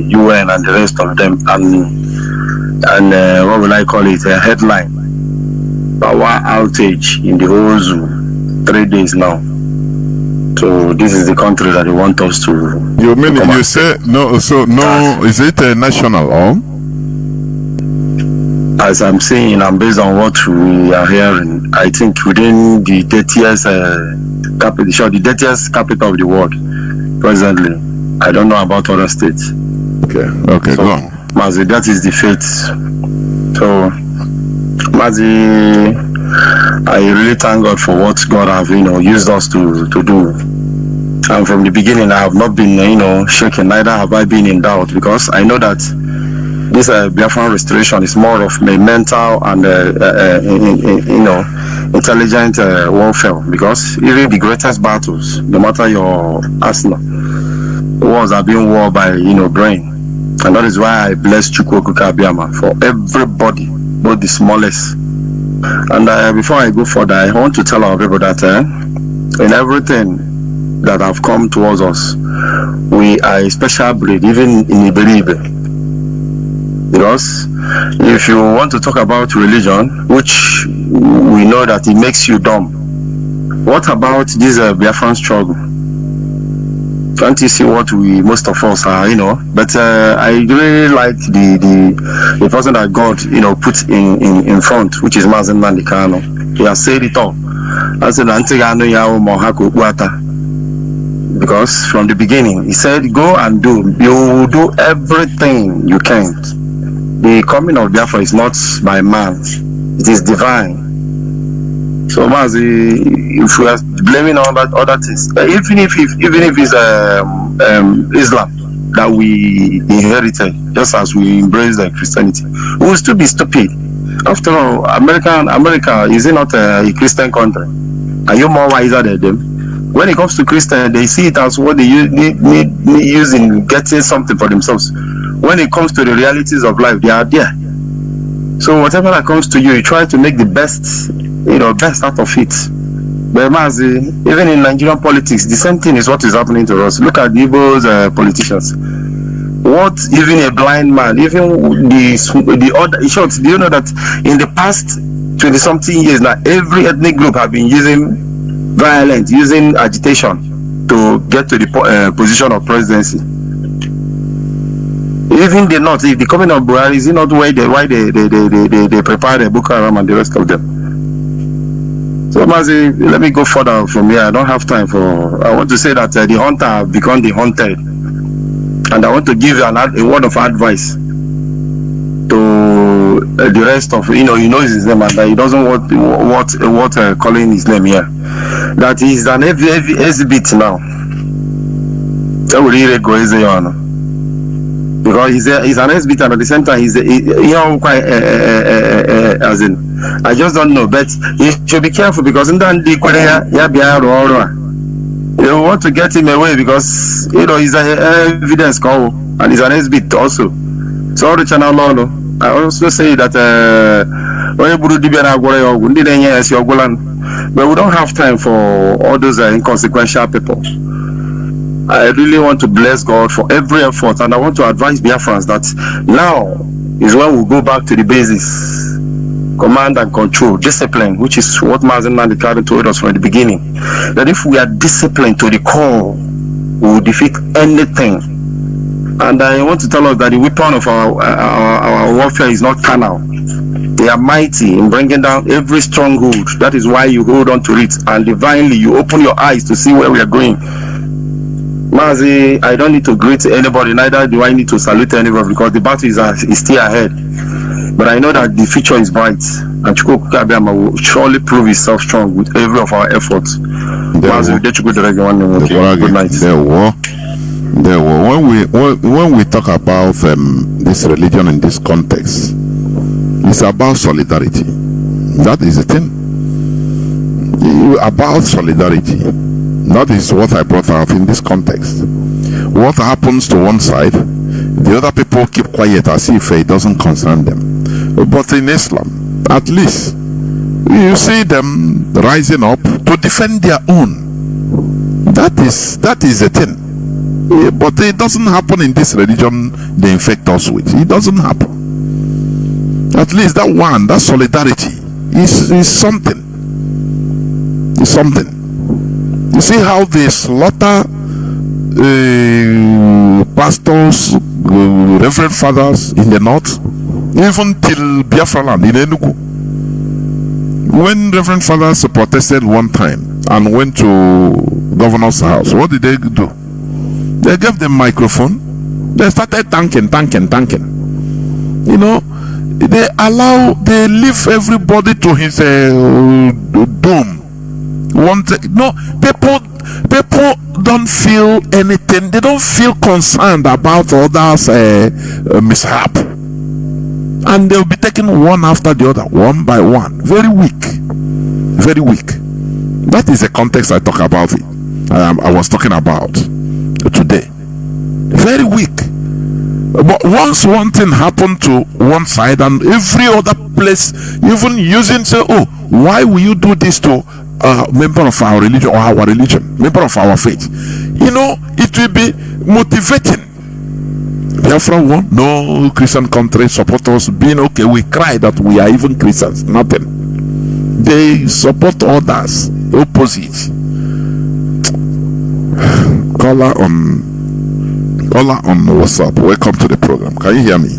UN and the rest of them and what will I call it, a headline. Power outage in the whole zoo, 3 days now. So this is the country that they want us to. You mean you say no? So no, is it national or? As I'm saying, I'm based on what we are hearing. I think within the dirtiest capital of the world presently. I don't know about other states. Okay, so, go on. Mazi, that is the fate. So, Mazi, I really thank God for what God have used us to do. And from the beginning, I have not been shaken. Neither have I been in doubt, because I know that this Biafran restoration is more of a mental and intelligent warfare, because even the greatest battles, no matter your arsenal, wars are being won by brain. And that is why I bless Chukwuka Abiyama for everybody, both the smallest. And before I go further, I want to tell our people that in everything that have come towards us, we are a special breed, even in Iberibe. Because if you want to talk about religion, which we know that it makes you dumb, what about this Biafran struggle? Can't you see what most of us are, But I really like the person that God, put in front, which is Mazi Nnamdi Kanu. He has said it all. I said, because from the beginning, he said, go and do. You will do everything you can. The coming of Biafra is not by man, it is divine. So Mazi, if we are blaming all that other things, even if it's Islam that we inherited, just as we embrace Christianity, we will still be stupid. After all, America is it not a Christian country? Are you more wiser than them? When it comes to Christian, they see it as what they need using getting something for themselves. When it comes to the realities of life, they are there. So whatever that comes to you, you try to make the best out of it. But Mazi, even in Nigerian politics, the same thing is what is happening to us. Look at the Igbo's politicians. What even a blind man, even the other shots, do you know that in the past 20-something years now, every ethnic group have been using violence, using agitation to get to the position of presidency? Even the North, if the coming of Buhari, is it not why they prepare the Boko Haram and the rest of them? So Mazi, let me go further from here. I don't have time I want to say that the hunter have become the hunted. And I want to give a word of advice to the rest of, he knows his name and he doesn't want calling his name here. That he's an exhibit now. That will really go easy on. Because he's an exhibit and at the same time he's quite as in, I just don't know, but you should be careful because you want to get him away because he's an evidence call and he's an exhibit also. So the channel I also say that but we don't have time for all those inconsequential people. I really want to bless God for every effort, and I want to advise Biafrans that now is when we go back to the basis. Command and control, discipline, which is what Mazi Nnamdi Kanu told us from the beginning. That if we are disciplined to the core, we will defeat anything. And I want to tell us that the weapon of our warfare is not carnal. They are mighty in bringing down every stronghold. That is why you hold on to it, and divinely you open your eyes to see where we are going. Mazi, I don't need to greet anybody, neither do I need to salute anybody because the battle is still ahead. But I know that the future is bright, and Chukwuka Abiyama will surely prove himself strong with every of our efforts. Mazi, good night. When we talk about this religion in this context, it's about solidarity. That is the thing. About solidarity. That is what I brought out in this context. What happens to one side, the other people keep quiet as if it doesn't concern them. But in Islam, at least, you see them rising up to defend their own. That is a thing. But it doesn't happen in this religion they infect us with. It doesn't happen. At least that one, that solidarity is something. It's something. You see how they slaughter pastors, reverend fathers in the north, even till Biafra land in Enugu. When reverend fathers protested one time and went to governor's house, what did they do? They gave them microphone. They started tanking. You know, they leave everybody to his doom. People don't feel anything. They don't feel concerned about others' mishap, and they'll be taken one after the other, one by one. Very weak. That is the context I talk about. I was talking about today. Very weak. But once one thing happened to one side and every other place, even using say, oh, why will you do this to a member of our religion or our religion, member of our faith? You know, it will be motivating. Biafra one, no Christian country support us being okay. We cry that we are even Christians. Nothing. They support others opposite. Caller on WhatsApp. Welcome to the program. Can you hear me?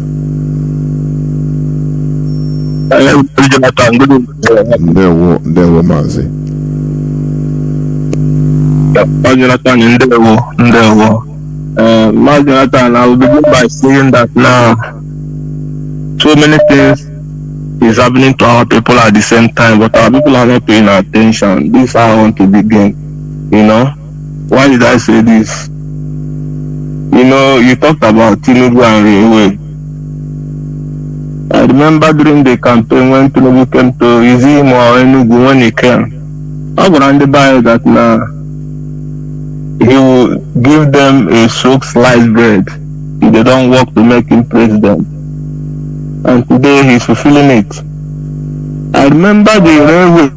There were Mazi. Jonathan, I will begin by saying that now so many things is happening to our people at the same time, but our people are not paying attention. This is how I want to begin. You know, why did I say this? You know, you talked about Chinedu and Railway. I remember during the campaign when Chinedu came to Izimo or Enugu when he came, I was on the bio that now he will give them a soaked sliced bread if they don't work to make him president. And today he's fulfilling it. I remember the railway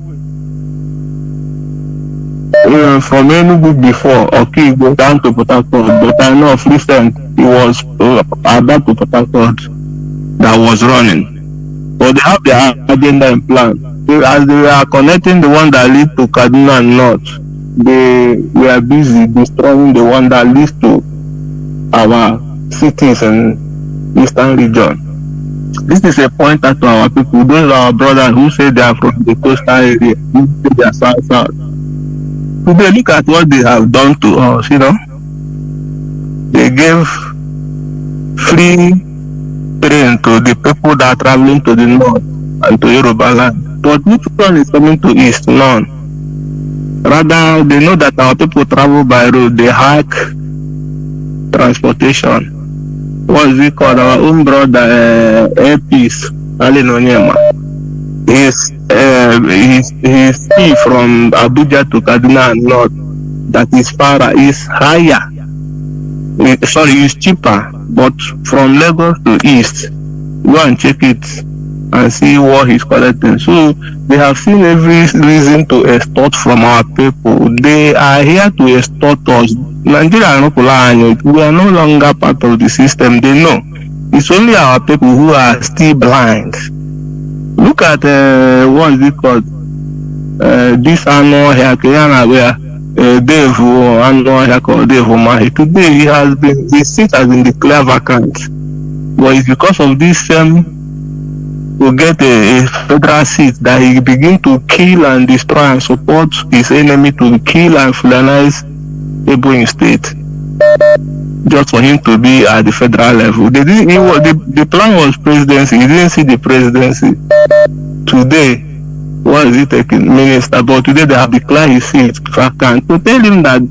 from Enugu before, okay, go down to Port Harcourt, but I know of recent it was about to Port Harcourt that was running. But they have their agenda and plan. As they are connecting the one that leads to Kaduna and North, they were busy destroying the one that leads to our cities and eastern region. This is a pointer to our people. Those are our brothers who say they are from the coastal area, who say they are south. Today, look at what they have done to us, you know. They gave free train to the people that are traveling to the north and to Yoruba land. But which one is coming to east? None. Rather, they know that our people travel by road. They hack transportation. What is it called? Our own brother, Airpeace, Ali Nonyema. His fee from Abuja to Kaduna and North, that is far, is higher. It's cheaper. But from Lagos to East, go and check it and see what he's collecting. So they have seen every reason to extort from our people. They are here to extort us. Nigeria, we are no longer part of the system. They know. It's only our people who are still blind. Look at what is it called? This annual Hakayana where Dave annual Hako Dave Omahi. Today his seat has been declared vacant. But it's because of this to get a federal seat that he begin to kill and destroy and support his enemy to kill and Fulanize Ebonyi State, just for him to be at the federal level. The plan was presidency. He didn't see the presidency. Today, what is it taking? Minister, but today they have declared his seat vacant. To tell him that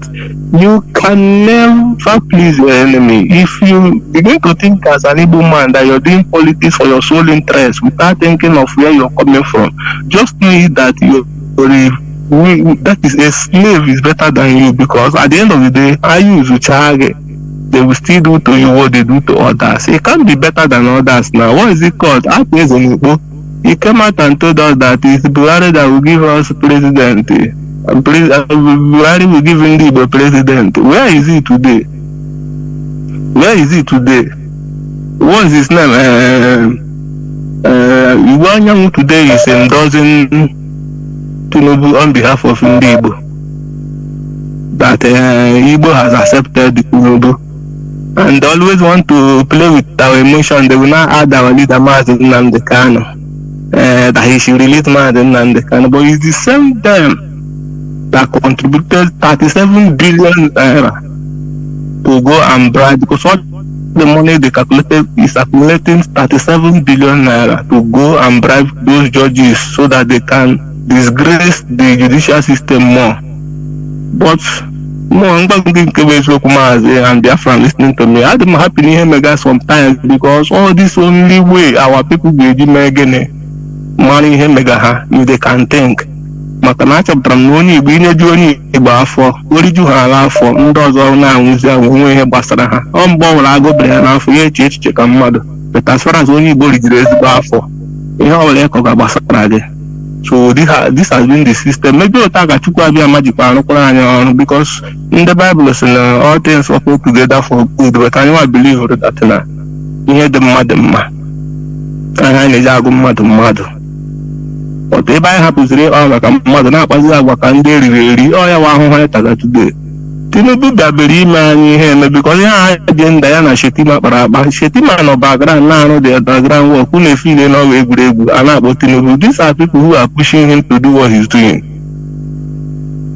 you can never please your enemy. If you begin to think as an able man that you're doing politics for your sole interest without thinking of where you're coming from, just know that that is a slave is better than you, because at the end of the day, I use Uchage. they will still do to you what they do to others. It can't be better than others now. What is it called? He came out and told us that it's Buhari that will give us president. Buhari will give Ndibo president. Where is he today? Where is he today? What is his name? Iwanyangu today is endorsing Chinedu on behalf of Ndibo. That Igbo has accepted Chinedu. And they always want to play with our emotion. They will not add our leader Mazi that he should release Mazi. But it's the same them that contributed 37 billion naira to go and bribe, because what the money they calculated is accumulating 37 billion naira to go and bribe those judges so that they can disgrace the judicial system more. But more and Biafra listening to me, I'm happy to hear mega sometimes, because all this only way our people will be making money here mega if they can think. Matanacha Bramoni, Bina Johnny, Biafra, what did you have for Ndozo now? We have Basara. On board, I go there for your church, check and mother. But as far as only body is Biafra, you know, like Basara. So this has been the system. Maybe we'll talk about a magic because in the Bible, all things work together for good. But I believe that you hear the mother, but if I happen to like a mother, not as I work and daily, or I want to today. Tinubu Babiri man because I didn't Diana Shetima, but Shetima no background now, the background work, who may feel no way good, and about Tinubu. These are people who are pushing him to do what he's doing.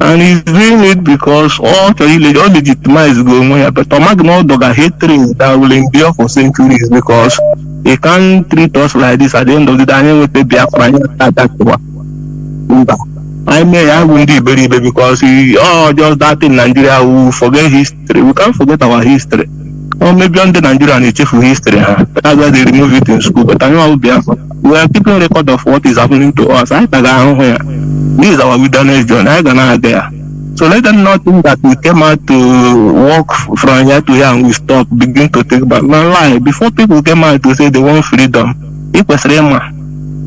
And he's doing it because all legitimized going, but Tomagno Doga hatred that will endure for centuries because he can't treat us like this at the end of the day with the Biafra attack. I wouldn't be very because just that in Nigeria we forget history. We can't forget our history. Or maybe on the Nigerian is chief history. That's why they remove it in school. But I know we are keeping record of what is happening to us. This is our wilderness journey. I gonna there. So let them not think that we came out to walk from here to here and we stop, begin to take back. No lie. Before people came out to say they want freedom, it was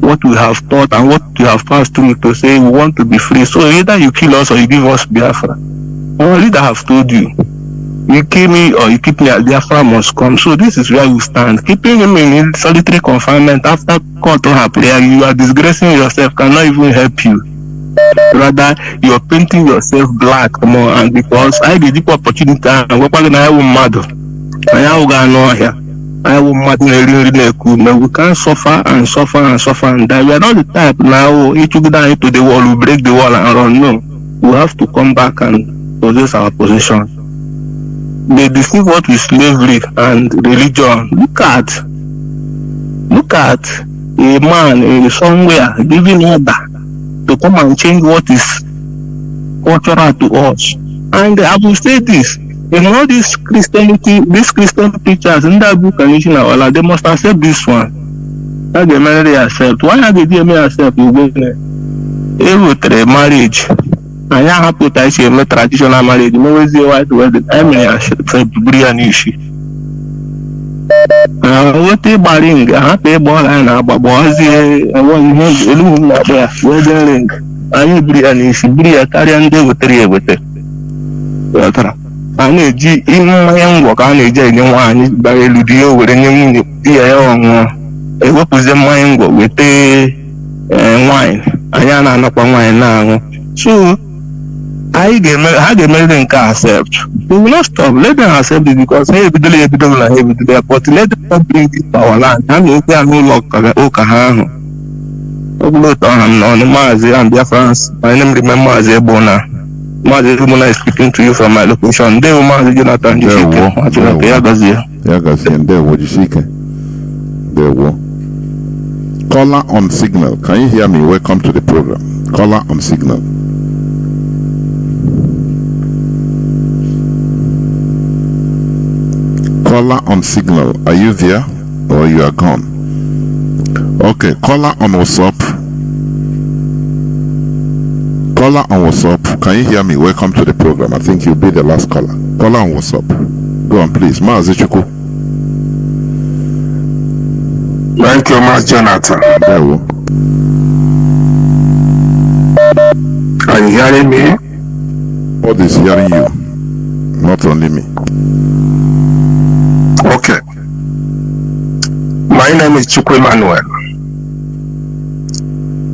what we have taught and what we have passed through to say we want to be free. So either you kill us or you give us Biafra. Or leader have told you, you kill me or you keep me at Biafra must come. So this is where we stand. Keeping him in solitary confinement after court or prayer, you are disgracing yourself, cannot even help you. Rather, you are painting yourself black more, and because I did the opportunity and we're going to have a mother. We can't suffer and suffer and suffer and die. We are not the type now, each go down into the wall, we break the wall and run. No. We have to come back and possess our position. They deceive us with slavery and religion. Look at a man somewhere giving order to come and change what is cultural to us. And I will say this. In all these Christianity, these Christian preachers in that book and they must accept this one. How they may accept. Why are they accept? You go there. Marriage. I have put a traditional marriage. No way the white wedding. I may accept an issue. What a barring, I pay ball and a babozi, I want him there. Wedding ring. I agree an issue. Be a carrion day with 3 with it. I need G in my young work. I need J1 by Ludio with any dear. What was the mind with wine? I am not wine now. So I had a million car accept. We will not stop. Let them accept it because hey, we don't have to do but let them bring it to our land. I mean, they are no lock. Okahan. On the Mazi and Biafra. My name remember as a bona. Mazi is speaking to you from my location. They will Mazi Jonathan. There were. Caller on signal. Can you hear me? Welcome to the program. Caller on signal. Caller on signal. Are you there or you are gone? Okay. Caller on WhatsApp. Caller on WhatsApp. Can you hear me? Welcome to the program. I think you'll be the last caller. Caller on WhatsApp. Go on, please. Mazi Chuku. Thank you, Mas Jonathan. There we go. Are you hearing me? God is hearing you, not only me. Okay. My name is Chukwu Emmanuel.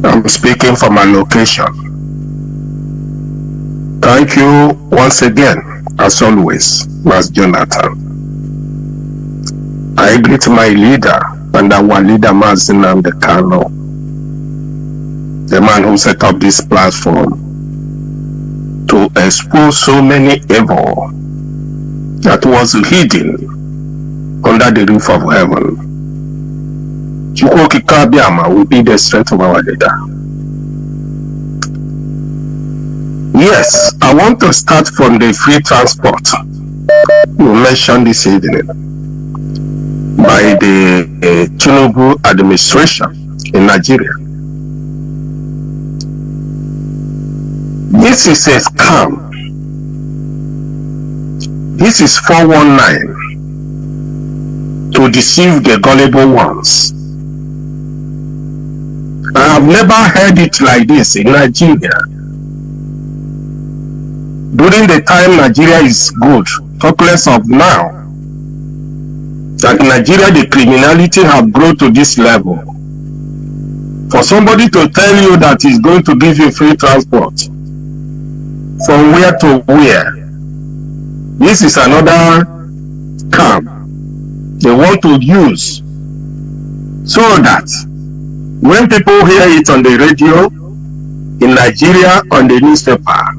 I'm speaking from my location. Thank you once again, as always, Mas Jonathan. I greet my leader and our leader, Mazi Kano, the man who set up this platform to expose so many evil that was hidden under the roof of heaven. Chukwu Kabiama will be the strength of our leader. Yes, I want to start from the free transport you mentioned this evening by the Chinedu administration in Nigeria. This is a scam. This is 419 to deceive the gullible ones. I have never heard it like this in Nigeria. During the time Nigeria is good, talk less of now. That Nigeria, the criminality have grown to this level. For somebody to tell you that he's going to give you free transport from where to where, this is another scam they want to use, so that when people hear it on the radio in Nigeria, on the newspaper,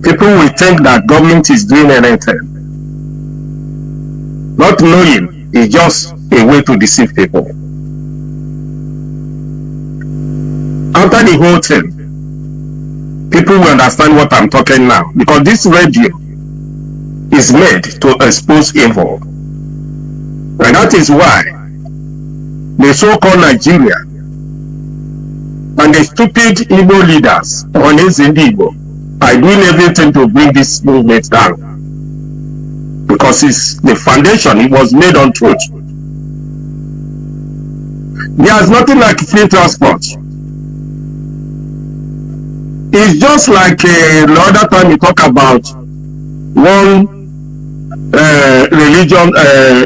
people will think that government is doing anything, not knowing it's just a way to deceive people. After the whole thing, people will understand what I'm talking now, because this radio is made to expose evil. And that is why the so-called Nigeria and the stupid Igbo leaders on Igbo are doing everything to bring this movement down, because it's the foundation, it was made on truth. There's nothing like free transport. It's just like the other time we talk about one religion,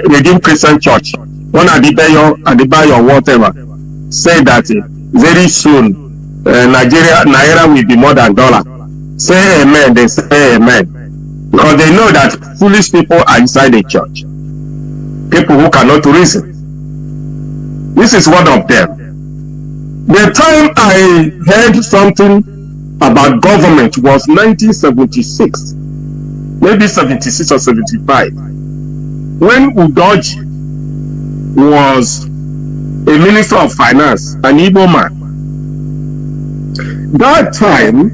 Redeemed Christian Church, one Adebayo whatever, said that very soon Naira will be more than dollar. Say amen, they say amen. Because they know that foolish people are inside the church. People who cannot reason. This is one of them. The time I heard something about government was 1976, maybe 76 or 75, when Udoji was a minister of finance, an Igbo man. That time,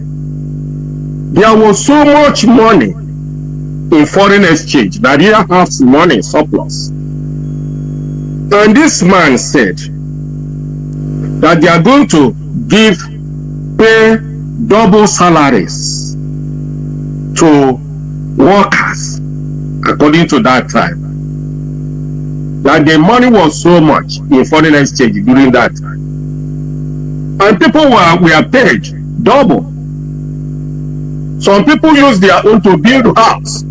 there was so much money in foreign exchange. Nigeria has money surplus. And this man said that they are going to pay double salaries to workers, according to that time. That the money was so much in foreign exchange during that time. And people were paid double. Some people use their own to build a house.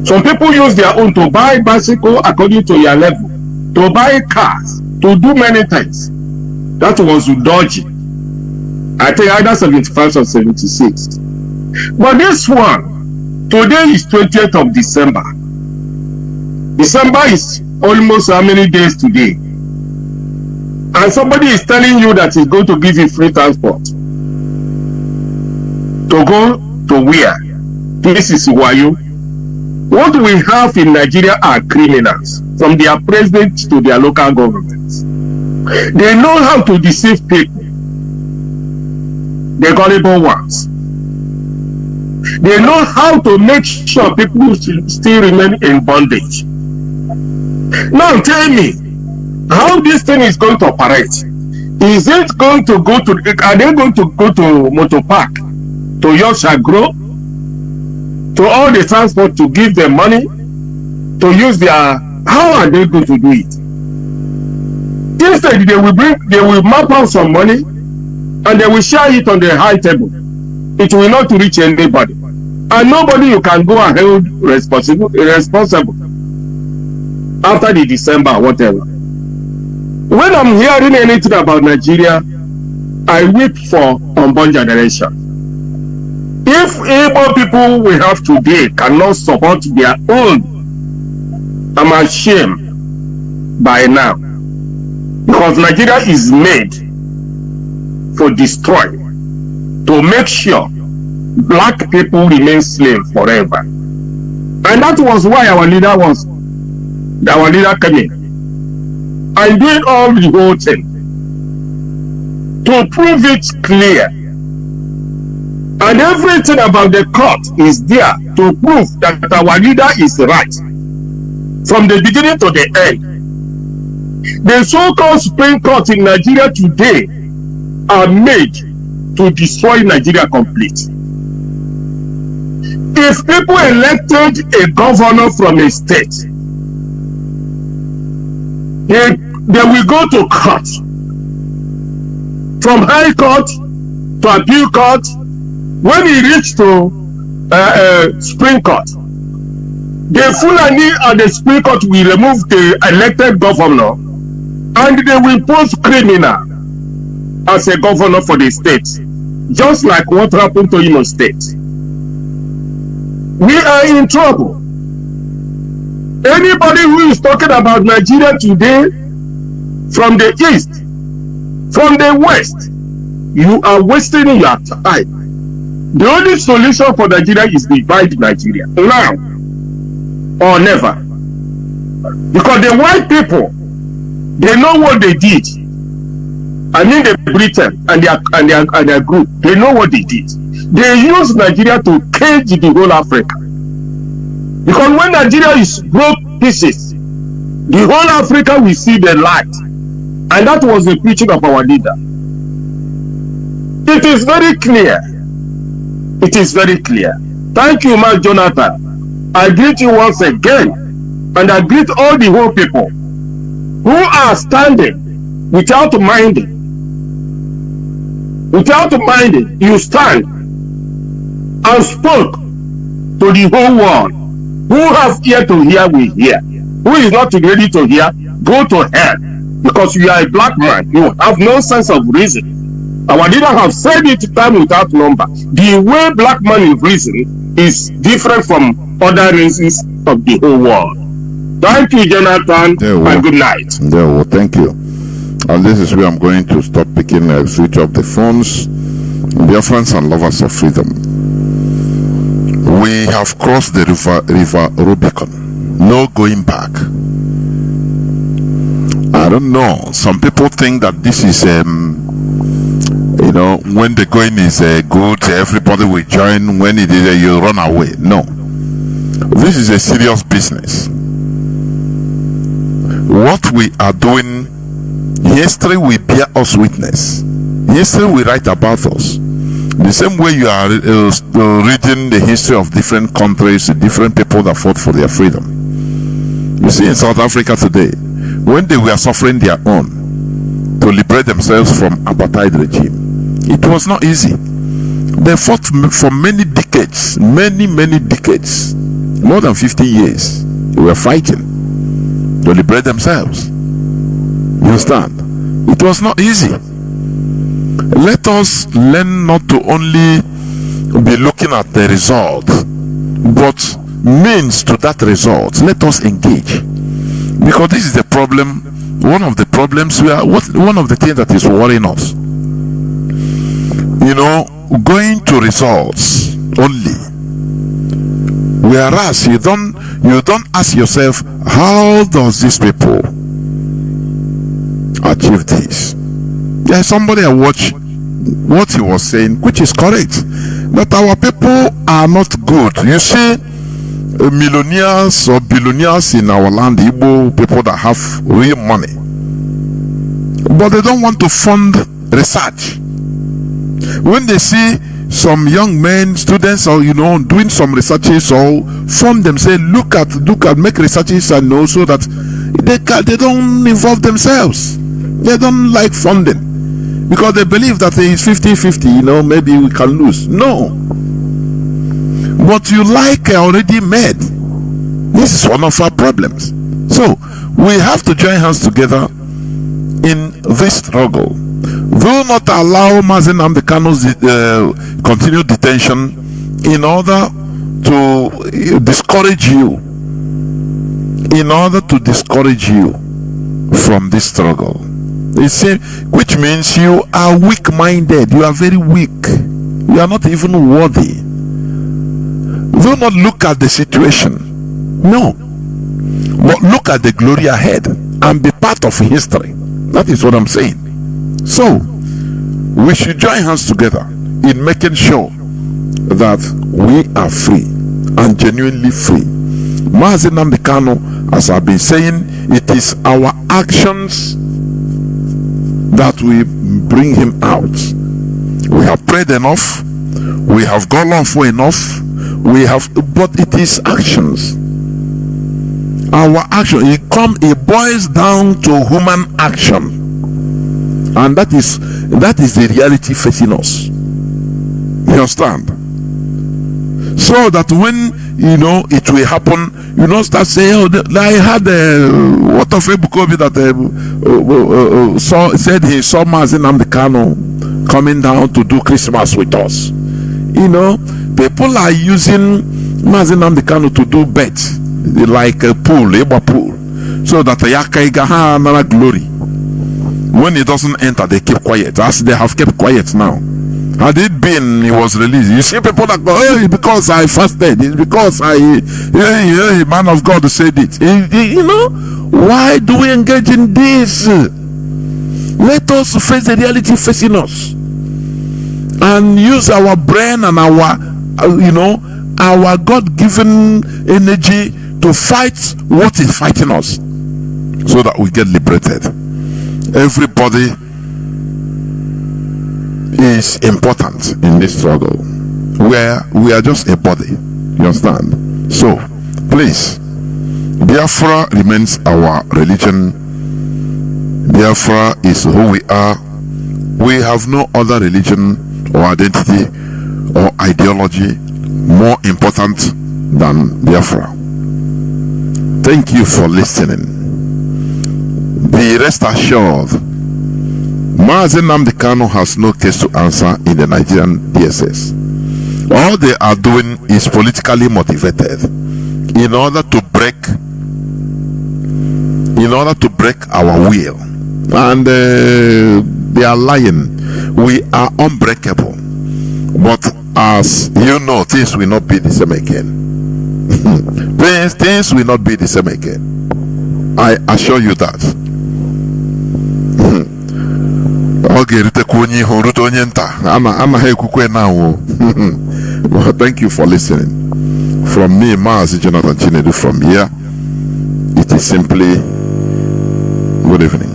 Some people use their own to buy bicycle according to their level, to buy cars, to do many things. That was Udoji. I think either 75 or 76. But this one, today is 20th of December. December is almost how many days today? And somebody is telling you that he's going to give you free transport. To go to where? This is Wayo. What we have in Nigeria are criminals, from their president to their local governments. They know how to deceive people, the gullible ones. They know how to make sure people still remain in bondage. Now tell me, how this thing is going to operate? Is it going to go to, are they going to go to Motor Park, to Yorkshire Grove, to all the transport to give them money to use their, how are they going to do it? Instead, they will map out some money and they will share it on the high table. It will not reach anybody. And nobody you can go and hold responsible after the December, whatever. When I'm hearing anything about Nigeria, I weep for unborn generation. If Igbo people we have today cannot support their own, I'm ashamed by now. Because Nigeria is made for destroy, to make sure black people remain slaves forever. And that was why our leader came in and doing all the whole thing to prove it clear. And everything about the court is there to prove that our leader is right from the beginning to the end. The so-called Supreme Court in Nigeria today are made to destroy Nigeria complete. If people elected a governor from a state, they will go to court, from high court to appeal court. When he reached to Supreme Court, the Fulani and the Supreme Court will remove the elected governor and they will post criminal as a governor for the state, just like what happened to Imo State. We are in trouble. Anybody who is talking about Nigeria today, from the east, from the west, you are wasting your time. The only solution for Nigeria is divide Nigeria now or never. Because the white people, they know what they did. I mean the Britain and their group, they know what they did. They use Nigeria to cage the whole Africa. Because when Nigeria is broke pieces, the whole Africa will see the light. And that was the preaching of our leader. It is very clear. It is very clear. Thank you, Mark Jonathan. I greet you once again. And I greet all the whole people who are standing without minding. Without minding, you stand and spoke to the whole world. Who have ear to hear, will hear. Who is not ready to hear, go to hell. Because you are a black man, you have no sense of reason. Our leader have said it time without number. The way black man is reason is different from other races of the whole world. Thank you, Jonathan, and good night. Thank you. And this is where I'm going to stop picking switch off the phones. Dear friends and lovers of freedom, we have crossed the river Rubicon. No going back. I don't know. Some people think that this is when the going is good, everybody will join. When it is, you run away. No. This is a serious business. What we are doing, history will bear us witness. History will write about us. The same way you are reading the history of different countries, different people that fought for their freedom. You see, in South Africa today, when they were suffering their own to liberate themselves from apartheid regime, it was not easy. They fought for many decades, many decades, more than 50 years. They were fighting to liberate themselves. You understand? It was not easy. Let us learn not to only be looking at the result, but means to that result. Let us engage, because this is the problem. One of the problems one of the things that is worrying us. Going to results only, whereas you don't ask yourself, how does these people achieve this? There's somebody I watched what he was saying, which is correct, that our people are not good. You see, millionaires or billionaires in our land, Igbo people that have real money, but they don't want to fund research. When they see some young men, students, or doing some researches, or form them, say look at, make researches, and know, so that they don't involve themselves. They don't like funding because they believe that it's 50-50. Maybe we can lose. No, what you like already made. This is one of our problems. So we have to join hands together in this struggle. Do not allow Mazi Nnamdi Kanu's continued detention in order to discourage you. In order to discourage you from this struggle. You see, which means you are weak-minded. You are very weak. You are not even worthy. Do not look at the situation. No. But look at the glory ahead and be part of history. That is what I'm saying. So, we should join hands together in making sure that we are free and genuinely free. Mazi Nnamdi Kanu, as I've been saying, it is our actions that will bring him out. We have prayed enough. We have gone on for enough. But it is actions. Our action, it boils down to human action. And that is the reality facing us. You understand? So that when it will happen, start saying, I had what of Ebukobi that said he saw Mazi Nnamdi Kanu coming down to do Christmas with us. People are using Mazi Nnamdi Kanu to do bets like a pool, so that Yakaiga ha glory. When he doesn't enter, they keep quiet, as they have kept quiet now. Had it been he was released, you see people that go, oh, it's because I fasted, it's because man of God said it. Why do we engage in this? Let us face the reality facing us and use our brain and our God-given energy to fight what is fighting us, so that we get liberated. Everybody is important in this struggle, where we are just a body. You understand? So please, Biafra remains our religion. Biafra is who we are. We have no other religion or identity or ideology more important than Biafra. Thank you for listening. Be rest assured, Mazi Nnamdi Kanu has no case to answer in the Nigerian DSS. All they are doing is politically motivated in order to break our will. And they are lying. We are unbreakable. But as you know, things will not be the same again. Things will not be the same again. I assure you that. Well, thank you for listening. From me, Mazi Jonathan Chinedu, from here, it is simply good evening.